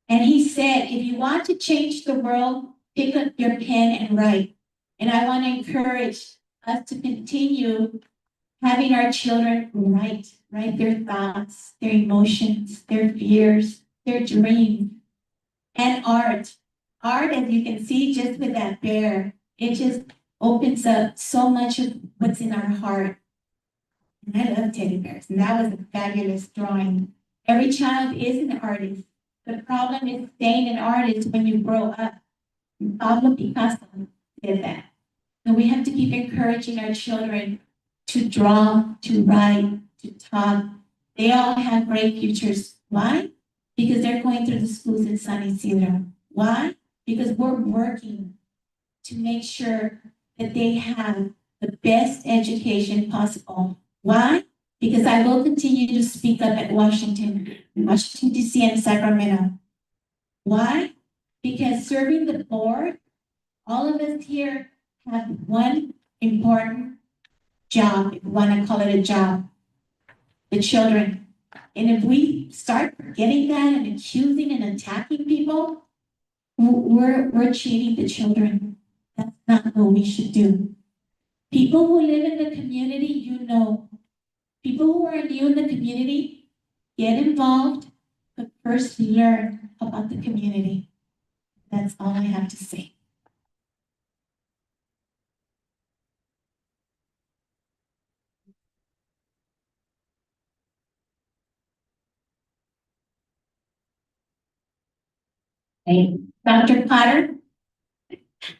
And he said, if you want to change the world, pick up your pen and write. And I want to encourage us to continue having our children write their thoughts, their emotions, their fears, their dreams, and art. Art, as you can see, just with that bear, it just opens up so much of what's in our heart. And I love teddy bears, and that was a fabulous drawing. Every child is an artist. The problem is staying an artist when you grow up. Pablo Picasso did that. So we have to keep encouraging our children to draw, to write, to talk. They all have great futures. Why? Because they're going through the schools in San Ysidro. Why? Because we're working to make sure that they have the best education possible. Why? Because I will continue to speak up at Washington, D.C. and Sacramento. Why? Because serving the board, all of us here have one important job, if you want to call it a job, the children. And if we start forgetting that and accusing and attacking people, we're cheating the children. That's not what we should do. People who live in the community, you know, people who are new in the community, get involved, but first learn about the community. That's all I have to say. Hey, Dr. Potter.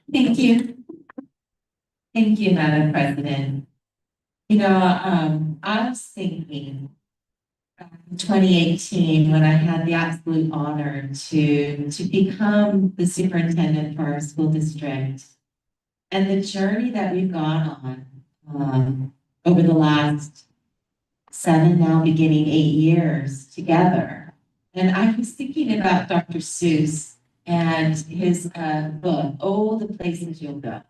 Thank you. Thank you, Madam President. You know, I was thinking back in 2018 when I had the absolute honor to become the superintendent for our school district, and the journey that we've gone on over the last 7, now beginning 8 years together. And I was thinking about Dr. Seuss and his book, Oh, the Places You'll Go.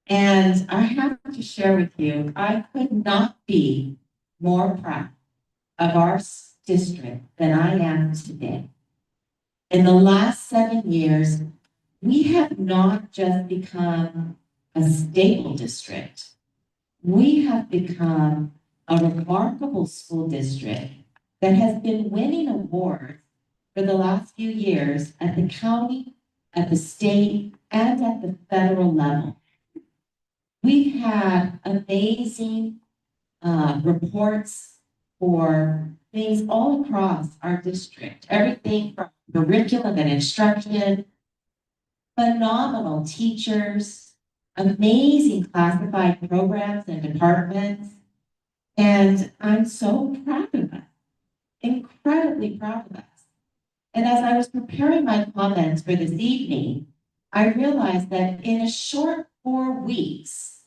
And I have to share with you, I could not be more proud of our district than I am today. In the last 7 years, we have not just become a stable district, we have become a remarkable school district that has been winning awards for the last few years at the county, at the state, and at the federal level. We've had amazing reports for things all across our district, everything from curriculum and instruction, phenomenal teachers, amazing classified programs and departments. And I'm so proud of us, incredibly proud of us. And as I was preparing my comments for this evening, I realized that in a short 4 weeks,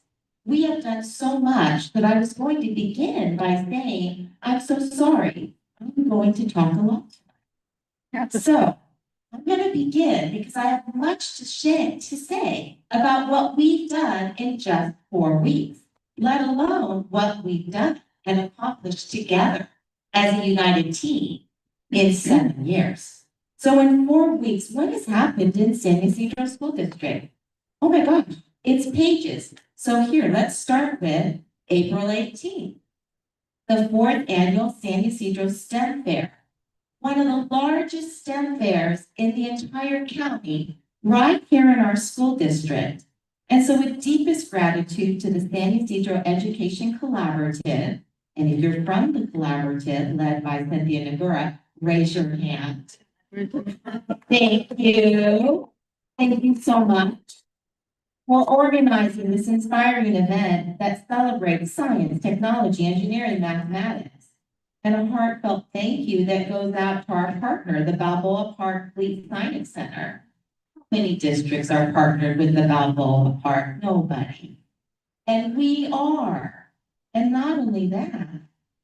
we have done so much that I was going to begin by saying, I'm so sorry, I'm going to talk a lot tonight. So I'm going to begin because I have much to say about what we've done in just 4 weeks, let alone what we've done and accomplished together as a united team in 7 years. So in 4 weeks, what has happened in San Ysidro School District? Oh my gosh, it's pages. So here, let's start with April 18th, the 4th annual San Ysidro STEM Fair, one of the largest STEM fairs in the entire county, right here in our school district. And so with deepest gratitude to the San Ysidro Education Collaborative, and if you're from the collaborative led by Cynthia Nagura, raise your hand. Thank you. Thank you so much for organizing this inspiring event that celebrates science, technology, engineering, mathematics. And a heartfelt thank you that goes out to our partner, the Balboa Park Fleet Science Center. How many districts are partnered with the Balboa Park? Nobody. And we are. And not only that,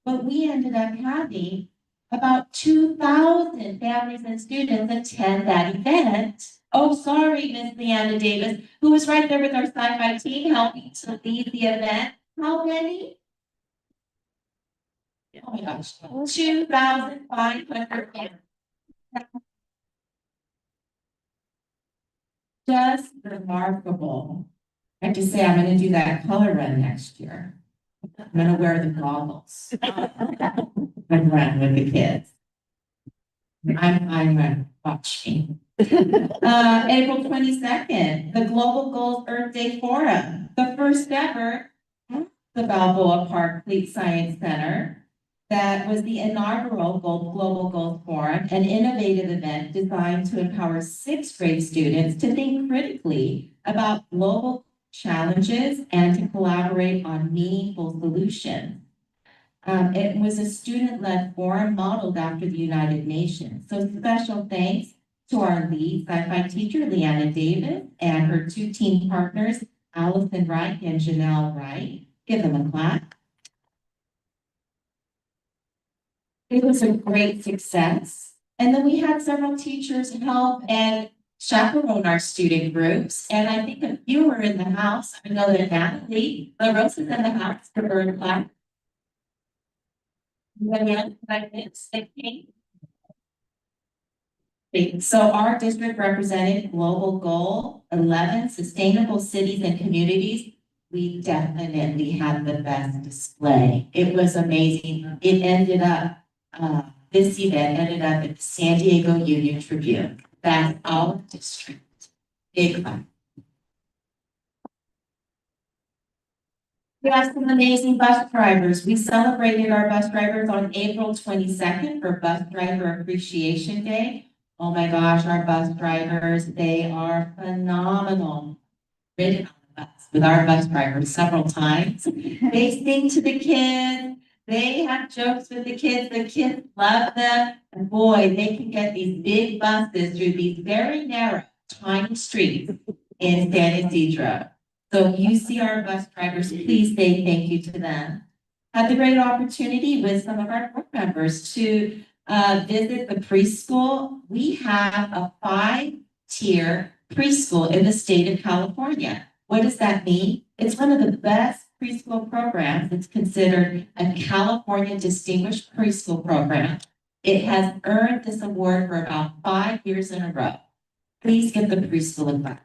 but we ended up having about 2,000 families and students attend that event. Oh, sorry, Miss Leanna Davis, who was right there with our sci-fi team helping to lead the event. How many? Oh my gosh, 2,500. Just remarkable. I have to say, I'm going to do that color run next year. I'm going to wear the goggles and run with the kids. I'm watch me. April 22nd, the Global Goals Earth Day Forum, the first ever at the Balboa Park Fleet Science Center. That was the inaugural Global Goals Forum, an innovative event designed to empower 6th grade students to think critically about global challenges and to collaborate on meaningful solutions. It was a student-led forum modeled after the United Nations. So special thanks to our lead sci-fi teacher, Leanna Davis, and her 2 team partners, Allison Wright and Janelle Wright. Give them a clap. It was a great success. And then we had several teachers help and chaperone our student groups. And I think a few were in the house. I know that Natalie LaRosa is in the house for her class. So our district represented global goal 11, sustainable cities and communities. We definitely had the best display. It was amazing. It ended up, this event ended up at the San Diego Union Tribune. That's our district. Big one. We have some amazing bus drivers. We celebrated our bus drivers on April 22nd for Bus Driver Appreciation Day. Oh my gosh, our bus drivers, they are phenomenal. Ridden on the bus with our bus drivers several times. They sing to the kids. They have jokes with the kids love them. And boy, they can get these big buses through these very narrow, tiny streets in San Ysidro. So if you see our bus drivers, please say thank you to them. Had the great opportunity with some of our board members to visit the preschool. We have a 5-tier preschool in the state of California. What does that mean? It's one of the best preschool programs. It's considered a California Distinguished Preschool Program. It has earned this award for about 5 years in a row. Please give the preschool a clap.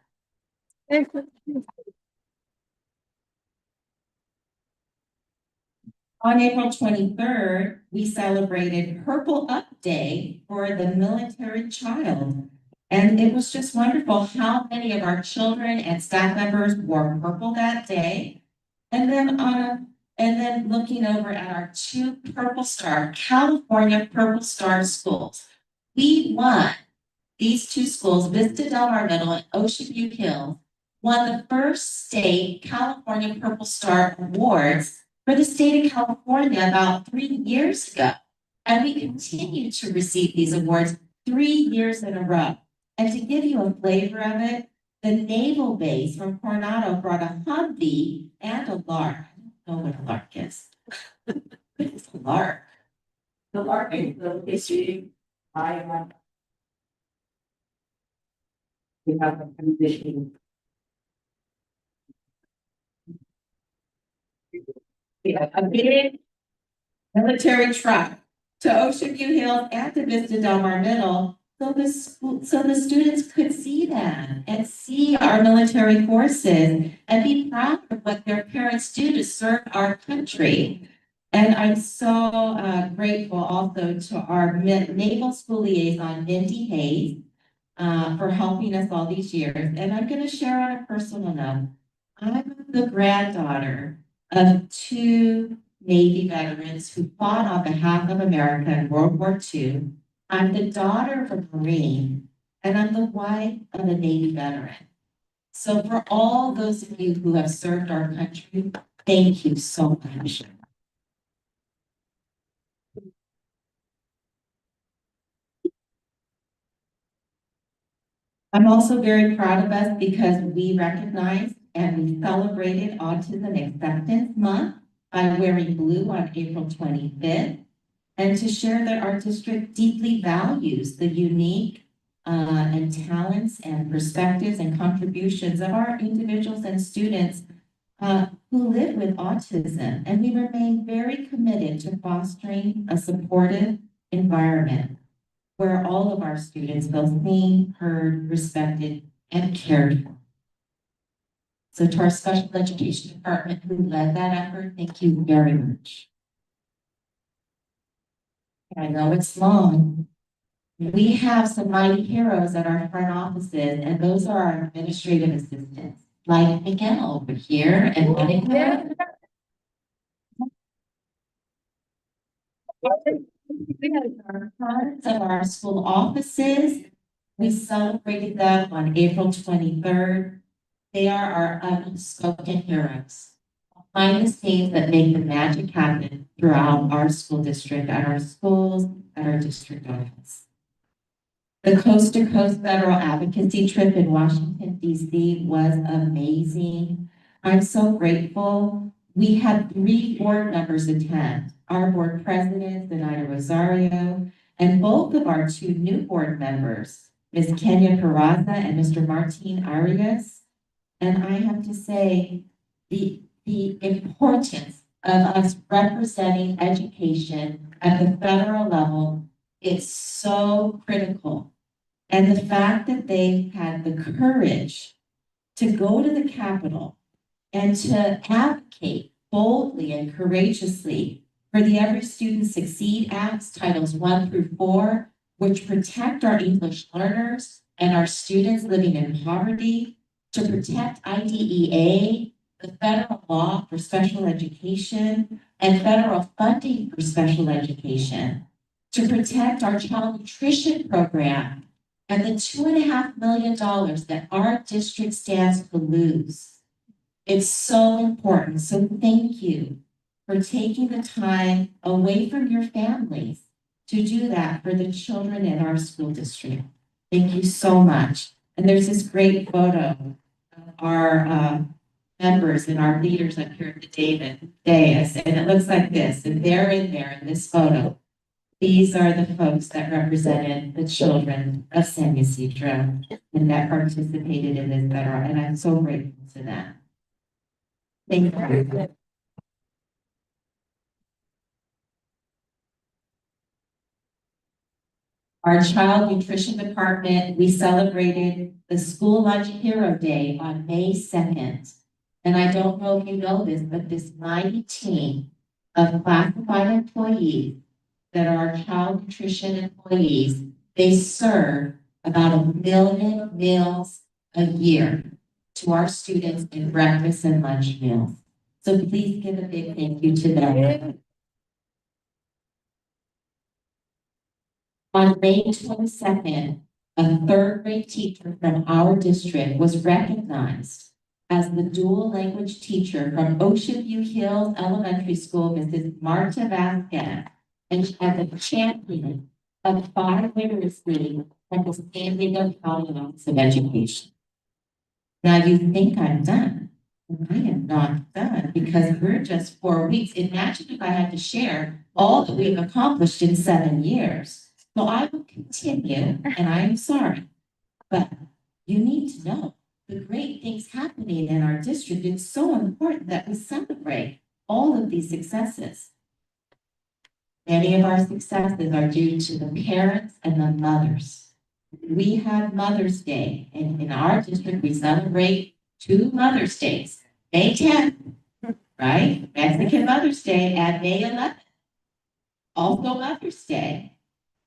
On April 23rd, we celebrated Purple Up Day for the military child. And it was just wonderful how many of our children and staff members wore purple that day. And then looking over at our two Purple Star, California Purple Star schools. We won these two schools, Vista Del Mar Middle and Ocean View Hills, won the first state California Purple Star Awards for the state of California about 3 years ago. And we continue to receive these awards 3 years in a row. And to give you a flavor of it, the naval base from Coronado brought a Humvee and a lark. I don't know what a lark is. It's a lark. The lark is the history. We have a condition. We have a big military truck to Ocean View Hills and to Vista Del Mar Middle. So the students could see that and see our military forces and be proud of what their parents do to serve our country. And I'm so grateful also to our Naval School Liaison, Mindy Hayes, for helping us all these years. And I'm going to share on a personal note. I'm the granddaughter of 2 Navy veterans who fought on behalf of America in World War II. I'm the daughter of a Marine, and I'm the wife of a Navy veteran. So for all those of you who have served our country, thank you so much. I'm also very proud of us because we recognized and we celebrated Autism Acceptance Month by wearing blue on April 25th. And to share that our district deeply values the unique and talents and perspectives and contributions of our individuals and students who live with autism. And we remain very committed to fostering a supportive environment where all of our students feel seen, heard, respected, and cared for. So to our special education department who led that effort, thank you very much. I know it's long. We have some mighty heroes at our front offices, and those are our administrative assistants, like Miguel over here and Monica. Our front of our school offices, we celebrated them on April 23rd. They are our unspoken heroes. Behind the scenes that make the magic happen throughout our school district, at our schools, at our district office. The Coast to Coast Federal Advocacy trip in Washington, D.C. was amazing. I'm so grateful. We had 3 board members attend. Our board president, Zenaida Rosario, and both of our 2 new board members, Ms. Kenya Peraza and Mr. Martin Arias. And I have to say, the importance of us representing education at the federal level is so critical. And the fact that they had the courage to go to the Capitol and to advocate boldly and courageously for the Every Student Succeed Acts, Titles 1 through 4, which protect our English learners and our students living in poverty, to protect IDEA, the federal law for special education, and federal funding for special education, to protect our child nutrition program, and the $2.5 million that our district stands to lose. It's so important. So thank you for taking the time away from your families to do that for the children in our school district. Thank you so much. And there's this great photo of our members and our leaders up here at the dais, and it looks like this, and they're in there in this photo. These are the folks that represented the children of San Ysidro and that participated in this federal, and I'm so grateful to them. Thank you. Our child nutrition department, we celebrated the School Lunch Hero Day on May 2nd. And I don't know if you know this, but this mighty team of classified employees that are child nutrition employees, they serve about 1 million meals a year to our students in breakfast and lunch meals. So please give a big thank you to them. On May 22nd, a third grade teacher from our district was recognized as the dual language teacher from Ocean View Hills Elementary School, Mrs. Marta Vasquez, and as a champion of 5 literacy at the San Diego County Office of Education. Now you think I'm done. I am not done because we're just 4 weeks. Imagine if I had to share all that we've accomplished in 7 years. So I will continue, and I am sorry, but you need to know the great things happening in our district. It's so important that we celebrate all of these successes. Many of our successes are due to the parents and the mothers. We have Mother's Day, and in our district, we celebrate 2 Mother's Days. May 10th, right? Mexican Mother's Day, and May 11th. Also Mother's Day.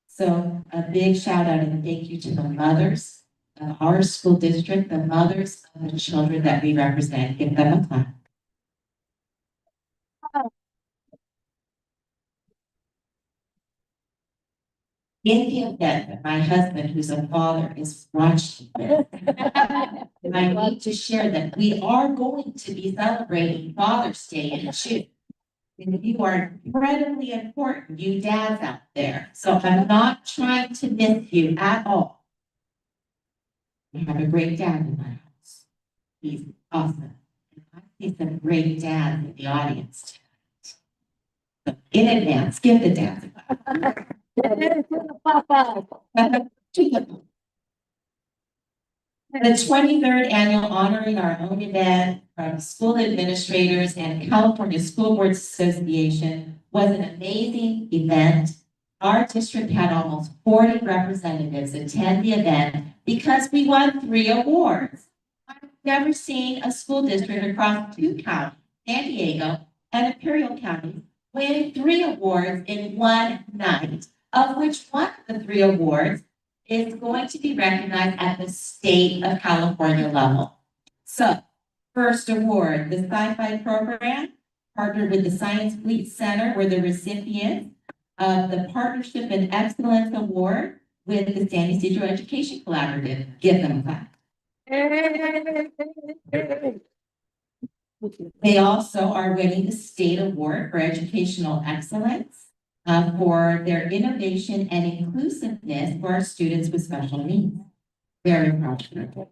So a big shout out and thank you to the mothers of our school district, the mothers of the children that we represent. Give them a clap. In the event that my husband, who's a father, is watching this, and I need to share that we are going to be celebrating Father's Day in June. And you are incredibly important, you dads out there. So I'm not trying to miss you at all. I have a great dad in my house. He's awesome. I see some great dads in the audience tonight. So in advance, give the dads a clap. The 23rd annual Honoring Our Own event from school administrators and California School Boards Association was an amazing event. Our district had almost 40 representatives attend the event because we won 3 awards. I've never seen a school district across 2 counties, San Diego and Imperial County, win 3 awards in one night, of which one of the 3 awards is going to be recognized at the state of California level. So, first award, the Sci-Fi program, partnered with the Science Fleet Center, were the recipients of the Partnership and Excellence Award with the San Ysidro Education Collaborative. Give them a clap. They also are winning the State Award for Educational Excellence for their innovation and inclusiveness for our students with special needs. Very proud of them.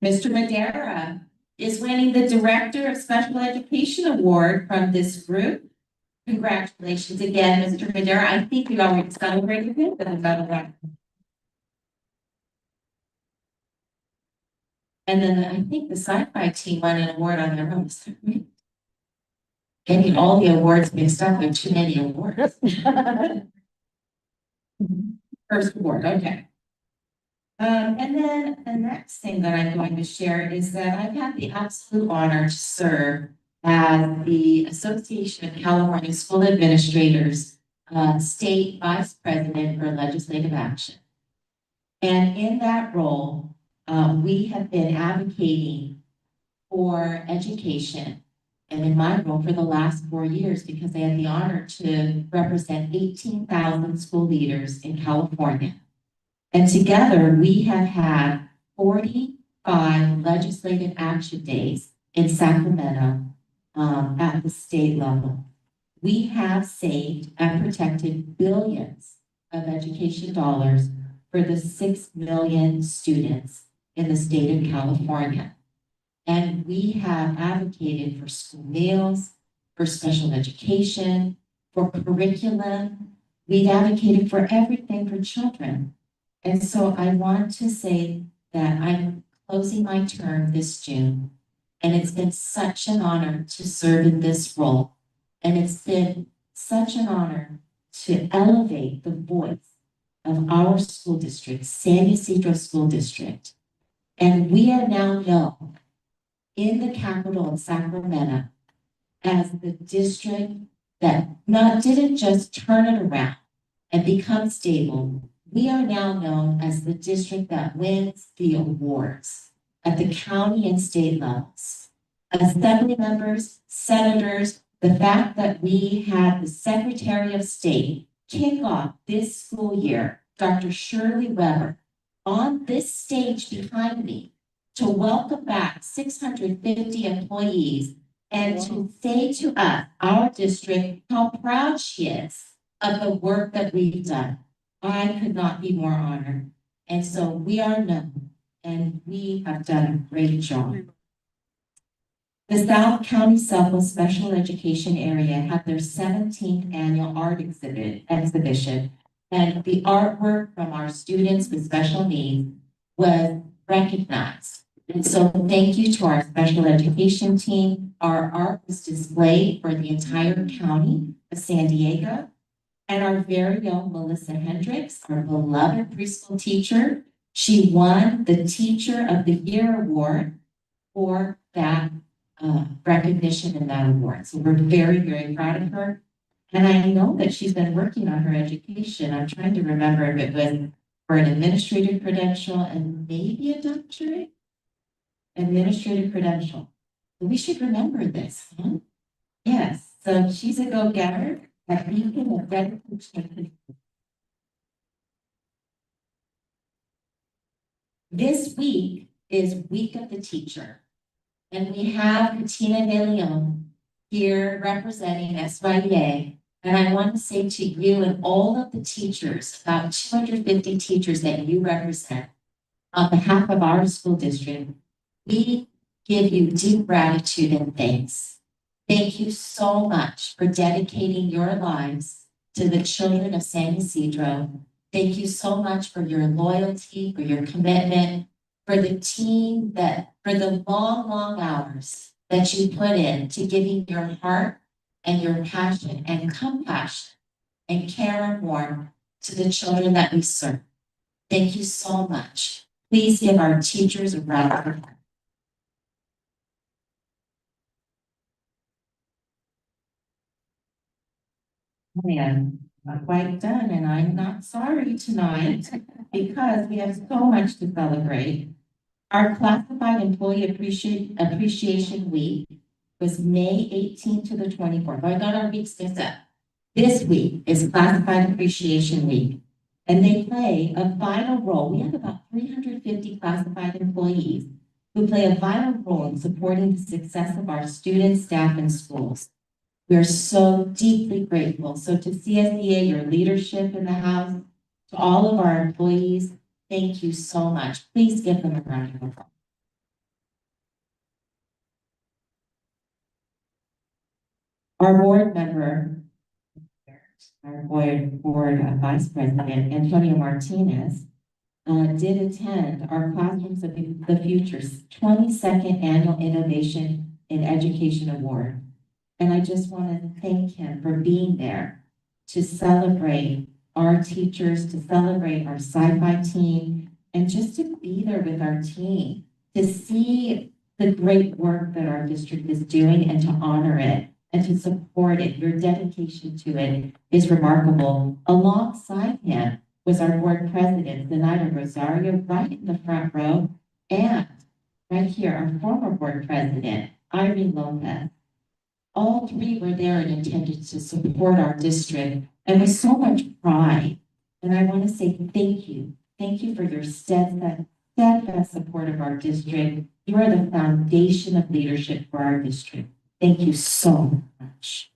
Mr. Madera is winning the Director of Special Education Award from this group. Congratulations again, Mr. Madera. I think we already celebrated him, but I'm not aware. And then I think the sci-fi team won an award on their own. Getting all the awards mixed up, there are too many awards. First award, okay. And then the next thing that I'm going to share is that I've had the absolute honor to serve as the Association of California School Administrators State Vice President for Legislative Action. And in that role, we have been advocating for education, and in my role for the last 4 years, because I had the honor to represent 18,000 school leaders in California. And together we have had 45 legislative action days in Sacramento at the state level. We have saved and protected billions of education dollars for the 6 million students in the state of California. And we have advocated for school meals, for special education, for curriculum. We've advocated for everything for children. And so I want to say that I'm closing my term this June. And it's been such an honor to serve in this role. And it's been such an honor to elevate the voice of our school district, San Ysidro School District. And we are now known in the capital of Sacramento as the district that didn't just turn it around and become stable. We are now known as the district that wins the awards at the county and state levels. Assembly members, senators, the fact that we had the Secretary of State kick off this school year, Dr. Shirley Weber, on this stage behind me to welcome back 650 employees and to say to us, our district, how proud she is of the work that we've done. I could not be more honored. And so we are known and we have done a great job. The South County Southwest Special Education Area had their 17th annual art exhibition, and the artwork from our students with special needs was recognized. And so thank you to our special education team. Our art was displayed for the entire county of San Diego. And our very own Melissa Hendricks, our beloved preschool teacher, she won the Teacher of the Year award for that recognition in that award. So we're very, very proud of her. And I know that she's been working on her education. I'm trying to remember if it was for an administrative credential and maybe a doctorate. Administrative credential. We should remember this, huh? Yes, so she's a go-getter. That beacon of dedication. This week is Week of the Teacher. And we have Katina De Leon here representing SYDA. And I want to say to you and all of the teachers, about 250 teachers that you represent, on behalf of our school district, we give you deep gratitude and thanks. Thank you so much for dedicating your lives to the children of San Ysidro. Thank you so much for your loyalty, for your commitment, for the team for the long, long hours that you put in to giving your heart and your passion and compassion and care and warmth to the children that we serve. Thank you so much. Please give our teachers a round of applause. I am not quite done, and I'm not sorry tonight because we have so much to celebrate. Our Classified Employee Appreciation Week was May 18th to the 24th. I got our weeks mixed up. This week is Classified Appreciation Week, and they play a vital role. We have about 350 classified employees who play a vital role in supporting the success of our students, staff, and schools. We are so deeply grateful. So to CSDA, your leadership in the house, to all of our employees, thank you so much. Please give them a round of applause. Our board member, our board vice president, Antonio Martinez, did attend our Classrooms of the Future's 22nd Annual Innovation in Education Award. And I just want to thank him for being there to celebrate our teachers, to celebrate our sci-fi team, and just to be there with our team, to see the great work that our district is doing and to honor it and to support it. Your dedication to it is remarkable. Alongside him was our board president, Zenaida Rosario, right in the front row, and right here, our former board president, Irene Lopez. All three were there and intended to support our district and with so much pride. And I want to say thank you. Thank you for your steadfast support of our district. You are the foundation of leadership for our district. Thank you so much.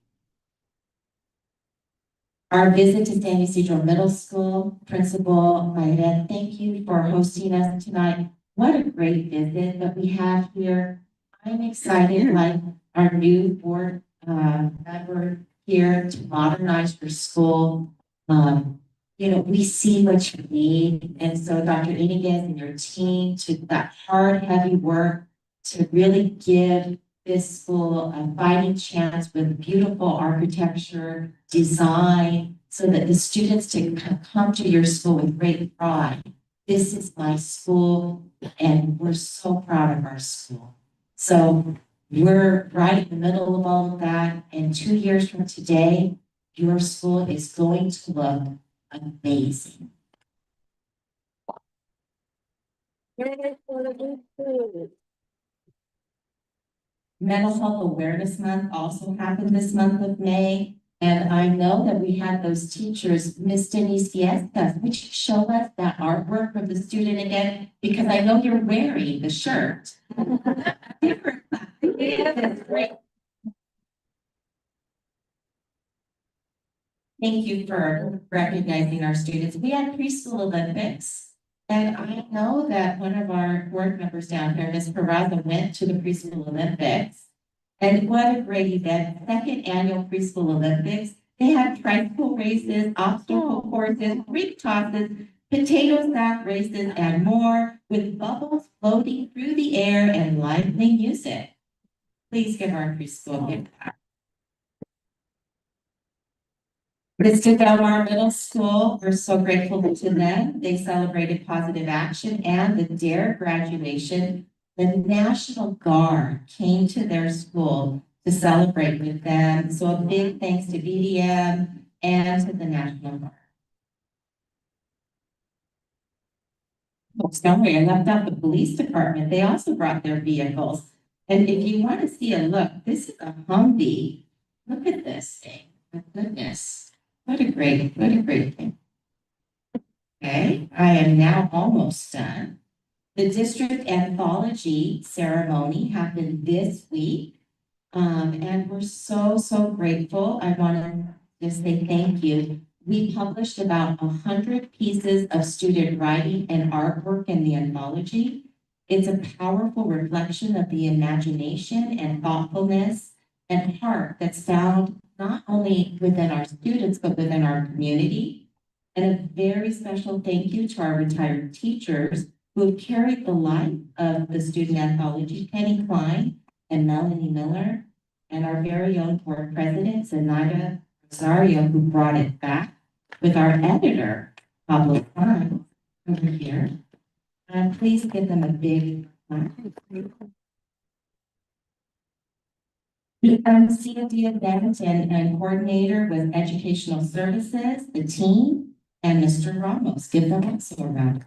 Our visit to San Ysidro Middle School, Principal Mayret, thank you for hosting us tonight. What a great visit that we have here. I'm excited, like our new board member here, to modernize your school. We see what you need. And so Dr. Iniguez and your team took that hard, heavy work to really give this school a fighting chance with beautiful architecture, design, so that the students can come to your school with great pride. This is my school, and we're so proud of our school. So we're right in the middle of all of that, and 2 years from today, your school is going to look amazing. Mental Health Awareness Month also happened this month of May. And I know that we had those teachers, Miss Denise Fiestas, would you show us that artwork of the student again? Because I know you're wearing the shirt. It's great. Thank you for recognizing our students. We had preschool Olympics. And I know that one of our board members down here, Ms. Peraza, went to the preschool Olympics. And what a great event, second annual preschool Olympics. They had tricycle races, obstacle courses, ring tosses, potato sack races, and more, with bubbles floating through the air and lively music. Please give our preschool a big clap. Vista Del Mar Middle School, we're so grateful to them. They celebrated positive action and the DARE graduation. The National Guard came to their school to celebrate with them. So a big thanks to VDM and to the National Guard. Folks, don't worry, I left out the police department. They also brought their vehicles. And if you want to see a look, this is a Humvee. Look at this thing. My goodness. What a great thing. Okay, I am now almost done. The district anthology ceremony happened this week. And we're so grateful. I want to just say thank you. We published about 100 pieces of student writing and artwork in the anthology. It's a powerful reflection of the imagination and thoughtfulness and heart that's found not only within our students, but within our community. And a very special thank you to our retired teachers who have carried the light of the student anthology, Penny Klein and Melanie Miller, and our very own board president, Zenaida Rosario, who brought it back, with our editor, Pablo Klein, over here. And please give them a big clap. The COD event and coordinator with educational services, the team, and Mr. Ramos. Give them also a round.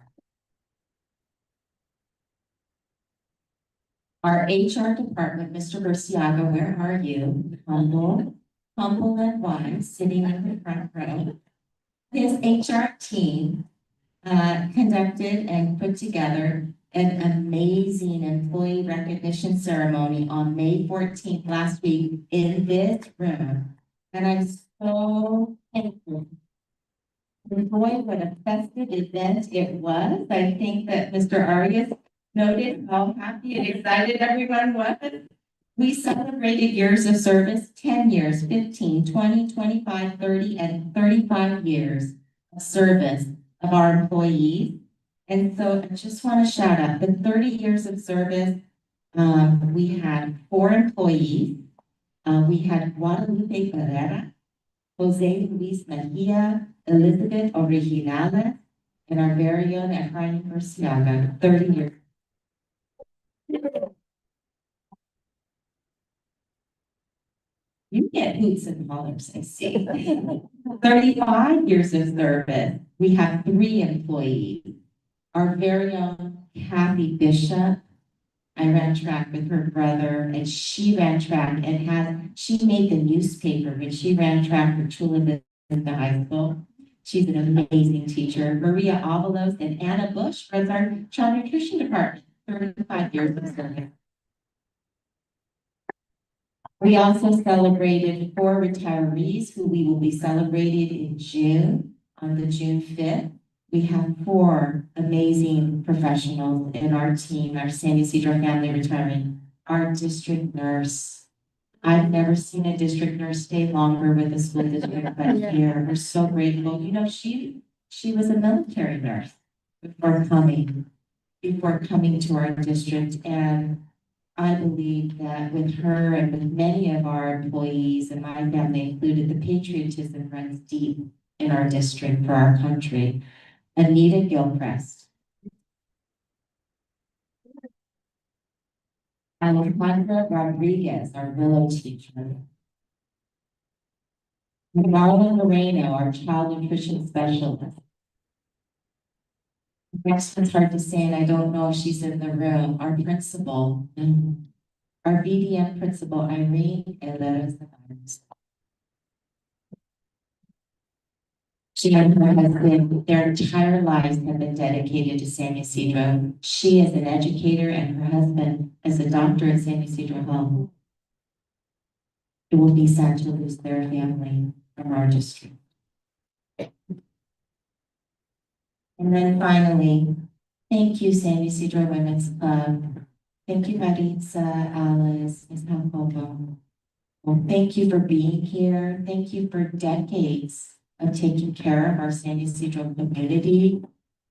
Our HR department, Mr. Burciaga, where are you? Humble and wise, sitting in the front row. His HR team conducted and put together an amazing employee recognition ceremony on May 14th last week in this room. And I'm so thankful. And boy, what a festive event it was. I think that Mr. Arias noted how happy and excited everyone was. We celebrated years of service, 10 years, 15, 20, 25, 30, and 35 years of service of our employees. And so I just want to shout out the 30 years of service. We had 4 employees. We had Guadalupe Pereira, Jose Luis Mejia, Elizabeth Originales, and our very own Efrain Burciaga, 30 years. You get hoots and hollers, I see. 35 years of service. We have 3 employees. Our very own Kathy Bishop. I ran track with her brother, and she ran track and she made the newspaper when she ran track for Chula Vista High School. She's an amazing teacher. Maria Avalos and Anna Bush runs our child nutrition department, 35 years of service. We also celebrated 4 retirees who we will be celebrated in June, on the June 5th. We have 4 amazing professionals in our team, our San Ysidro family retiring. Our district nurse. I've never seen a district nurse stay longer with the school district, but here, we're so grateful. You know, she was a military nurse before coming to our district. And I believe that with her and with many of our employees, and my family included, the patriotism runs deep in our district for our country. Anita Gilchrist. Alejandra Rodriguez, our Willow teacher. Marla Moreno, our child nutrition specialist. Next one's hard to say, and I don't know if she's in the room. Our principal, our BDM principal, Irene Eleres. She and her husband, their entire lives have been dedicated to San Ysidro. She is an educator and her husband is a doctor at San Ysidro Health. It will be sad to lose their family from our district. And then finally, thank you, San Ysidro Women's Club. Thank you, Maritza, Alice, Ms. Jacobo. Well, thank you for being here. Thank you for decades of taking care of our San Ysidro community.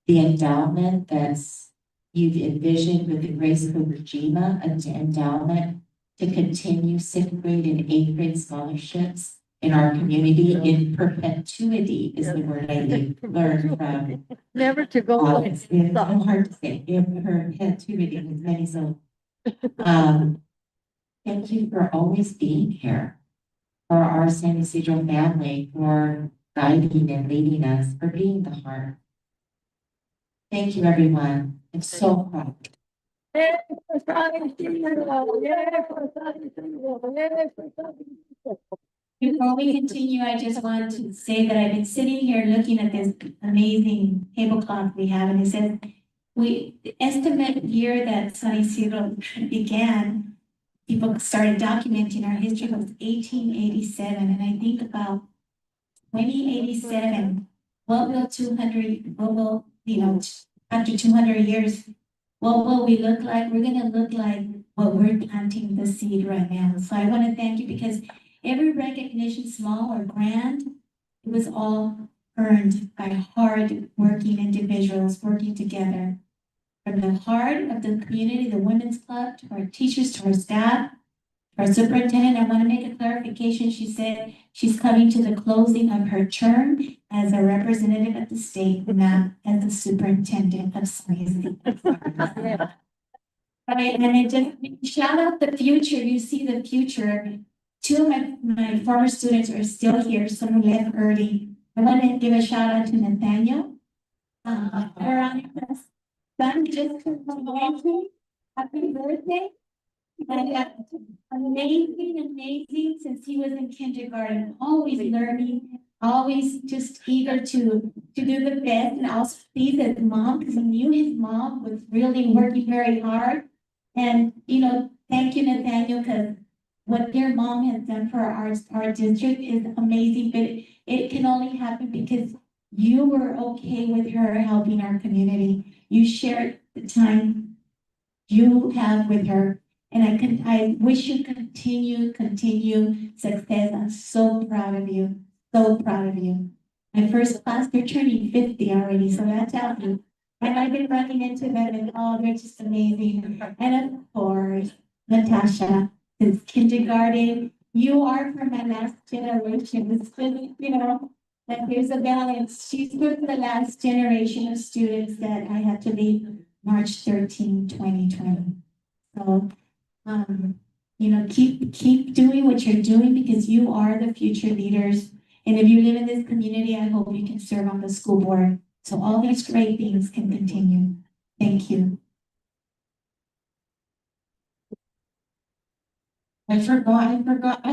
The endowment that's you've envisioned with the Grace Kojima endowment to continue 6th grade and 8th grade scholarships in our community in perpetuity is the word I learned from. Never to go. It's hard to say, in perpetuity with many so. Thank you for always being here, for our San Ysidro family, for guiding and leading us, for being the heart. Thank you, everyone. I'm so proud. Before we continue, I just want to say that I've been sitting here looking at this amazing tablecloth we have, and it says, the estimate year that San Ysidro began, people started documenting our history was 1887, and I think about 2087, what will 200, what will, after 200 years, what will we look like? We're gonna look like what we're planting the seed right now. So I wanna thank you because every recognition, small or grand, it was all earned by hard-working individuals working together. From the heart of the community, the Women's Club, to our teachers, to our staff, to our superintendent, I want to make a clarification. She said she's coming to the closing of her term as a representative of the state, not as the superintendent of SYSD. Right, and it just shout out the future. You see the future. Two of my former students are still here. Some left early. I want to give a shout out to Nathaniel. Veronica's son just turned 20. Happy birthday. And amazing since he was in kindergarten, always learning, always just eager to do the best, and also please his mom, because he knew his mom was really working very hard. And thank you, Nathaniel, because what your mom has done for our district is amazing, but it can only happen because you were okay with her helping our community. You shared the time you have with her. And I wish you continue success. I'm so proud of you. So proud of you. My first class, they're turning 50 already, so that tells you. And I've been running into them and they're just amazing. And of course, Natasha, since kindergarten, you are from my last generation. It's been, and here's a balance. She's from the last generation of students that I had to leave March 13, 2020. So keep doing what you're doing because you are the future leaders. And if you live in this community, I hope you can serve on the school board. So all these great things can continue. Thank you. I forgot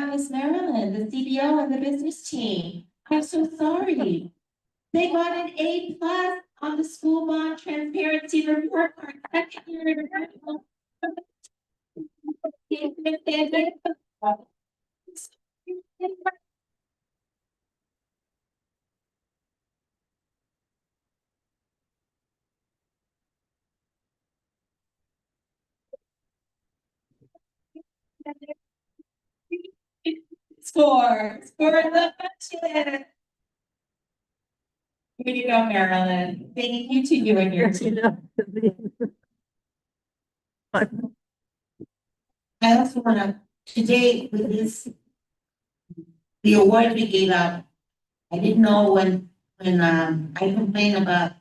Miss Marilyn, the CBO and the business team. I'm so sorry. They got an A+ on the school bond transparency report card. Score the budget. Here you go, Marilyn. Thank you to you and your team. I also wanna, today with this, the award we gave out, I didn't know when I complained about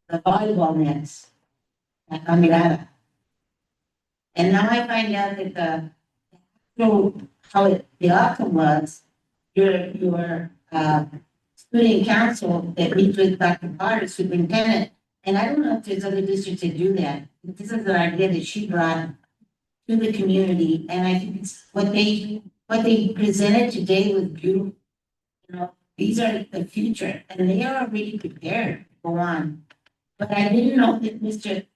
the volleyball nets at La Mirada. And now I find out that the outcome was your student council that meets with Dr. Potter, superintendent. And I don't know if there's other districts that do that. This is an idea that she brought to the community, and I think it's what they presented today was beautiful. You know, these are the future, and they are already prepared to go on. But I didn't know that Mr.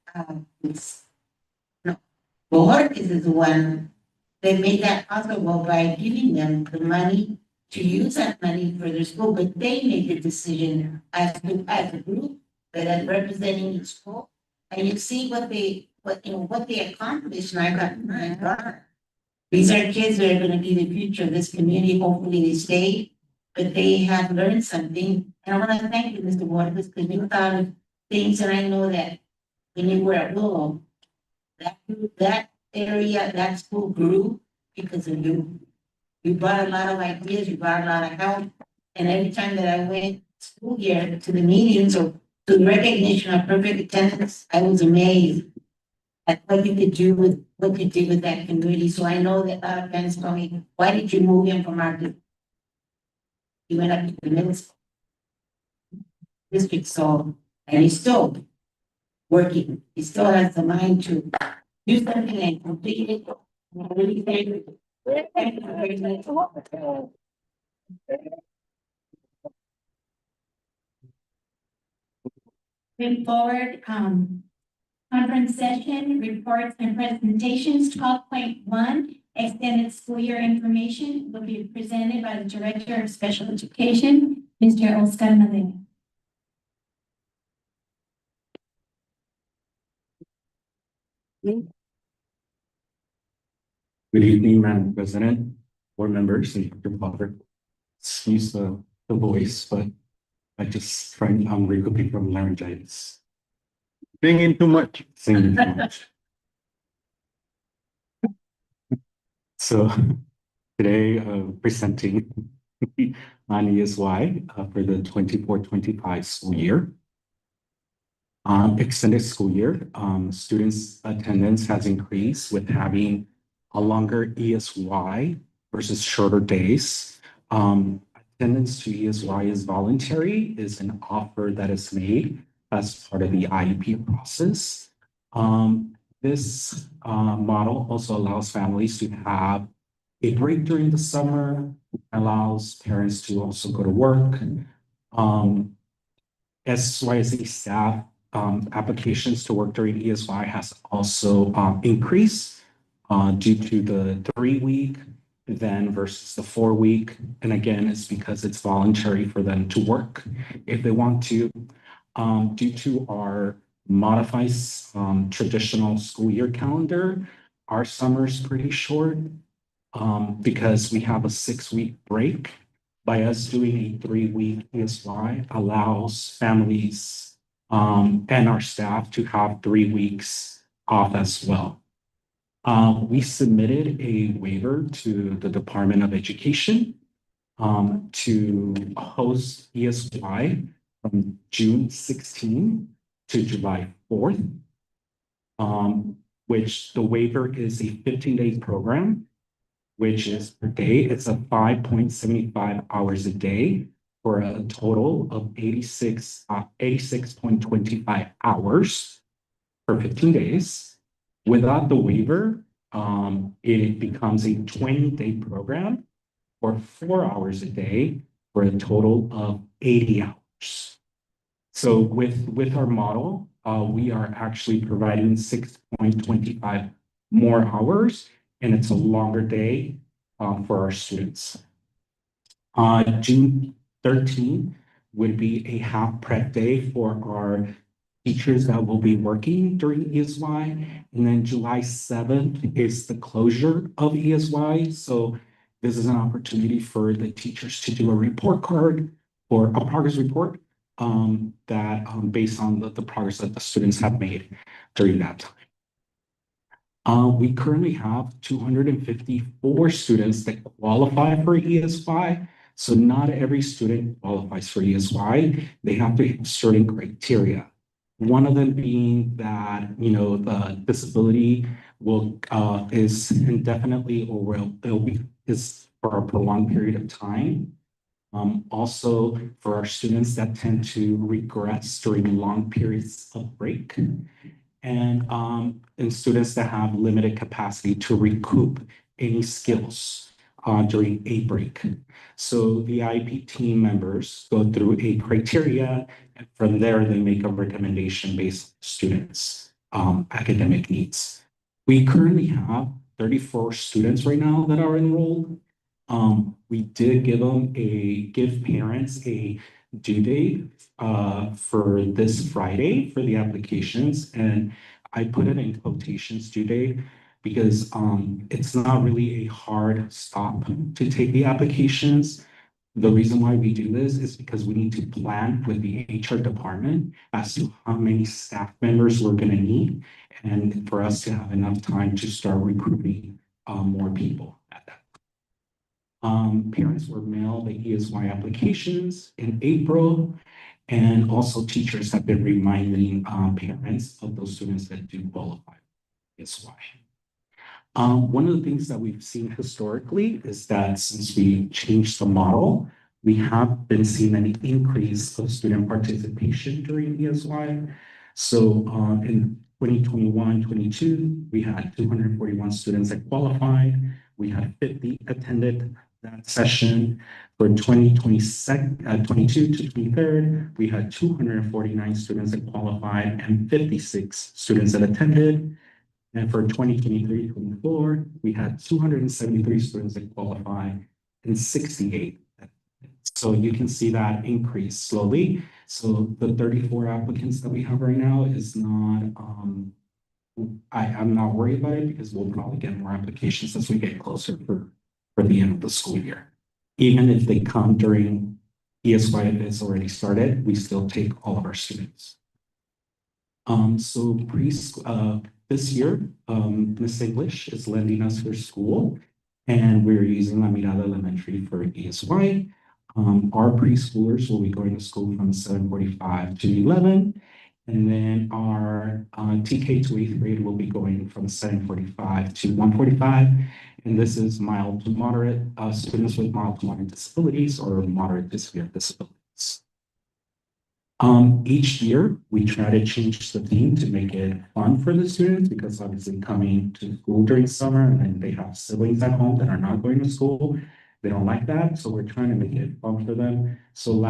Borges is the one that made that possible by giving them the money to use that money for their school, but they made the decision as a group that is representing the school. And you see what they accomplished, and I got, my God, these are kids that are gonna be the future of this community. Hopefully they stay, but they have learned something. And I wanna thank you, Mr. Borges, because you thought of things, and I know that when you were at Willow, that area, that school grew because of you. You brought a lot of ideas, you brought a lot of help. And every time that I went school year to the meetings or to the recognition of perfect attendance, I was amazed at what you could do with what you did with that community. So I know that a lot of parents told me, why did you move him from our district? He went up to the middle school district, so, and he's still working. He still has the mind to do something and complete it. And I really thank you. Thank you very much. Bring forward, conference session, reports and presentations. 12.1, extended school year information will be presented by the Director of Special Education, Mr. Oscar Medina. Good evening, Madam President, board members, and Dr. Potter. Excuse the voice, but I just I'm recuperating from laryngitis. Singing too much. Singing too much. So today, presenting on ESY for the 24-25 school year. Extended school year, students' attendance has increased with having a longer ESY versus shorter days. Attendance to ESY is voluntary, is an offer that is made as part of the IEP process. This model also allows families to have a break during the summer, allows parents to also go to work. SYSD staff applications to work during ESY has also increased due to the 3-week then versus the 4-week. And again, it's because it's voluntary for them to work if they want to. Due to our modified traditional school year calendar, our summer is pretty short because we have a 6-week break. By us doing a 3-week ESY allows families and our staff to have 3 weeks off as well. We submitted a waiver to the Department of Education to host ESY from June 16 to July 4th, which the waiver is a 15-day program, which is per day, it's a 5.75 hours a day for a total of 86.25 hours for 15 days. Without the waiver, it becomes a 20-day program for 4 hours a day for a total of 80 hours. So with our model, we are actually providing 6.25 more hours, and it's a longer day for our students. June 13 would be a half prep day for our teachers that will be working during ESY. And then July 7th is the closure of ESY. So this is an opportunity for the teachers to do a report card or a progress report based on the progress that the students have made during that time. We currently have 254 students that qualify for ESY. So not every student qualifies for ESY. They have to hit certain criteria. One of them being that, the disability is indefinitely or is for a prolonged period of time. Also, for our students that tend to regress during long periods of break, and students that have limited capacity to recoup any skills during a break. So the IEP team members go through a criteria, and from there they make a recommendation based on students' academic needs. We currently have 34 students right now that are enrolled. We did give parents a due date for this Friday for the applications, and I put it in quotations due date because it's not really a hard stop to take the applications. The reason why we do this is because we need to plan with the HR department as to how many staff members we're going to need, and for us to have enough time to start recruiting more people at that. Parents were mailed the ESY applications in April, and also teachers have been reminding parents of those students that do qualify for ESY. One of the things that we've seen historically is that since we changed the model, we have been seeing an increase of student participation during ESY. So in 2021-22, we had 241 students that qualified. We had 50 attended that session. For 2022 to 23rd, we had 249 students that qualified and 56 students that attended. And for 2023-24, we had 273 students that qualified and 68. So you can see that increase slowly. So the 34 applicants that we have right now is not, I'm not worried about it because we'll probably get more applications as we get closer for the end of the school year. Even if they come during ESY, if it's already started, we still take all of our students. So this year, Miss English is lending us her school, and we're using La Mirada Elementary for ESY. Our preschoolers will be going to school from 7:45 to 11, and then our TK to 8th grade will be going from 7:45 to 1:45, and this is mild to moderate students with mild to moderate disabilities or moderate to severe disabilities. Each year, we try to change the theme to make it fun for the students because obviously coming to school during summer and then they have siblings at home that are not going to school. They don't like that, so we're trying to make it fun for them. So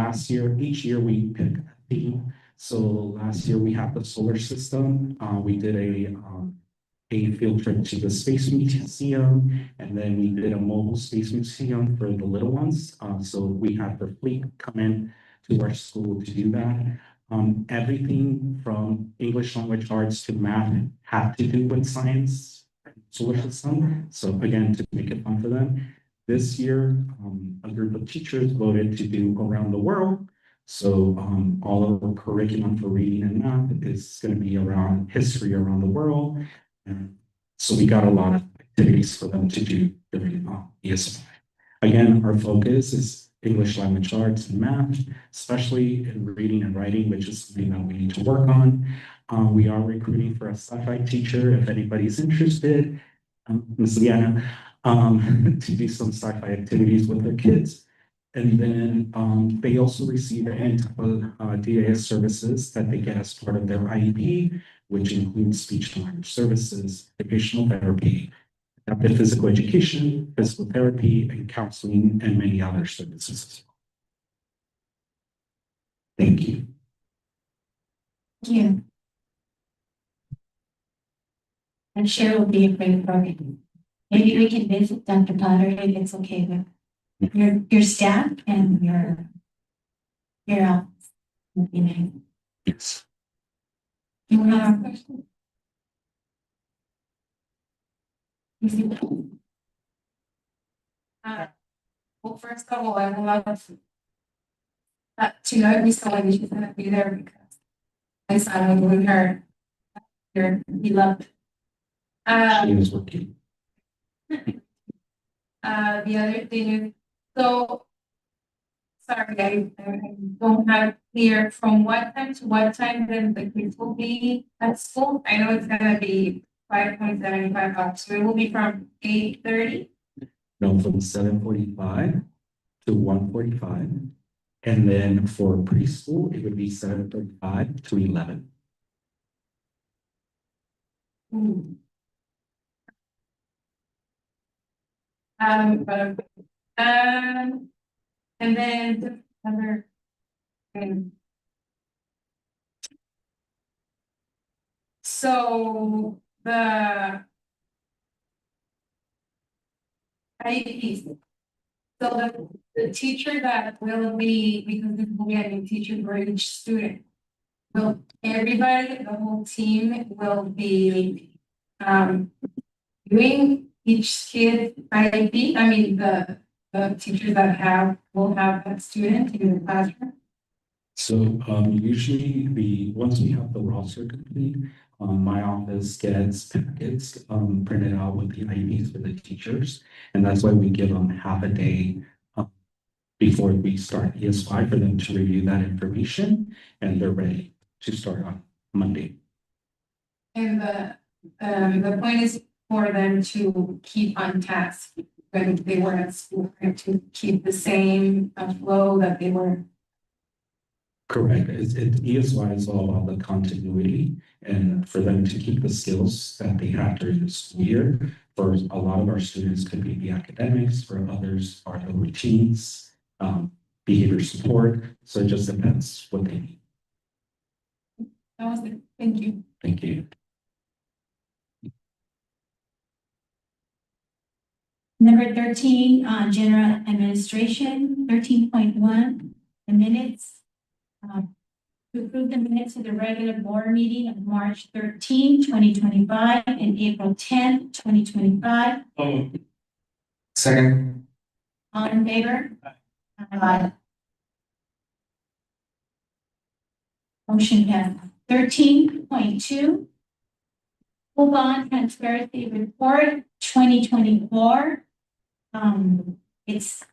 each year we pick a theme. So last year we had the solar system. We did a field trip to the Space Museum, and then we did a mobile space museum for the little ones. So we had the fleet come in to our school to do that. Everything from English language arts to math had to do with science, solar system. So again, to make it fun for them. This year, a group of teachers voted to do around the world. So all of our curriculum for reading and math is going to be around history around the world. And so we got a lot of activities for them to do during ESY. Again, our focus is English language arts and math, especially in reading and writing, which is something that we need to work on. We are recruiting for a sci-fi teacher if anybody's interested, Ms. Liana, to do some sci-fi activities with their kids. And then they also receive any type of DAS services that they get as part of their IEP, which includes speech and language services, occupational therapy, adaptive physical education, physical therapy, and counseling, and many other services as well. Thank you. Thank you. I'm sure it will be a great program. Maybe we can visit Dr. Potter if it's okay with your staff and your office. Yes. You want to ask a question? Well, first of all, I would love to know Miss Lady, she's gonna be there because my son will be her. He loved. She was working. The other thing is, so. Sorry, I don't have clear from what time to what time then the kids will be at school. I know it's gonna be 5.75 hours, so it will be from 8:30. No, from 7:45 to 1:45. And then for preschool, it would be 7:35 to 11. But, and then other. So the IEPs. So the teacher that will be, because this will be a new teacher for each student. Will everybody, the whole team will be doing each kid IEP? I mean, the teachers that will have that student in the classroom. So usually once we have the roster complete, my office gets packets printed out with the IDs for the teachers. And that's why we give them half a day before we start ESY for them to review that information, and they're ready to start on Monday. And the point is for them to keep on task when they were at school, and to keep the same flow that they were. Correct. ESY is all about the continuity and for them to keep the skills that they have during the school year. For a lot of our students could be the academics, for others are the routines, behavior support. So it just depends what they need. That was it. Thank you. Thank you. Number 13, general administration, 13.1, the minutes. To approve the minutes of the regular board meeting of March 13, 2025 and April 10, 2025. Second. All in favor? Aye. Motion passed. 13.2. School bond transparency report 2024. It's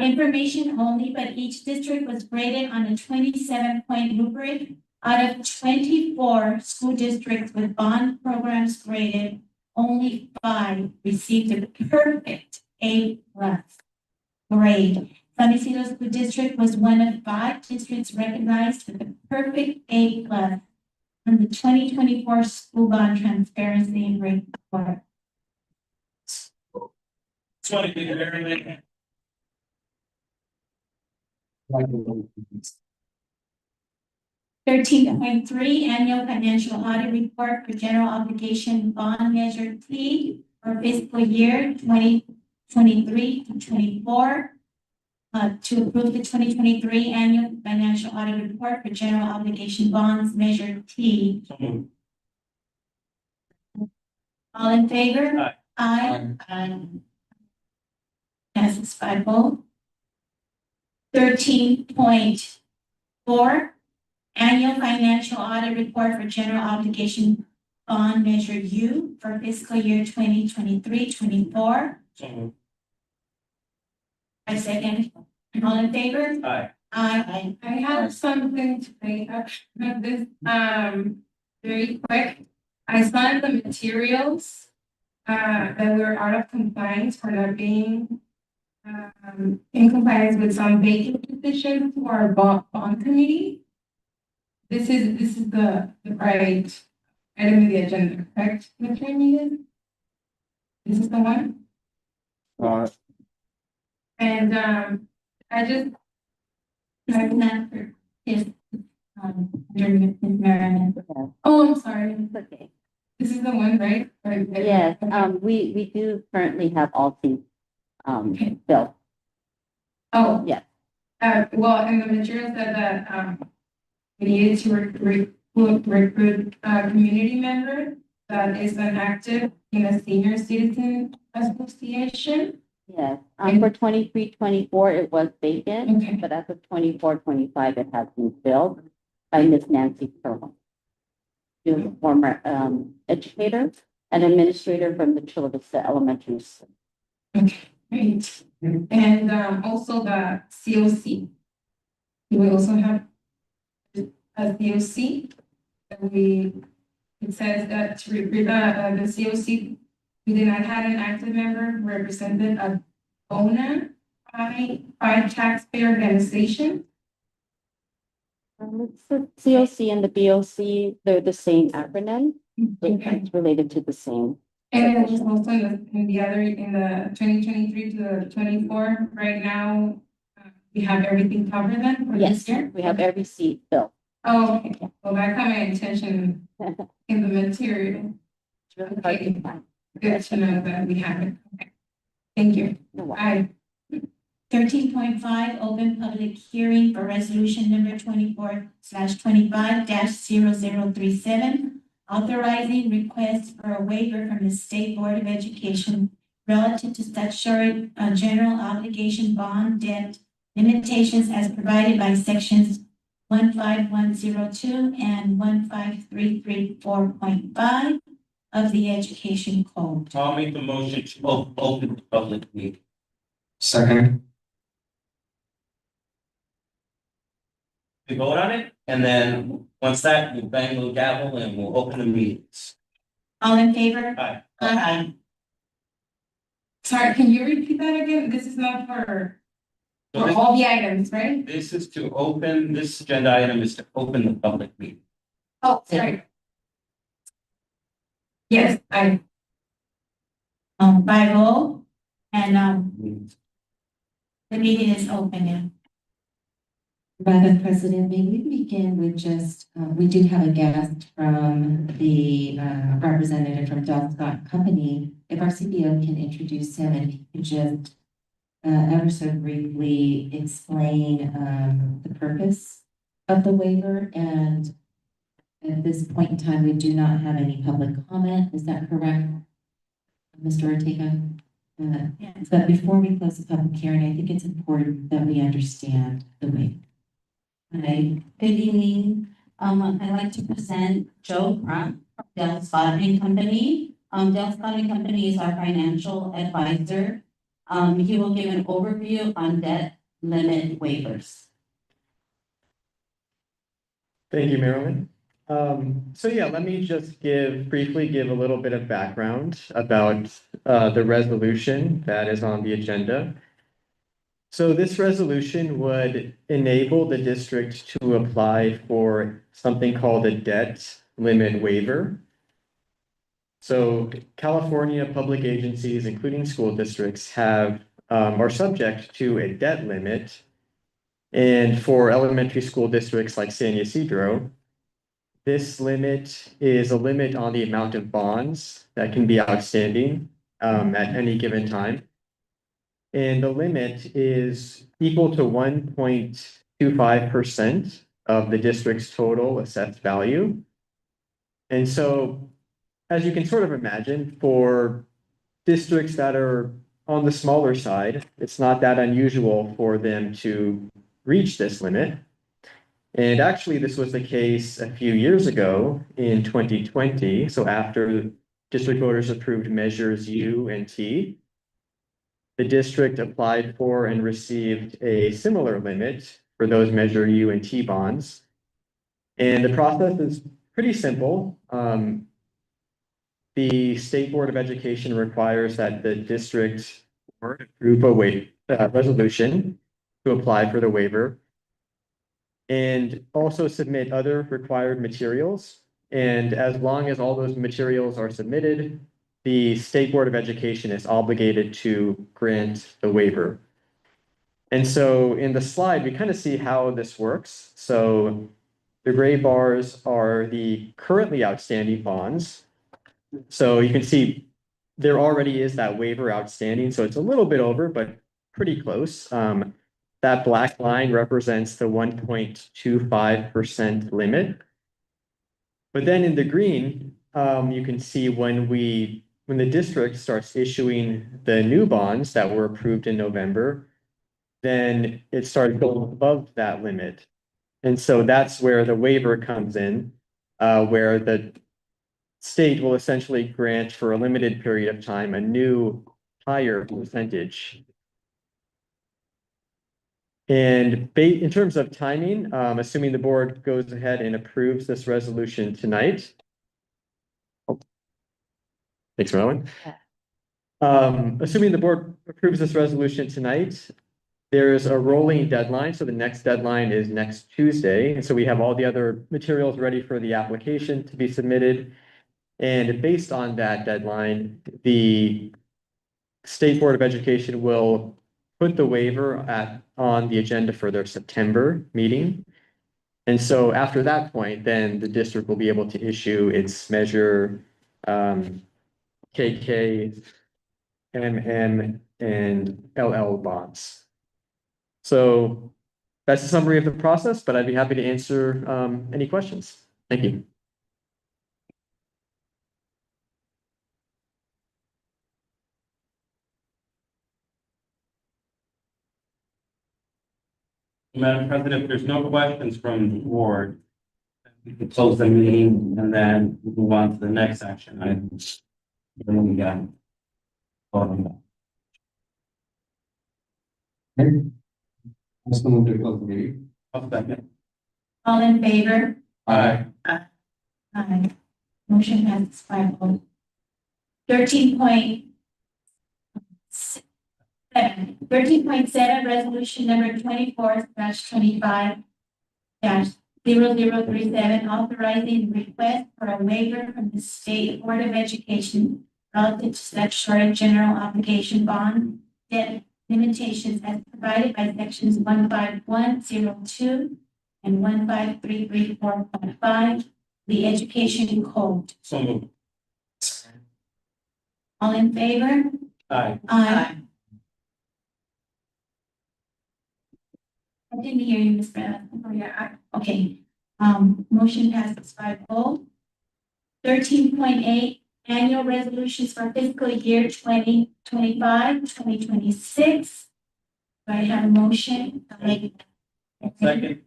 information only, but each district was graded on a 27-point rubric. Out of 24 school districts with bond programs graded, only 5 received a perfect A+ grade. San Ysidro School District was one of 5 districts recognized with a perfect A+ on the 2024 School Bond Transparency Report. Thirteen point three, annual financial audit report for general obligation bond measure T for fiscal year 2023 to 24. To approve the 2023 annual financial audit report for general obligation bonds measure T. All in favor? Aye. Aye. Passes 5-0. 13.4. Annual financial audit report for general obligation bond measure U for fiscal year 2023-24. I second. All in favor? Aye. Aye. I have something to bring up with this, very quick. I saw in the materials, that we're out of compliance for not being, in compliance with some vacant positions for our bond committee. This is the right item in the agenda, correct, Mr. Ramirez? This is the one? And, I just. Yes. Oh, I'm sorry. Okay. This is the one, right? Yes, we do currently have all things, built. Oh. Yes. Well, and the material said that, we needed to recruit a community member that is an active in a senior citizen association. Yes, for 23-24, it was vacant, Okay. but as of 24-25, it has been filled by Miss Nancy Pearl. She was a former educator and administrator from the Chula Vista Elementary School. Okay, great. And also the COC. We also have a COC. It says that to recruit the COC We did not have an active member represented a owner by taxpayer organization. It's the COC and the BOC, they're the same acronym. It's related to the same. And it was also in the other, in the 2023 to the 24, right now, we have everything covered then for Yes, this year? we have every seat filled. Oh, okay. Well, that caught my attention in the material. It's really hard to find. Good to know that we have it. Okay. Thank you. Aye. 13.5, open public hearing for resolution number 24/25-0037, authorizing request for a waiver from the State Board of Education relative to statutory general obligation bond debt limitations as provided by sections 15102 and 15334.5 of the Education Code. I'll make the motion to open the public meeting. Second. We vote on it, and then once that, we'll bang the gavel and we'll open the meetings. All in favor? Aye. Aye. Sorry, can you repeat that again? This is not for So this- all the items, right? This is to open, this agenda item is to open the public meeting. Oh, sorry. Yes, I, By roll, and, the meeting is open now. Madam President, may we begin with just, we do have a guest from the representative from Del Scott Company. If our CBO can introduce him and he could just ever so briefly explain the purpose of the waiver. And at this point in time, we do not have any public comment. Is that correct, Mr. Ortega? But before we close the public hearing, I think it's important that we understand the waiver. Hi, good evening. I'd like to present Joe Crump from Del Scott and Company. Del Scott and Company is our financial advisor. He will give an overview on debt limit waivers. Thank you, Marilyn. So yeah, let me just briefly give a little bit of background about the resolution that is on the agenda. So this resolution would enable the district to apply for something called a debt limit waiver. So California public agencies, including school districts, are subject to a debt limit. And for elementary school districts like San Ysidro, this limit is a limit on the amount of bonds that can be outstanding at any given time. And the limit is equal to 1.25% of the district's total assessed value. And so, as you can sort of imagine, for districts that are on the smaller side, it's not that unusual for them to reach this limit. And actually, this was the case a few years ago in 2020. So after district voters approved measures U and T, the district applied for and received a similar limit for those measure U and T bonds. And the process is pretty simple. The State Board of Education requires that the district board approve a resolution to apply for the waiver and also submit other required materials. And as long as all those materials are submitted, the State Board of Education is obligated to grant the waiver. And so in the slide, we kind of see how this works. So the gray bars are the currently outstanding bonds. So you can see there already is that waiver outstanding. So it's a little bit over, but pretty close. That black line represents the 1.25% limit. But then in the green, you can see when the district starts issuing the new bonds that were approved in November, then it started going above that limit. And so that's where the waiver comes in, where the state will essentially grant for a limited period of time a new higher percentage. And in terms of timing, assuming the board goes ahead and approves this resolution tonight. Thanks, Rowan. Assuming the board approves this resolution tonight, there is a rolling deadline, so the next deadline is next Tuesday, and so we have all the other materials ready for the application to be submitted. And based on that deadline, the State Board of Education will put the waiver on the agenda for their September meeting. And so after that point, then the district will be able to issue its measure KK, MM, and LL bonds. So that's a summary of the process, but I'd be happy to answer any questions. Thank you. Madam President, if there's no questions from the board, we can close the meeting and then move on to the next action item. Then we got. Let's move to close the meeting. All in favor? Aye. Aye. Motion passes 5-0. 13.7, resolution number 24/25-0037, authorizing request for a waiver from the State Board of Education relative to statutory general obligation bond debt limitations as provided by sections 15102 and 15334.5, the Education Code. So moved. All in favor? Aye. Aye. I didn't hear you, Ms. Brenna. Oh, yeah, okay. Motion passes 5-0. 13.8, annual resolutions for fiscal year 2025-2026. Do I have a motion? Second.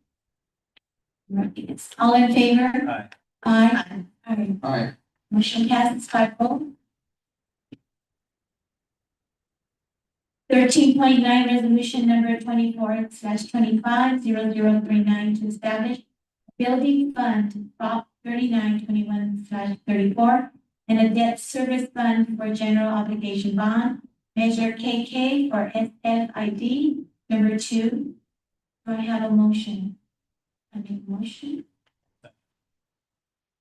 All in favor? Aye. Aye. Aye. Aye. Motion passes 5-0. 13.9, resolution number 24/25-0039, to establish a building fund, Prop 3921/34, and a debt service fund for general obligation bond, measure KK for SFID number 2. Do I have a motion? I make a motion.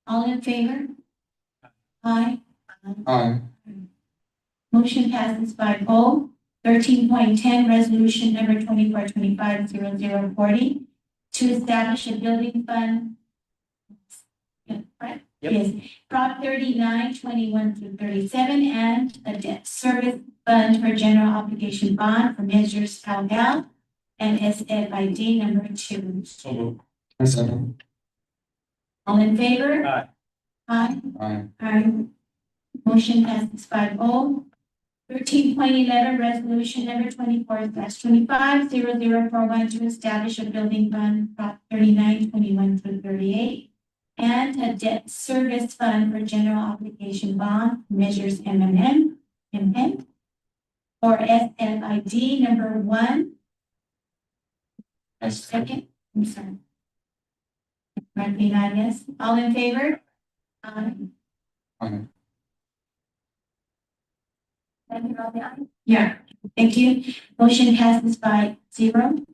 All in favor? Aye. Aye. Motion passes 5-0. 13.10, resolution number 24/25-0040, to establish a building fund. Yeah, right? Yep. Yes, Prop 3921-37, and a debt service fund for general obligation bond for measures LL and SFID number 2. So moved. Second. All in favor? Aye. Aye. Aye. Aye. Motion passes 5-0. 13.11, resolution number 24/25-0041, to establish a building fund, Prop 3921-38, and a debt service fund for general obligation bond, measures MM, or SFID number 1. A second, I'm sorry. Correctly, not yes. All in favor? Aye. Aye. Yeah, thank you. Motion passes 5-0.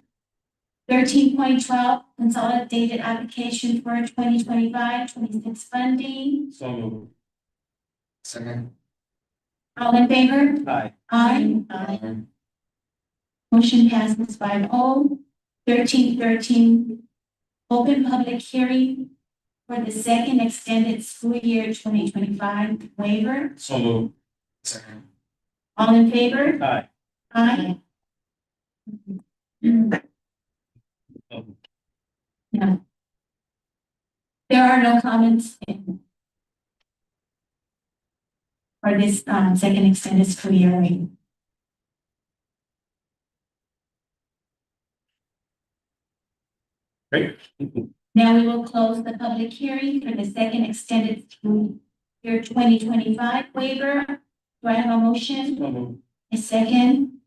13.12, consolidated application for 2025-26 funding. So moved. Second. All in favor? Aye. Aye. Aye. Motion passes 5-0. 13.13, open public hearing for the second extended school year 2025 waiver. So moved. Second. All in favor? Aye. Aye. No. There are no comments for this second extended school year. Great. Now we will close the public hearing for the second extended school year 2025 waiver. Do I have a motion? So moved. A second?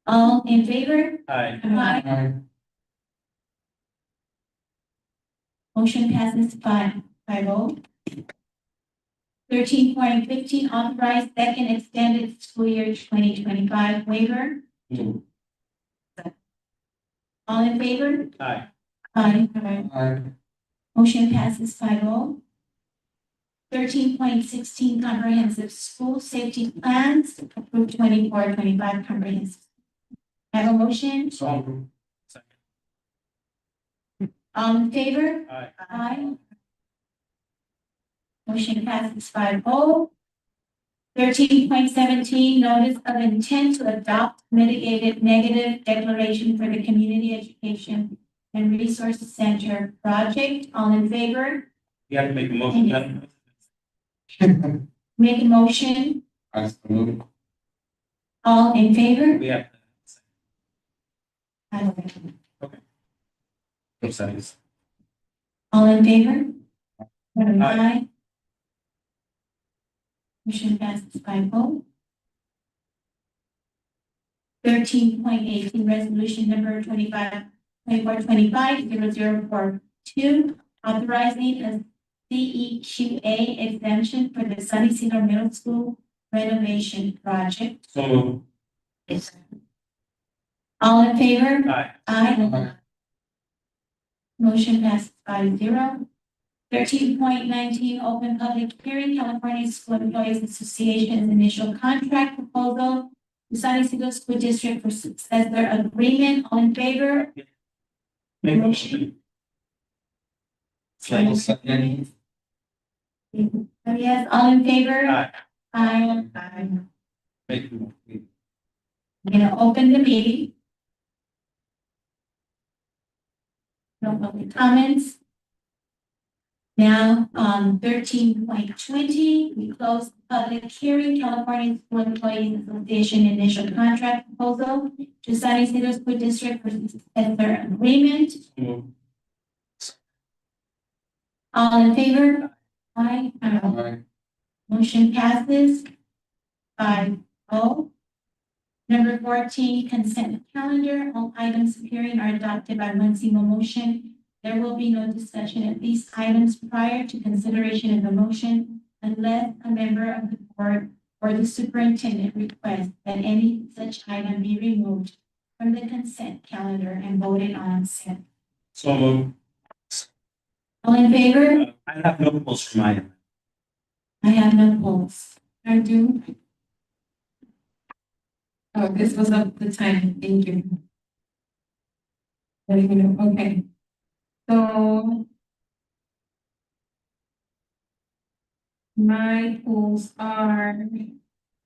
All in favor? Aye. Aye. Aye. Motion passes 5-0. 13.15, authorize second extended school year 2025 waiver. Move. All in favor? Aye. Aye. Motion passes 5-0. 13.16, comprehensive school safety plans, approved 24-25 comprehensive. Have a motion? So moved. All in favor? Aye. Aye. Motion passes 5-0. 13.17, notice of intent to adopt mitigated negative declaration for the Community Education and Resource Center project. All in favor? You have to make a motion, Madam Make a motion. I move. All in favor? We have. Aye. Both sides. All in favor? Aye. Motion passes 5-0. 13.18, resolution number 2425-0042, authorizing a CEQA exemption for the San Ysidro Middle School renovation project. So moved. All in favor? Aye. Aye. Motion passes 5-0. 13.19, open public hearing, California School Employees Association's initial contract proposal, the San Ysidro School District for successor agreement. All in favor? Make a motion. Second. Yes, all in favor? Aye. Aye. Make a motion. I'm gonna open the meeting. No public comments. Now, 13.20, we close the public hearing, California School Employees Association initial contract proposal to San Ysidro School District for successor agreement. Move. All in favor? Aye. Aye. Motion passes 5-0. Number 14, consent calendar. All items appearing are adopted by one single motion. There will be no discussion of these items prior to consideration of the motion unless a member of the board or the superintendent requests that any such item be removed from the consent calendar and voted on separately. So moved. All in favor? I have no polls for mine. I have no polls. I do. Oh, this was up the time. Thank you. Letting me know. Okay. So my polls are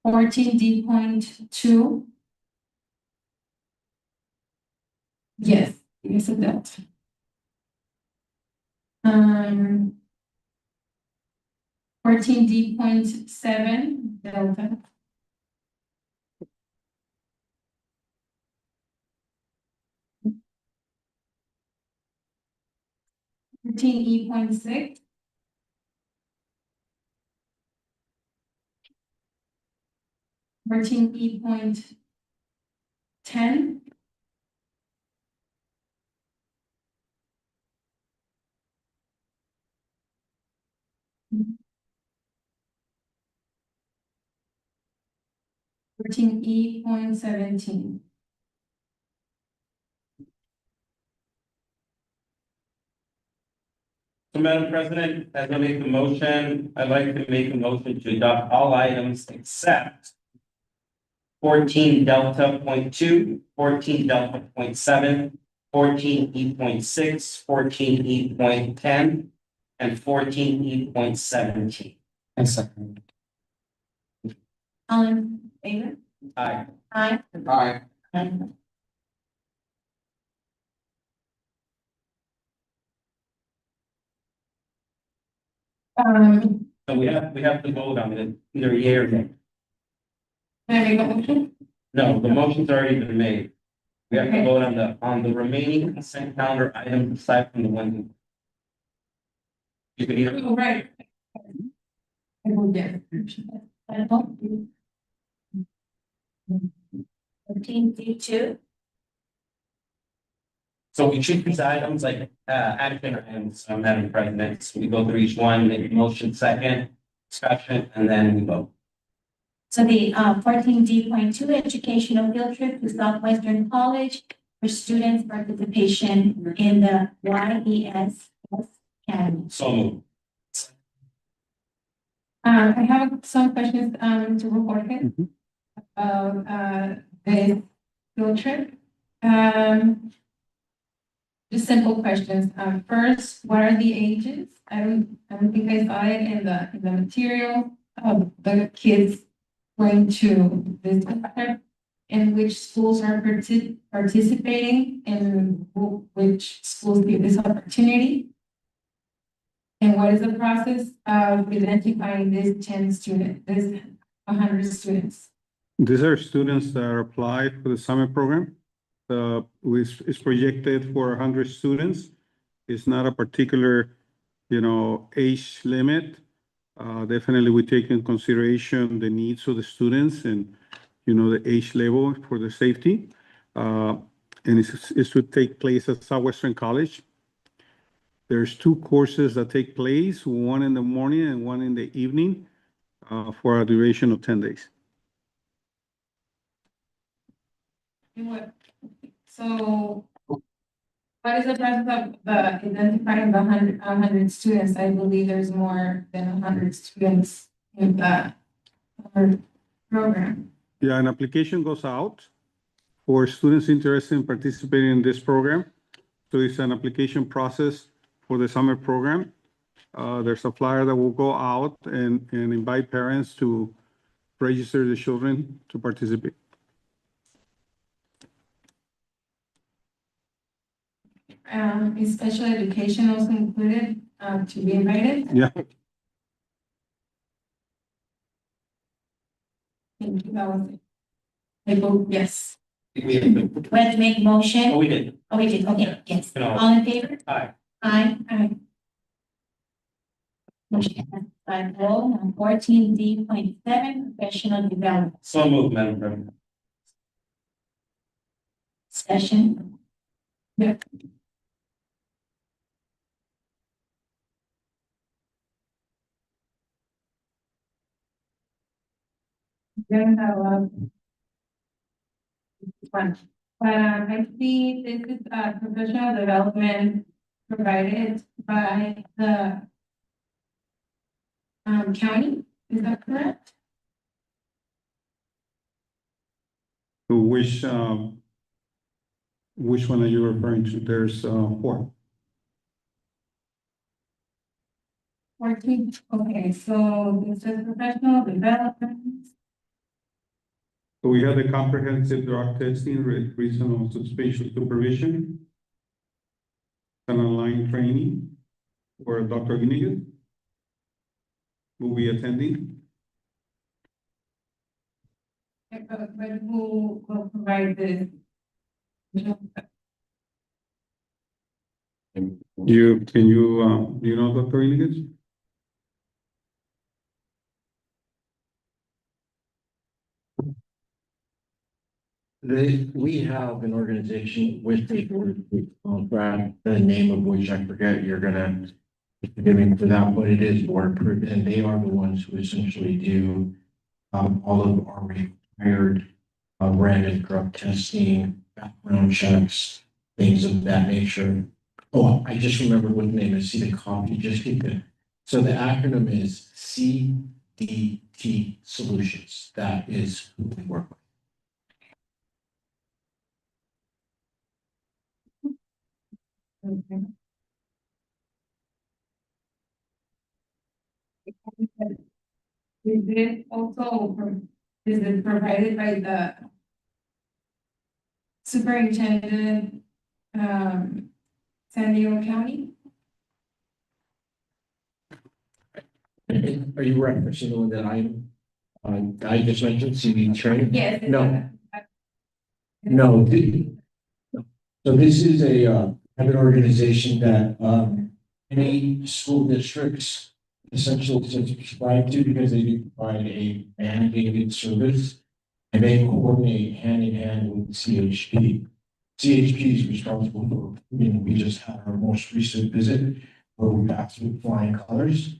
14D.2. Yes, yes, it does. 14D.7 Delta. 14E.6. 14E.10. 14E.17. So Madam President, as I make the motion, I'd like to make a motion to adopt all items except 14 Delta.2, 14 Delta.7, 14E.6, 14E.10, and 14E.17. I second. All in favor? Aye. Aye. Aye. So we have to vote on it, either yea or nay. Can I make a motion? No, the motion's already been made. We have to Okay. vote on the remaining consent calendar items aside from the one. You could either. Oh, right. I will get. 14D2. So we treat these items like, action items, Madam President, so we go through each one, make a motion second. discussion, and then we vote. So the 14D.2 educational field trip to Southwestern College for students' participation in the YES Academy. So moved. I have some questions, to report it. About, the field trip. Just simple questions. First, what are the ages? I don't think I saw it in the material of the kids going to this trip. And which schools are participating and which schools get this opportunity? And what is the process of identifying this 100 students? These are students that apply for the summer program. Which is projected for 100 students. It's not a particular, age limit. Definitely we take in consideration the needs of the students and, the age level for the safety. And it's to take place at Southwestern College. There's 2 courses that take place, one in the morning and one in the evening, for a duration of 10 days. So what is the process of identifying the 100 students? I believe there's more than 100 students in the program. Yeah, an application goes out for students interested in participating in this program. So it's an application process for the summer program. There's a flyer that will go out and invite parents to register the children to participate. Is special education also included, to be invited? Yeah. Thank you, that was it. I vote yes. We have to- We have to make motion. Oh, we did. Oh, we did, okay, yes. No. All in favor? Aye. Aye. Aye. Motion passes by vote. 14D.7 professional development So moved, Madam President. session. Yeah. Then one. I see this is professional development provided by the county, is that correct? So which one are you referring to? There's 4. 14, okay, so this is professional development. So we have the comprehensive drug testing, reasonable spatial supervision, an online training for Dr. Inigo will be attending. But who will provide this? Can you, do you know Dr. Inigo? We have an organization with the contract, the name of which I forget, you're gonna forgive me for that, but it is board approved, and they are the ones who essentially do all of our required random drug testing, background checks, things of that nature. Oh, I just remembered what the name is. See the copy, just keep it. So the acronym is CDT Solutions. That is who we work with. Okay. Is it also, is it provided by the superintendent, San Diego County? Are you referencing the one that I just mentioned, CD training? Yes. No. No. So this is a private organization that any school districts essentially subscribe to because they do provide a mandated service. And they coordinate hand in hand with CHP. CHP is responsible for, we just had our most recent visit where we passed with flying colors.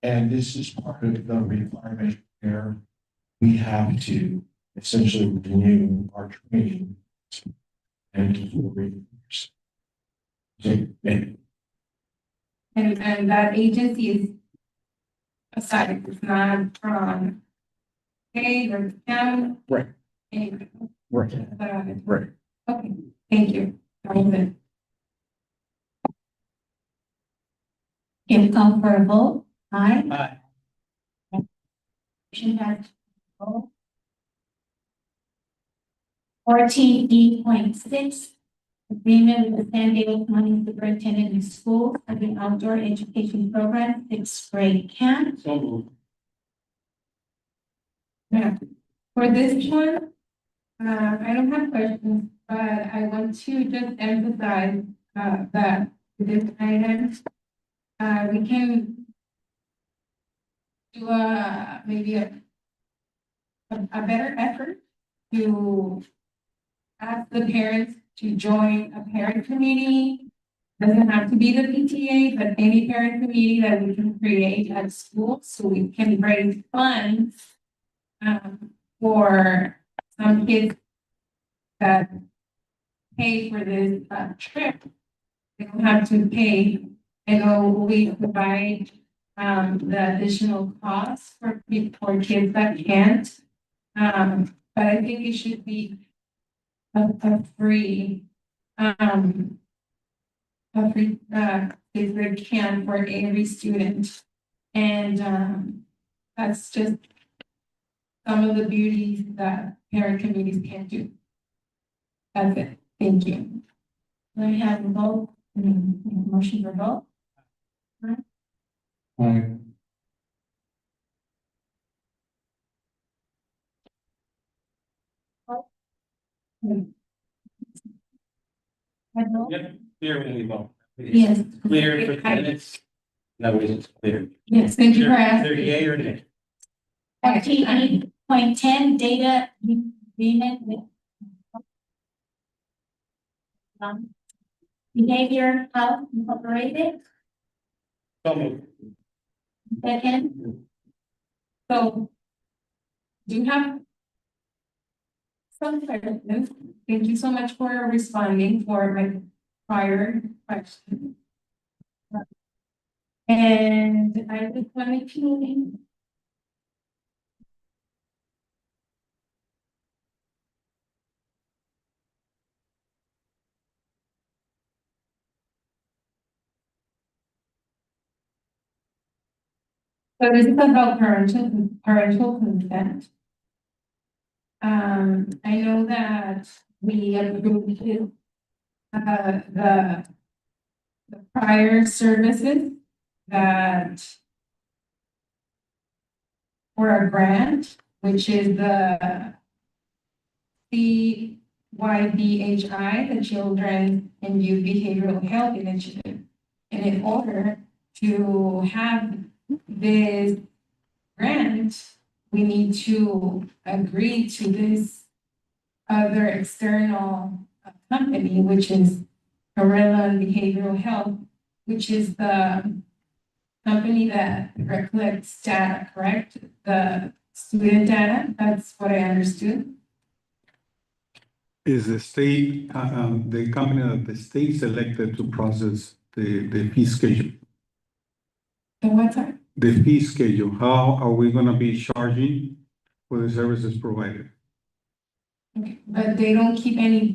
And this is part of the requirement where we have to essentially renew our training. And And that agency is aside, it's not from state or town. Right. Anyway. Right. Right. Okay, thank you. That was it. Can we call for a vote? Aye. Aye. Motion has. 14E.6, agreement with the San Diego County Superintendent of Schools for the outdoor education program, sixth grade camp. So moved. Yeah, for this one, I don't have questions, but I want to just emphasize, that this item, we can do maybe a better effort to ask the parents to join a parent committee. Doesn't have to be the PTA, but any parent committee that we can create at school, so we can raise funds for some kids that pay for this trip. They don't have to pay. I know we provide the additional costs for kids that can't. But I think it should be a free favorite camp for every student. And that's just some of the beauties that parent committees can do. That's it. Thank you. We have a vote, motion for vote. Yep, clear when we vote. Yes. Clear for the minutes. That way it's clear. Yes, thank you for asking. Either yay or nay. 14E.10, data agreement with Behavior Health Incorporated. So moved. Second, So, do you have some questions? Thank you so much for responding for my prior question. And I just wanted to. So this is about parental consent. I know that we approved the prior services that for a grant, which is the CYBHI, the Children and Youth Behavioral Health Initiative. And in order to have this grant, we need to agree to this other external company, which is Carella Behavioral Health, which is the company that collects data, correct? The student data, that's what I understood. Is the state, the company that the state selected to process the fee schedule? The what, sorry? The fee schedule, how are we gonna be charging for the services provided? Okay, but they don't keep any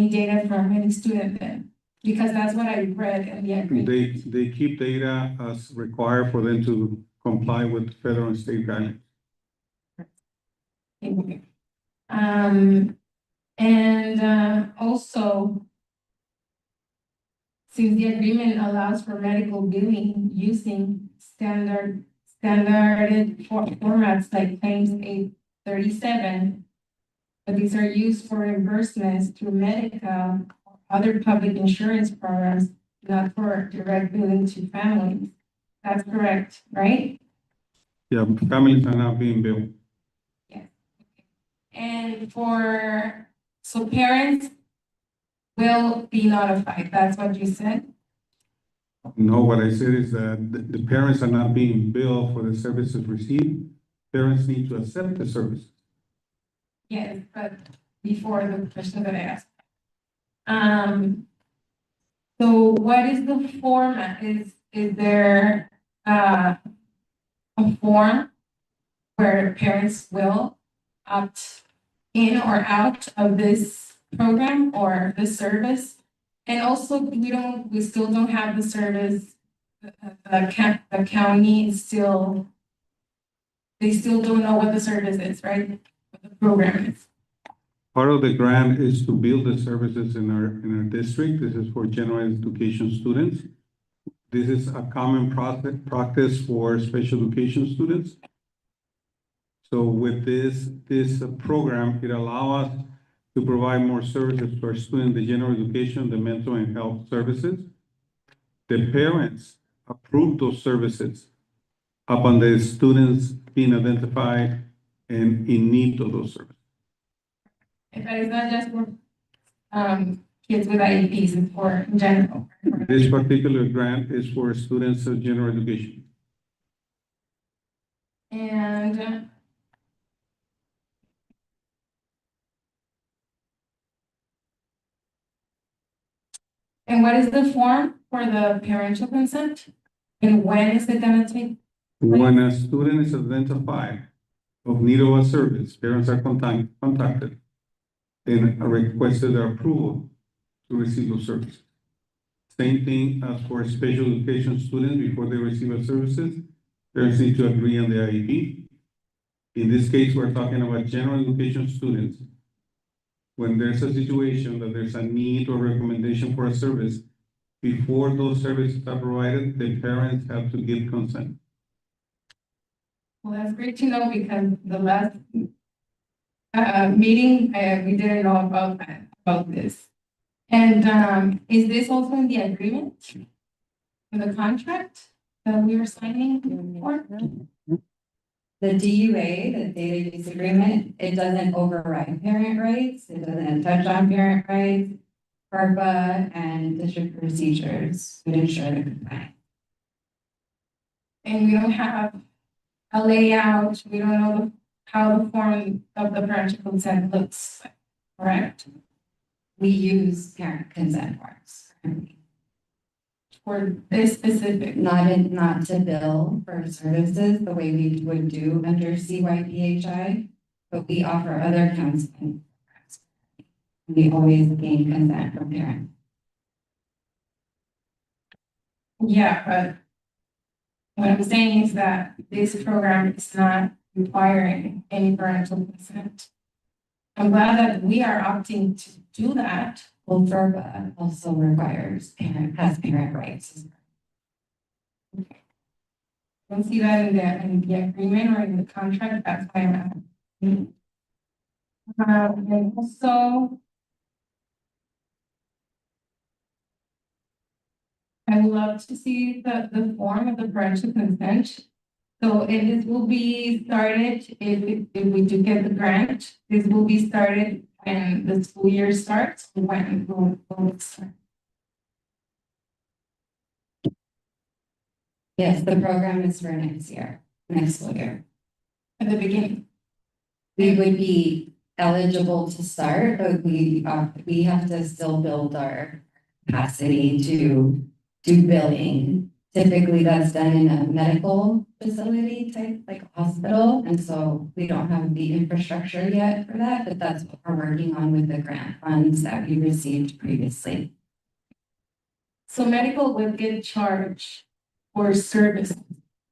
data from any student then, because that's what I read in the agreement. They keep data as required for them to comply with federal and state guidelines. Thank you. And also, since the agreement allows for medical billing using standarded formats like claims 837, but these are used for reimbursements through Medicaid or other public insurance programs, not for direct billing to families. That's correct, right? Yeah, families are not being billed. And so parents will be notified, that's what you said? No, what I said is that the parents are not being billed for the services received. Parents need to accept the service. Yes, but before the question that I asked. So what is the format? Is there a form where parents will opt in or out of this program or the service? And also, we still don't have the service. The county is still, they still don't know what the service is, right? What the program is. Part of the grant is to build the services in our district. This is for general education students. This is a common practice for special education students. So with this program, it allows us to provide more services to our students, the general education, the mental and health services. The parents approve those services upon the students being identified and in need of those services. But it's not just for kids with IEPs, it's for in general. This particular grant is for students of general education. And what is the form for the parental consent? And when is it gonna take? When a student is identified of need of a service, parents are contacted and requested their approval to receive those services. Same thing as for special education students before they receive the services, parents need to agree on the IEP. In this case, we're talking about general education students. When there's a situation that there's a need or recommendation for a service, before those services are provided, the parents have to give consent. Well, that's great to know because the last meeting, we didn't know about this. And is this also in the agreement? In the contract that we were signing for? The DUA, the data use agreement, it doesn't override parent rights, it doesn't touch on parent rights. FERPA and district procedures would ensure the compliance. And we don't have a layout, we don't know how the form of the parental consent looks, correct? We use parent consent forms currently. For this specific. Not to bill for services the way we would do under CYPHI, but we offer other counseling programs. We always gain consent from parents. Yeah, but what I'm saying is that this program is not requiring any parental consent. I'm glad that we are opting to do that. Well, FERPA also requires has parent rights. Okay. Don't see that in the agreement or in the contract, that's why I'm asking. And also, I would love to see the form of the parental consent. So if this will be started, if we do get the grant, this will be started when the school year starts, when will it start? Yes, the program is for next school year. At the beginning. We would be eligible to start, but we have to still build our capacity to do billing. Typically, that's done in a medical facility type, like a hospital, and so we don't have the infrastructure yet for that, but that's what we're working on with the grant funds that we received previously. So medical will get charged for services.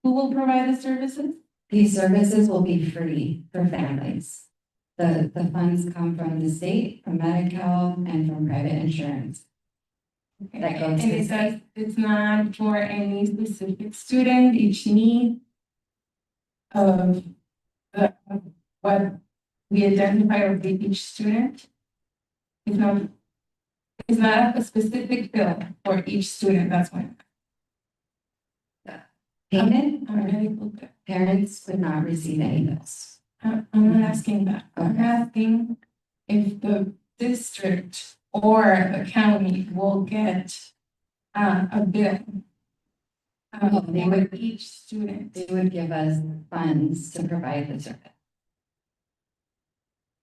Who will provide the services? These services will be free for families. The funds come from the state, from Medi-Cal, and from private insurance. Okay. That goes And to it says it's not for any specific student, each need of what we identify with each student. It's not a specific bill for each student, that's why. Payment, Medical bill. parents would not receive any bills. I'm not asking that. I'm asking if the district or the county will get a bill They would each student. They would give us funds to provide the service.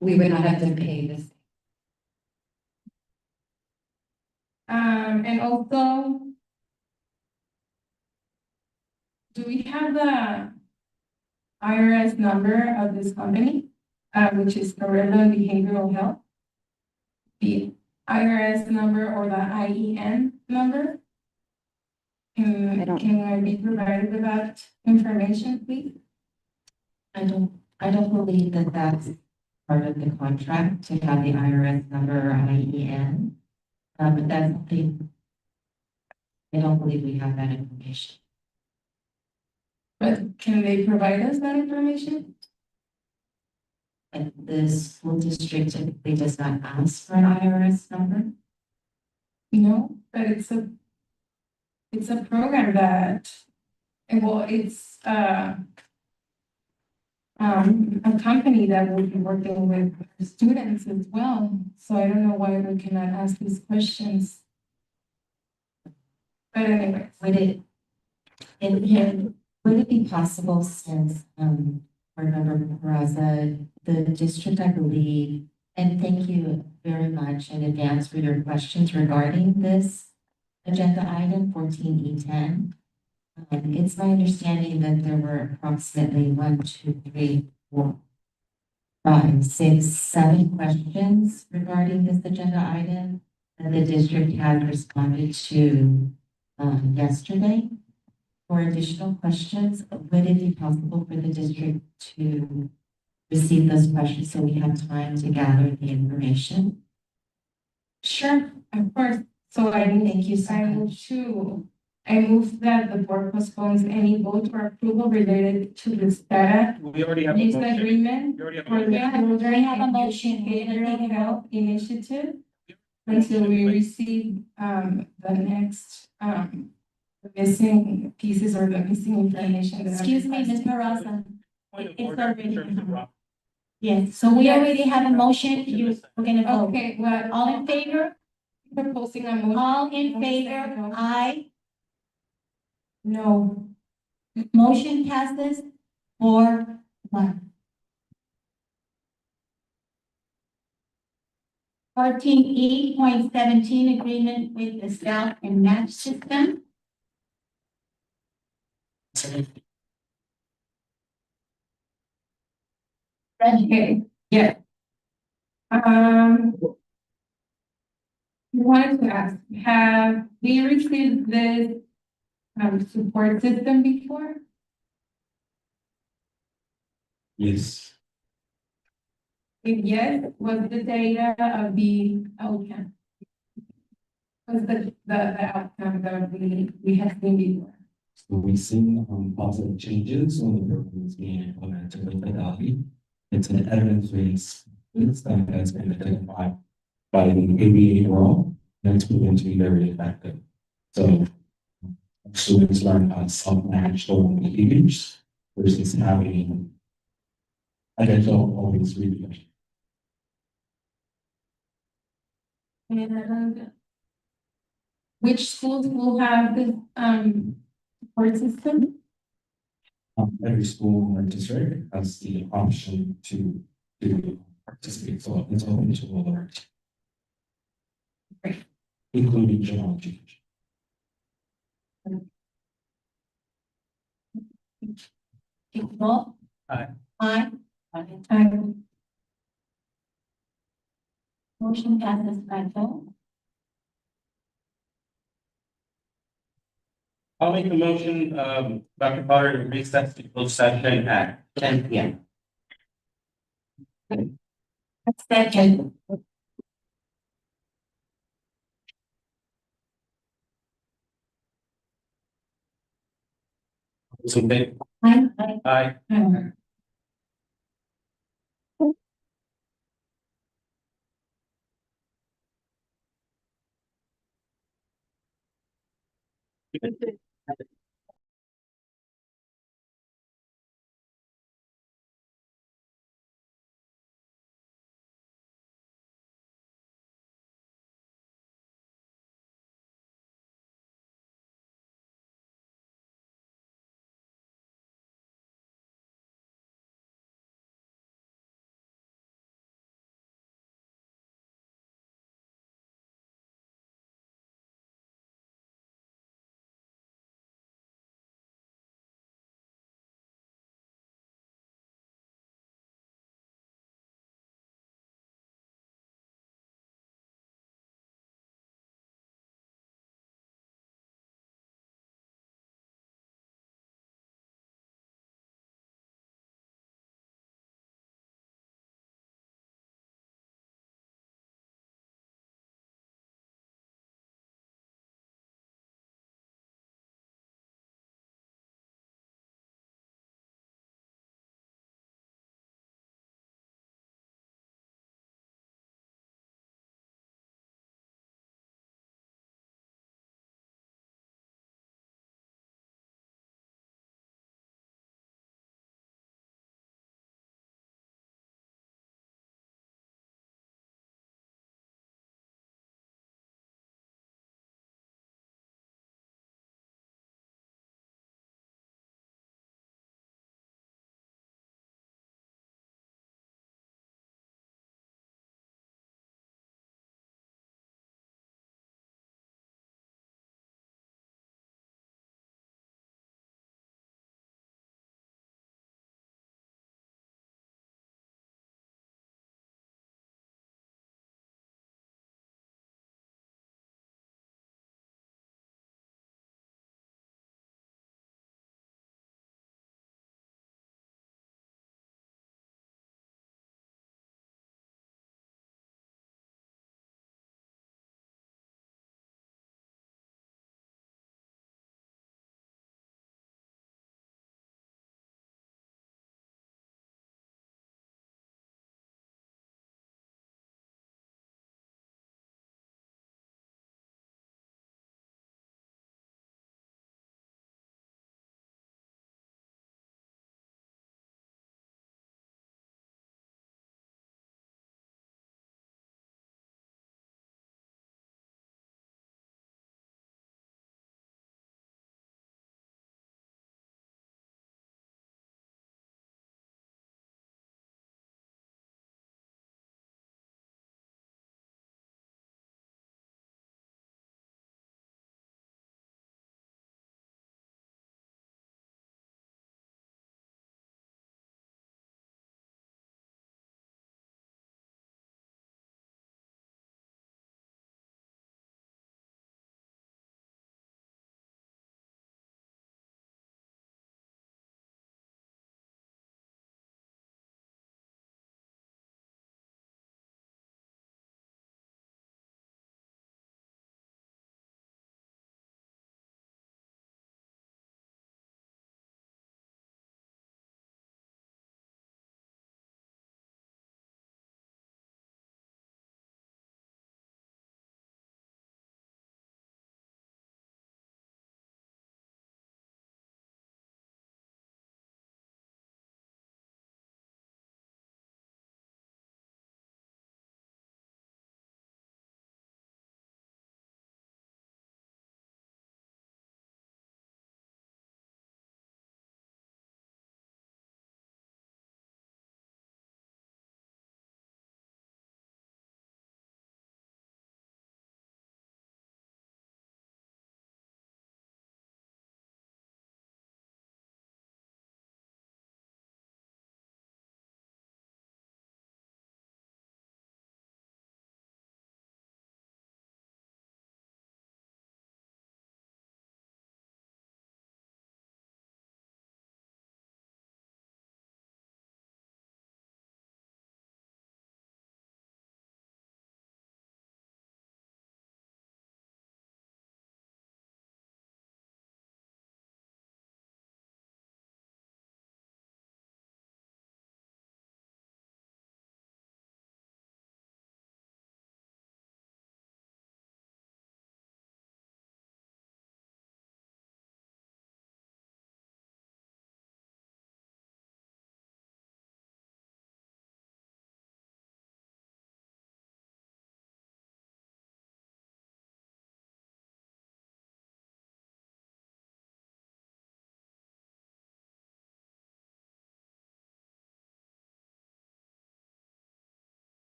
We would not have to pay this. And also, do we have the IRS number of this company, which is Gorilla Behavioral Health? The IRS number or the IEN number? Can I be provided with that information, please? I don't believe that that's part of the contract to have the IRS number or IEN. But that's something, I don't believe we have that information. But can they provide us that information? And the school district typically does not ask for an IRS number. No, but it's a program that, and well, it's a company that will be working with students as well. So I don't know why we cannot ask these questions. But anyway, Would it be possible since, Board Member Peraza, the district, I believe, and thank you very much in advance for your questions regarding this agenda item 14E10. It's my understanding that there were approximately 1, 2, 3, 4, 5, 6, 7 questions regarding this agenda item that the district had responded to yesterday. For additional questions, would it be possible for the district to receive those questions so we have time to gather the information? sure, of course. So Thank you so much. I move that the board postpones any vote or approval related to this data. We already have a Use motion. agreement We already have a for the motion. children We have a and motion. behavioral health initiative. Until we receive the next missing pieces or the missing information. that I've Excuse me, Ms. requested. Peraza. Point of It's order, already- Mr. Rock. Yes, so we already have a motion. We're gonna vote. Okay, well, All in favor? proposing a motion. All in favor? Aye. No. Motion passes 4-1. 14E.17 agreement with the Scout and Match system. Okay, yeah. We wanted to ask, have we received this support system before? Yes. If yes, was the data of the outcome? Was the outcome that we have seen before? So we've seen positive changes when the program is being implemented with Fidelity. It's an evidence-based system that's been identified by the ABA world, and it's proven to be very effective. So students learn how to self-manage their own behaviors versus having additional always read. And which schools will have this support system? Every school in our district has the option to participate, so it's open to all our Great. including general education. Vote. Aye. Aye. Motion passes 5-0. I'll make the motion, Dr. Potter, to recess to close session at 10 PM. Second. Those in favor? Aye. Aye. Aye.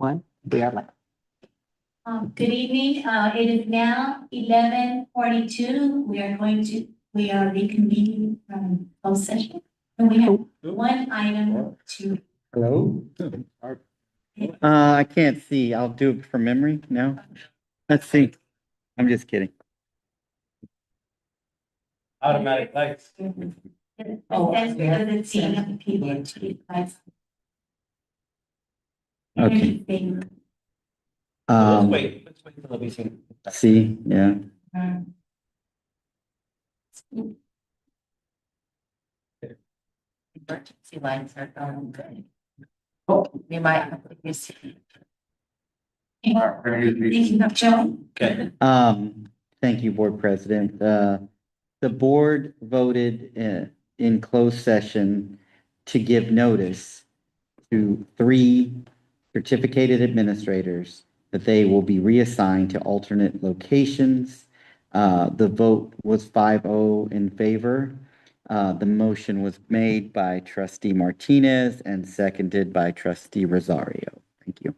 One, we are live. Good evening. It is now 11:42. We are reconvening from closed session. And we have one item to. Hello? I can't see. I'll do it from memory. No? Let's see. I'm just kidding. Automatic lights. Oh, that's because it's seeing other people to be like. Okay. Let's wait till we see. See, yeah. Emergency lines are going good. Oh, we might have to use. Okay. Thank you, Board President. The board voted in closed session to give notice to 3 certificated administrators that they will be reassigned to alternate locations. The vote was 5-0 in favor. The motion was made by Trustee Martinez and seconded by Trustee Rosario. Thank you.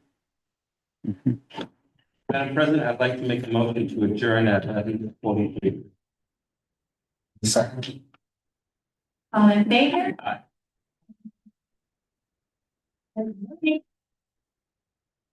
Madam President, I'd like to make a motion to adjourn at 11:43. Second. All in favor? Aye. Okay.